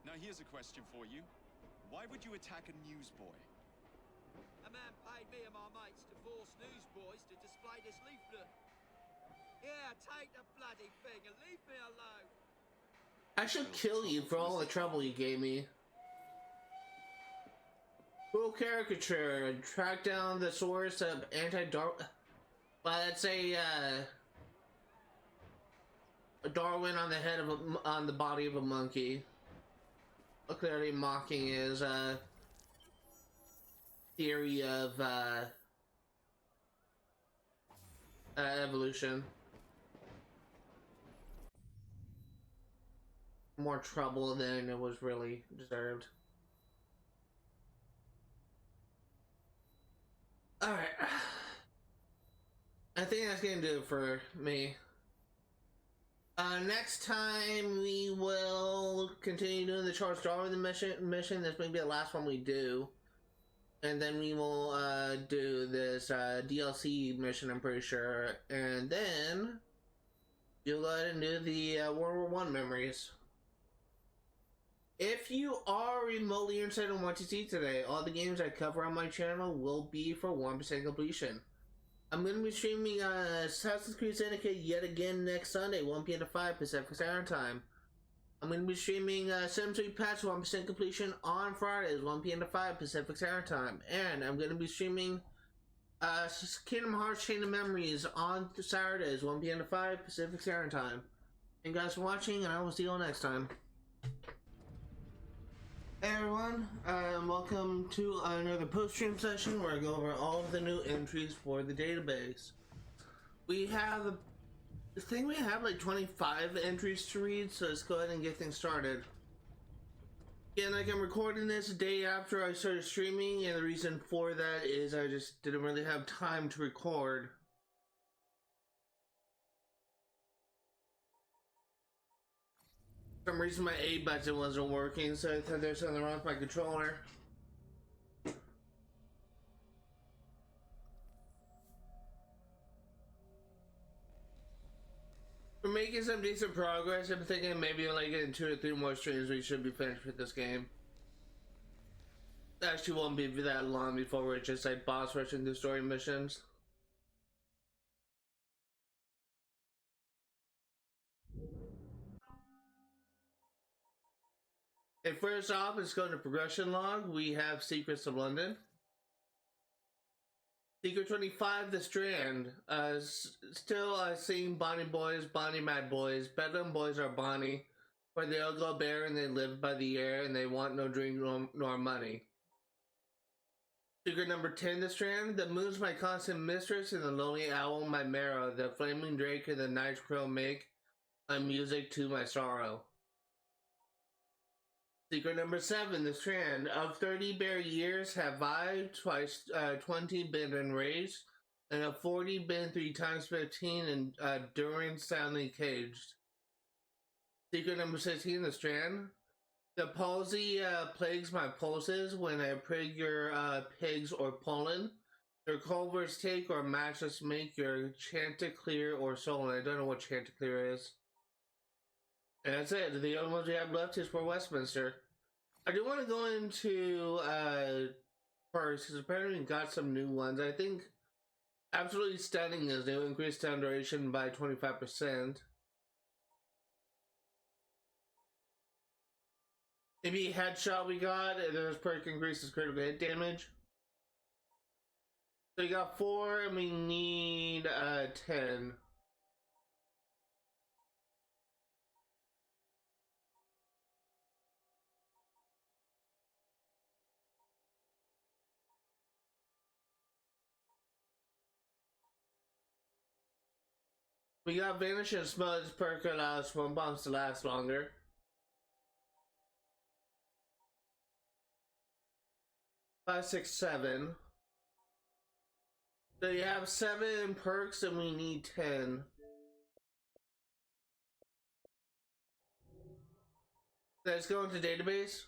Now here's a question for you. Why would you attack a newsboy? A man paid me and my mates to force newsboys to display this leaflet. Yeah, take the bloody thing and leave me alone. I should kill you for all the trouble you gave me. Full caricature. Track down the source of anti-Darwin. Well, let's say Darwin on the head of on the body of a monkey. Clearly mocking his theory of evolution. More trouble than it was really deserved. Alright. I think that's gonna do it for me. Next time we will continue doing the Charles Darwin mission. This may be the last one we do. And then we will do this DLC mission, I'm pretty sure. And then you'll go ahead and do the World War I memories. If you are remotely interested in what you see today, all the games I cover on my channel will be for 100% completion. I'm going to be streaming Assassin's Creed Syndicate yet again next Sunday, 1 p.m. to 5 Pacific Standard Time. I'm going to be streaming Sim 3 Patch 1% completion on Fridays, 1 p.m. to 5 Pacific Standard Time. And I'm going to be streaming Kingdom Hearts Chain of Memories on Saturdays, 1 p.m. to 5 Pacific Standard Time. Thank you guys for watching, and I will see you all next time. Hey everyone, welcome to another post-stream session where I go over all of the new entries for the database. We have like 25 entries to read, so let's go ahead and get things started. Again, like I'm recording this a day after I started streaming, and the reason for that is I just didn't really have time to record. For some reason my A button wasn't working, so I thought there was something wrong with my controller. We're making some decent progress. I'm thinking maybe like in 2 or 3 more streams we should be finished with this game. Actually won't be that long before we're just like boss rushing through story missions. And first off, let's go to progression log. We have Secrets of London. Secret 25, The Strand. Still seeing Bonnie boys, Bonnie mad boys. Bedlam boys are Bonnie, where they all go bare and they live by the air and they want no drink nor money. Secret number 10, The Strand. The moon's my constant mistress and the lonely owl my marrow. The flaming drake and the night crow make my music to my sorrow. Secret number 7, The Strand. Of 30 bare years have I twice 20 been enraged, and of 40 been 3 times 15, and during soundly caged. Secret number 16, The Strand. The palsy plagues my pulses when I prig your pigs or pollen. Your culverts take or matches make your chanticleer or soul. I don't know what chanticleer is. And that's it. The only ones we have left is for Westminster. I do want to go into first, because apparently we got some new ones. I think Absolutely Stunning is new. Increased time duration by 25%. Maybe Headshot we got, and then this perk increases critical hit damage. So we got 4, and we need 10. We got Vanish and Smell. This perk allows Swamp Bombs to last longer. Five, 6, 7. So you have 7 perks and we need 10. Let's go into database.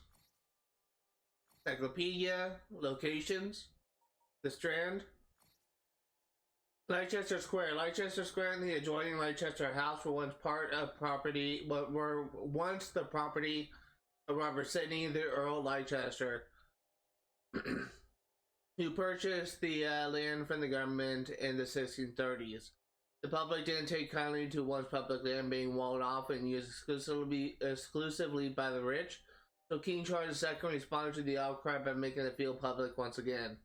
Encyclopedia, locations, The Strand. Leicester Square. Leicester Square and the adjoining Leicester House were once part of property, but were once the property of Robert Sidney, the Earl of Leicester, who purchased the land from the government in the 1630s. The public didn't take kindly to once public land being walled off and used exclusively by the rich, so King Charles II responded to the outcry by making the field public once again.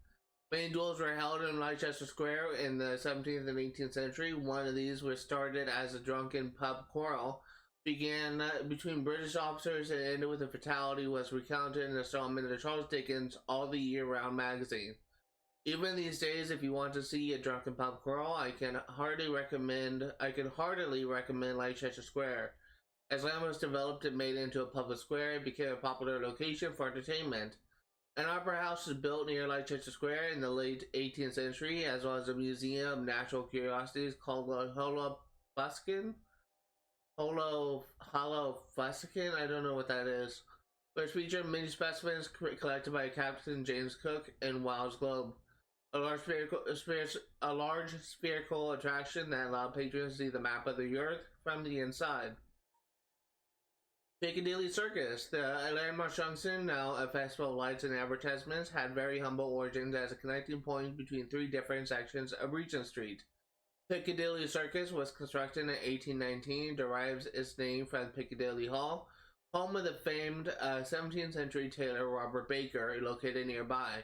Main duels were held in Leicester Square in the 17th and 18th century. One of these was started as a drunken pub quarrel, began between British officers and ended with a fatality, was recounted in the installment of Charles Dickens' All the Year Round magazine. Even these days, if you want to see a drunken pub quarrel, I can heartily recommend Leicester Square. As land was developed and made into a public square, it became a popular location for entertainment. An opera house was built near Leicester Square in the late 18th century, as well as a museum of natural curiosities called the Holofuskin? I don't know what that is. Which featured many specimens collected by Captain James Cook and Wild's Globe. A large spherical attraction that allowed patrons to see the map of the Earth from the inside. Piccadilly Circus, the landmark junction, now a festival of lights and advertisements, had very humble origins as a connecting point between 3 different sections of Regent Street. Piccadilly Circus was constructed in 1819, derives its name from Piccadilly Hall, home of the famed 17th century tailor Robert Baker, located nearby.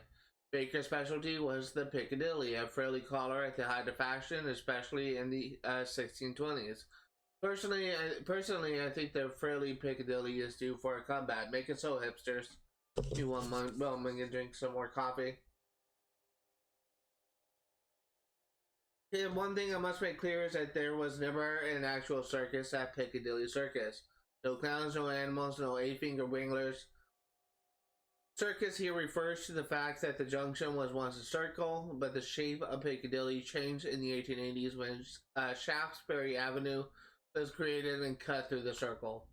Baker's specialty was the Piccadilly, a frilly collar at the height of fashion, especially in the 1620s. Personally, I think the frilly Piccadilly is due for a comeback. Make it so, hipsters. You want one? Well, I'm gonna drink some more coffee. Yeah, one thing I must make clear is that there was never an actual circus at Piccadilly Circus. No clowns, no animals, no eight-finger winglers. Circus here refers to the fact that the junction was once a circle, but the shape of Piccadilly changed in the 1880s when Shaftesbury Avenue was created and cut through the circle.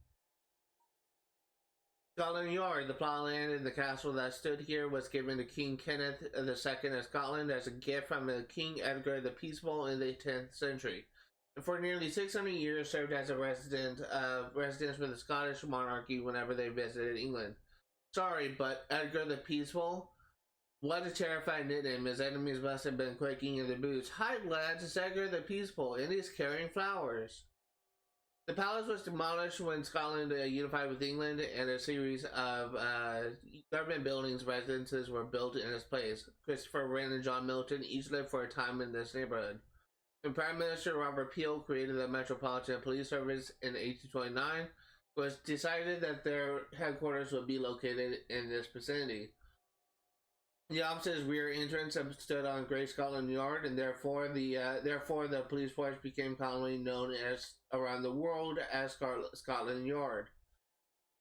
Scotland Yard, the plot land in the castle that stood here, was given to King Kenneth II of Scotland as a gift from King Edgar the Peaceful in the 10th century, and for nearly 600 years served as a residence for the Scottish monarchy whenever they visited England. Sorry, but Edgar the Peaceful? What a terrifying nickname. His enemies must have been quaking in their boots. Hi lads, it's Edgar the Peaceful, and he's carrying flowers. The palace was demolished when Scotland unified with England, and a series of government buildings, residences were built in its place. Christopher Wren and John Milton each lived for a time in this neighborhood. When Prime Minister Robert Peel created the Metropolitan Police Service in 1829, it was decided that their headquarters would be located in this vicinity. The office's rear entrance stood on Great Scotland Yard, and therefore the police force became commonly known as around the world as Scotland Yard.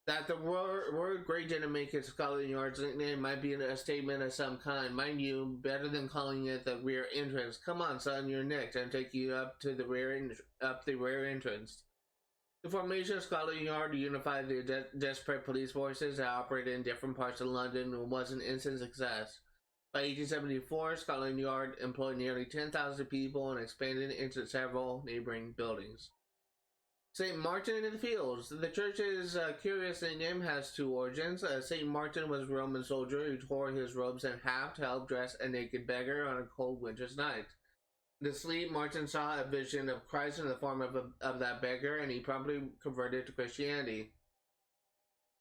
That the word Great didn't make it Scotland Yard's nickname might be a statement of some kind. Mind you, better than calling it the rear entrance. Come on, son, you're next. I'm taking you up to the rear entrance. The formation of Scotland Yard unified the desperate police forces that operated in different parts of London and was an instant success. By 1874, Scotland Yard employed nearly 10,000 people and expanded into several neighboring buildings. St. Martin in the Fields. The church's curious name has two origins. St. Martin was a Roman soldier who tore his robes in half to help dress a naked beggar on a cold winter's night. In his sleep, Martin saw a vision of Christ in the form of that beggar, and he promptly converted to Christianity.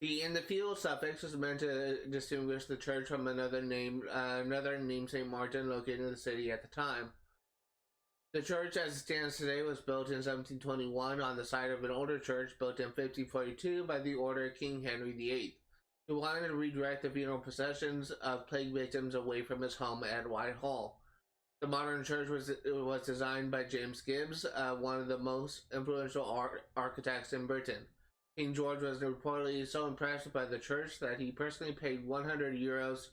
The "in the field" suffix was meant to distinguish the church from another named St. Martin located in the city at the time. The church, as it stands today, was built in 1721 on the site of an older church built in 1542 by the order of King Henry VIII, who wanted to redirect the funeral processions of plague victims away from his home at Whitehall. The modern church was designed by James Gibbs, one of the most influential architects in Britain. King George was reportedly so impressed by the church that he personally paid 100 euros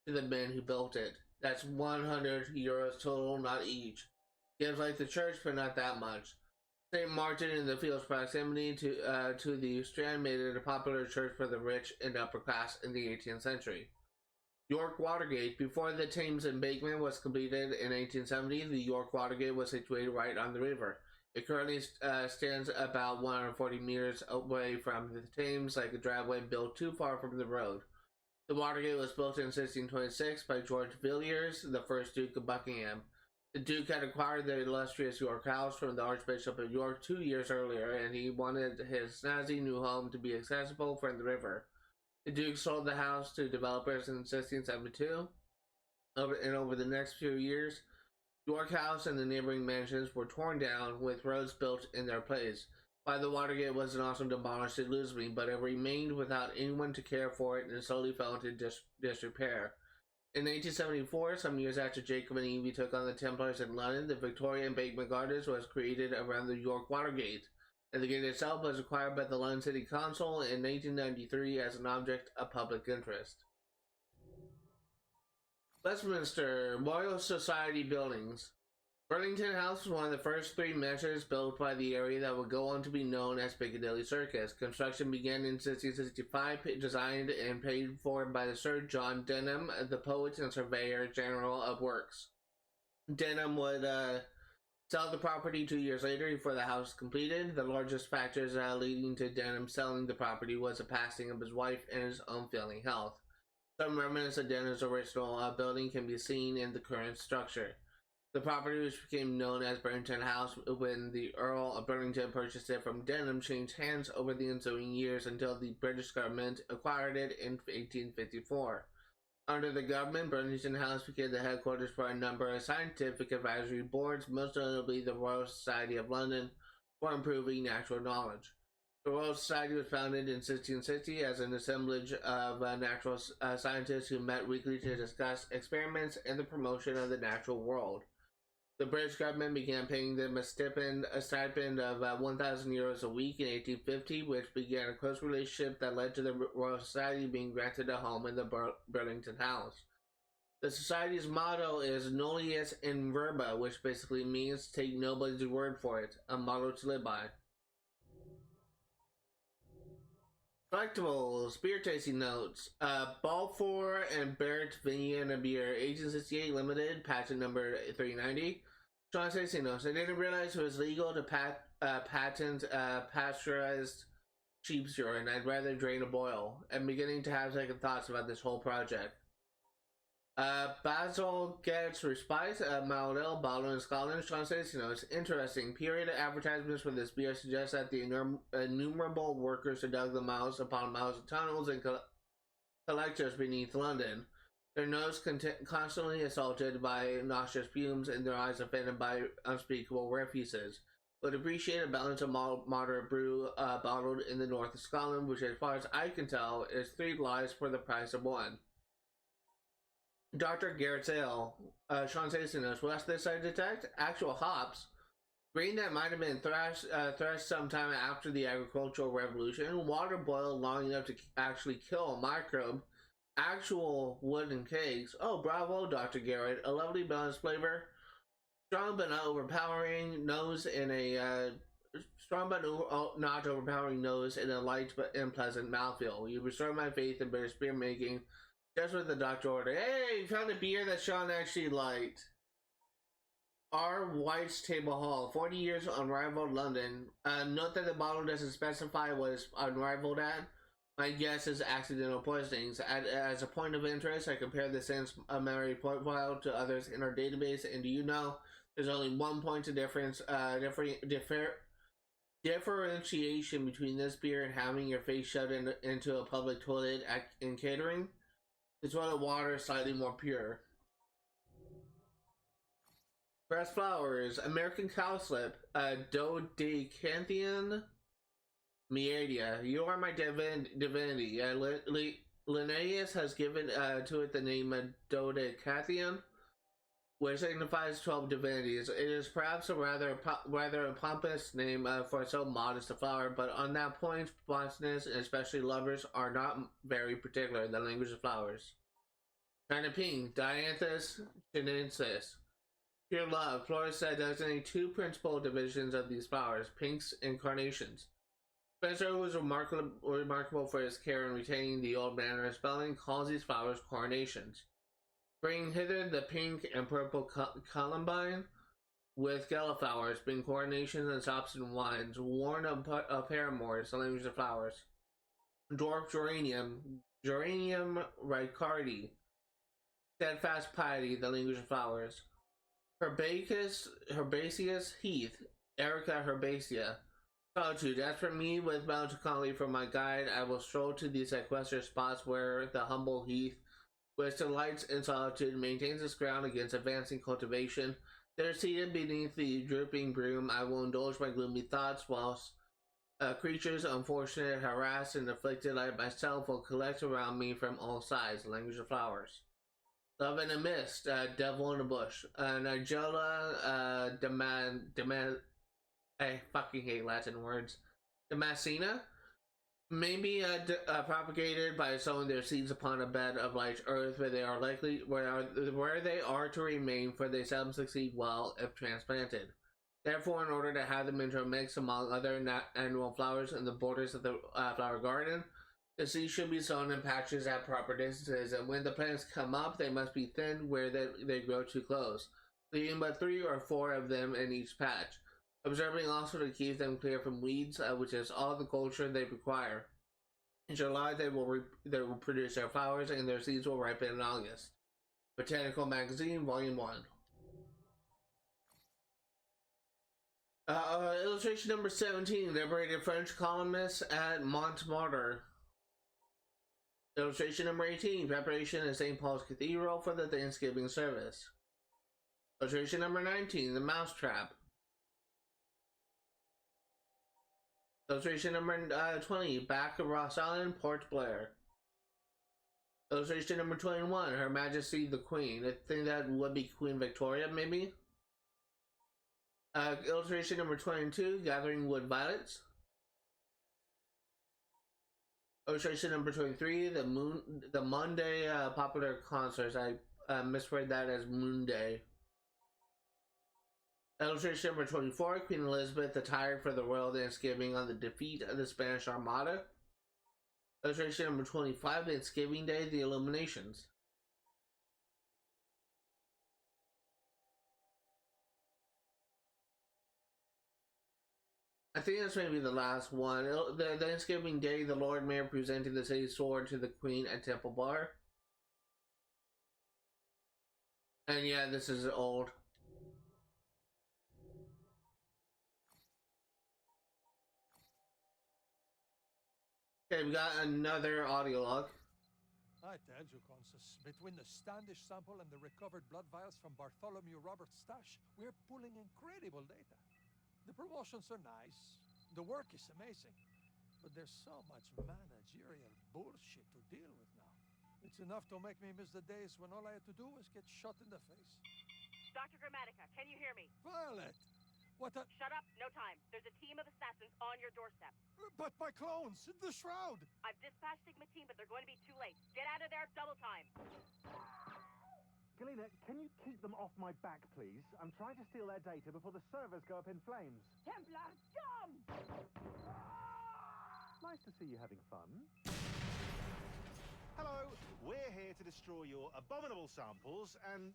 to the men who built it. That's 100 euros total, not each. Gibbs liked the church, but not that much. St. Martin in the Fields' proximity to the Strand made it a popular church for the rich and upper class in the 18th century. York Watergate. Before the Thames embankment was completed in 1870, the York Watergate was situated right on the river. It currently stands about 140 meters away from the Thames, like a driveway built too far from the road. The Watergate was built in 1626 by George Villiers, the first Duke of Buckingham. The Duke had acquired the illustrious York House from the Archbishop of York 2 years earlier, and he wanted his snazzy new home to be accessible from the river. The Duke sold the house to developers in 1672, and over the next few years, York House and the neighboring mansions were torn down, with roads built in their place. Why the Watergate wasn't also demolished eludes me, but it remained without anyone to care for it and slowly fell into disrepair. In 1874, some years after Jacob and Evie took on the Templars in London, the Victoria Embankment Gardens was created around the York Watergate, and the gate itself was acquired by the London City Council in 1893 as an object of public interest. Westminster Royal Society Buildings. Burlington House was one of the first three mansions built by the area that would go on to be known as Piccadilly Circus. Construction began in 1665, designed and paid for by Sir John Denham, the poet and surveyor general of works. Denham would sell the property 2 years later before the house was completed. The largest factors leading to Denham selling the property was the passing of his wife and his own failing health. Some remnants of Denham's original building can be seen in the current structure. The property, which became known as Burlington House when the Earl of Burlington purchased it from Denham, changed hands over the ensuing years until the British government acquired it in 1854. Under the government, Burlington House became the headquarters for a number of scientific advisory boards, most notably the Royal Society of London, for improving natural knowledge. The Royal Society was founded in 1660 as an assemblage of natural scientists who met weekly to discuss experiments and the promotion of the natural world. The British government began paying them a stipend of 1,000 euros a week in 1850, which began a close relationship that led to the Royal Society being granted a home in the Burlington House. The Society's motto is Nullius in Verba, which basically means take nobody's word for it, a motto to live by. Collectables, beer tasting notes. Balfour and Barrett Vienna Beer, 1868 Limited, patent number 390. Sean tasting notes. I didn't realize it was legal to patent pasteurized sheep's urine. I'd rather drain a boil. I'm beginning to have second thoughts about this whole project. Basil gets respite, mild ale, bottled in Scotland. Sean tasting notes. Interesting. Period advertisements for this beer suggest that the innumerable workers who dug the miles upon miles of tunnels and collectors beneath London, their nose constantly assaulted by nauseous fumes and their eyes offended by unspeakable refuses, would appreciate a balance of moderate brew bottled in the north of Scotland, which as far as I can tell is 3 lives for the price of 1. Dr. Garrett's Ale, Sean tasting notes. What's this I detect? Actual hops. Grain that might have been threshed sometime after the agricultural revolution. Water boiled long enough to actually kill a microbe. Actual wooden cakes. Oh, bravo, Dr. Garrett. A lovely balanced flavor. Strong but not overpowering nose in a not overpowering nose in a light but pleasant mouthfeel. You restore my faith in British beer making. Just what the doctor ordered. Hey, found a beer that Sean actually liked. R. White's Table Hall, 40 years unrivaled London. Note that the bottle doesn't specify what it's unrivaled at. My guess is accidental poisonings. As a point of interest, I compared the Sans Mary profile to others in our database, and do you know there's only 1 point of differentiation between this beer and having your face shoved into a public toilet in catering? It's why the water is slightly more pure. Pressed flowers, American cowslip, Dodecanthion Meadia. You are my divinity. Linnaeus has given to it the name of Dodecathion, which signifies 12 divinities. It is perhaps a rather pompous name for so modest a flower, but on that point, botanists and especially lovers are not very particular in the language of flowers. China Pink, Dianthus chinensis. Pure love. Florists designate 2 principal divisions of these flowers, pinks and carnations. Spencer, who is remarkable for his care in retaining the old manner of spelling, calls these flowers carnations. Bring hither the pink and purple columbine with gilliflowers, bring coronations and sops and wines, worn of paramours, the language of flowers. Dwarf geranium, Geranium ricardi, steadfast piety, the language of flowers. Herbaceous heath, Erica herbacea. Solitude, as for me, with melancholy for my guide, I will stroll to these sequestered spots where the humble heath, which delights in solitude, maintains its ground against advancing cultivation. There, seated beneath the drooping broom, I will indulge my gloomy thoughts, whilst creatures unfortunate, harassed, and afflicted like myself will collect around me from all sides. The language of flowers. Love in a mist, devil in a bush. Nigella I fucking hate Latin words. Damascena? Maybe propagated by sowing their seeds upon a bed of light earth where they are where they are to remain, for they seldom succeed well if transplanted. Therefore, in order to have them intermix among other annual flowers in the borders of the flower garden, the seeds should be sown in patches at proper distances, and when the plants come up, they must be thinned where they grow too close, leaving but 3 or 4 of them in each patch. Observing also to keep them clear from weeds, which is all the culture they require. In July, they will produce their flowers, and their seeds will ripen in August. Botanical Magazine, Volume 1. Illustration number 17, liberated French colonists at Montmartre. Illustration number 18, preparation at St. Paul's Cathedral for the Thanksgiving service. Illustration number 19, the mousetrap. Illustration number 20, back of Ross Island, Port Blair. Illustration number 21, Her Majesty the Queen. I think that would be Queen Victoria, maybe. Illustration number 22, Gathering Wood Violets. Illustration number 23, the Monday popular concerts. I misread that as Moon Day. Illustration number 24, Queen Elizabeth attired for the royal Thanksgiving on the defeat of the Spanish Armada. Illustration number 25, Thanksgiving Day, the Illuminations. I think that's maybe the last one. The Thanksgiving Day, the Lord Mayor presenting the city's sword to the Queen at Temple Bar. And yeah, this is old. Okay, we got another audio log. I tell you, Consus, between the Standish sample and the recovered blood vials from Bartholomew Roberts' stash, we're pulling incredible data. The promotions are nice, the work is amazing, but there's so much managerial bullshit to deal with now. It's enough to make me miss the days when all I had to do was get shot in the face. Dr. Grammatica, can you hear me? Violet! What the— Shut up, no time. There's a team of assassins on your doorstep. But my clones, the Shroud! I've dispatched Sigma team, but they're going to be too late. Get out of there, double time. Galena, can you keep them off my back, please? I'm trying to steal their data before the servers go up in flames. Templar, dumb! Nice to see you having fun. Hello, we're here to destroy your abominable samples and...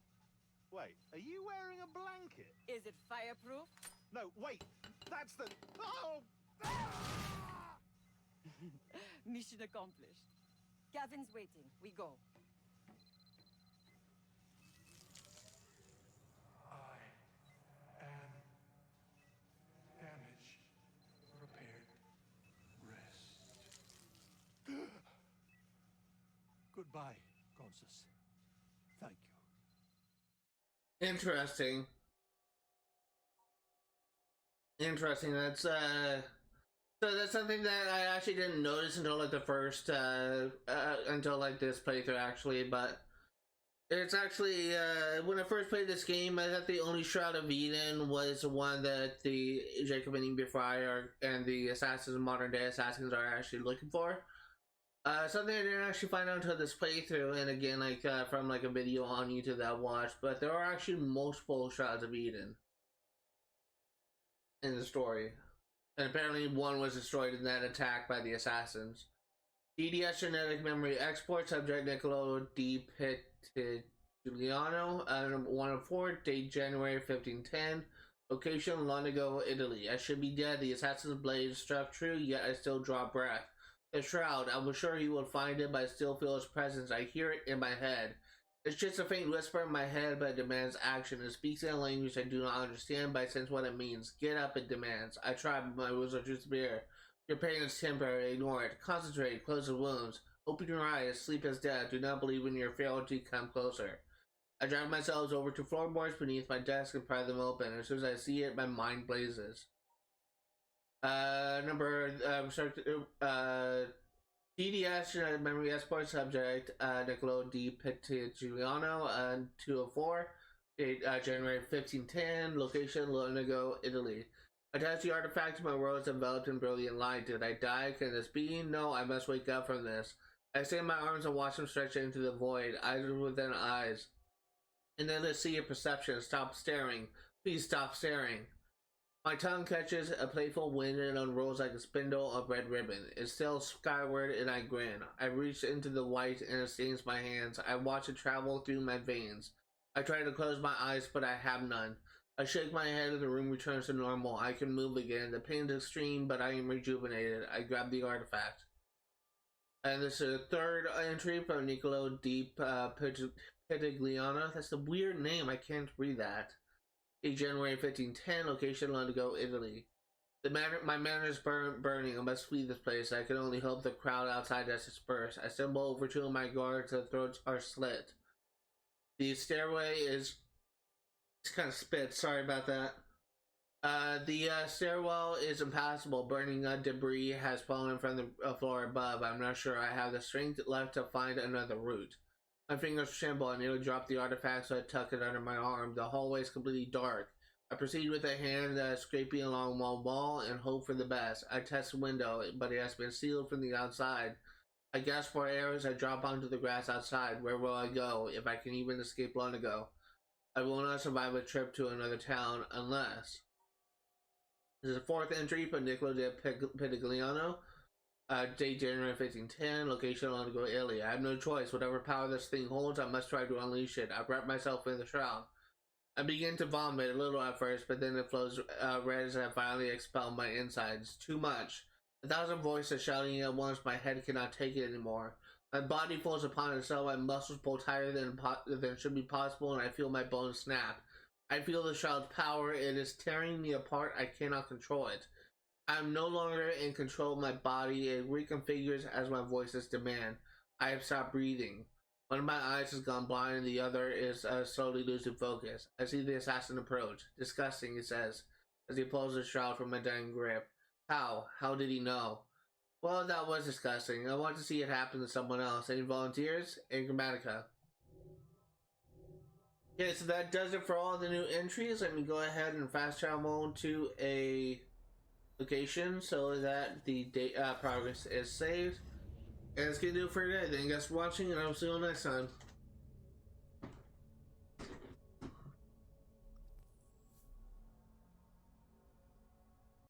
Wait, are you wearing a blanket? Is it fireproof? No, wait, that's the... Oh! Mission accomplished. Gavin's waiting. We go. I am damaged, repaired, rest. Goodbye, Consus. Thank you. Interesting. Interesting. That's so that's something that I actually didn't notice until like the first until like this playthrough actually, but it's actually when I first played this game, I thought the only Shroud of Eden was the one that the Jacob and Eve Friar and the assassins, modern day assassins, are actually looking for. Something I didn't actually find out until this playthrough, and again, like from like a video on YouTube that I watched, but there are actually multiple Shrouds of Eden in the story, and apparently one was destroyed in that attack by the assassins. DDS genetic memory export, subject Niccolo Di Giuliano, 104, date January 1510, location Lonigo, Italy. I should be dead. The assassin's blade struck true, yet I still draw breath. The Shroud, I was sure he would find it, but I still feel his presence. I hear it in my head. It's just a faint whisper in my head, but it demands action. It speaks in a language I do not understand, but I sense what it means. Get up, it demands. I try, but my words are too severe. Your pain is temporary. Ignore it. Concentrate. Close the wounds. Open your eyes. Sleep as death. Do not believe in your frailty. Come closer. I drag myself over to floorboards beneath my desk and pry them open. As soon as I see it, my mind blazes. DDS genetic memory export subject Niccolo Di Giuliano, 204, date January 1510, location Lonigo, Italy. Attach the artifact to my world enveloped in brilliant light. Did I die? Can this be? No, I must wake up from this. I extend my arms and watch them stretch into the void, eyes within eyes. And then let's see your perception. Stop staring. Please stop staring. My tongue catches a playful wind and unrolls like a spindle of red ribbon. It sails skyward and I grin. I reach into the white and it stains my hands. I watch it travel through my veins. I try to close my eyes, but I have none. I shake my head and the room returns to normal. I can move again. The pain is extreme, but I am rejuvenated. I grab the artifact. And this is a third entry from Niccolo Di Pitigliano. That's a weird name. I can't read that. January 1510, location London, Italy. My manor is burning. I must flee this place. I can only hope the crowd outside has dispersed. I stumble over two of my guards. Their throats are slit. The stairway is... It's kind of spit. Sorry about that. The stairwell is impassable. Burning debris has fallen from the floor above. I'm not sure I have the strength left to find another route. My fingers tremble. I nearly drop the artifact, so I tuck it under my arm. The hallway is completely dark. I proceed with a hand scraping along one wall and hope for the best. I test the window, but it has been sealed from the outside. I gasp for air as I drop onto the grass outside. Where will I go, if I can even escape Londigo? I will not survive a trip to another town unless... This is the fourth entry for Niccolo de Pedigliano. Date January 1510, location Londigo, Italy. I have no choice. Whatever power this thing holds, I must try to unleash it. I wrap myself in the shroud. I begin to vomit a little at first, but then it flows red as I finally expel my insides. Too much. 1,000 voices shouting at once. My head cannot take it anymore. My body falls upon itself. My muscles pull tighter than should be possible, and I feel my bones snap. I feel the shroud's power. It is tearing me apart. I cannot control it. I am no longer in control of my body. It reconfigures as my voices demand. I have stopped breathing. One of my eyes has gone blind and the other is slowly losing focus. I see the assassin approach. Disgusting, he says, as he pulls the shroud from my dying grip. How? How did he know? Well, that was disgusting. I want to see it happen to someone else. Any volunteers? Grammatica. Okay, so that does it for all the new entries. Let me go ahead and fast travel to a location so that the progress is saved. And that's gonna do it for today. Thank you guys for watching, and I'll see you next time.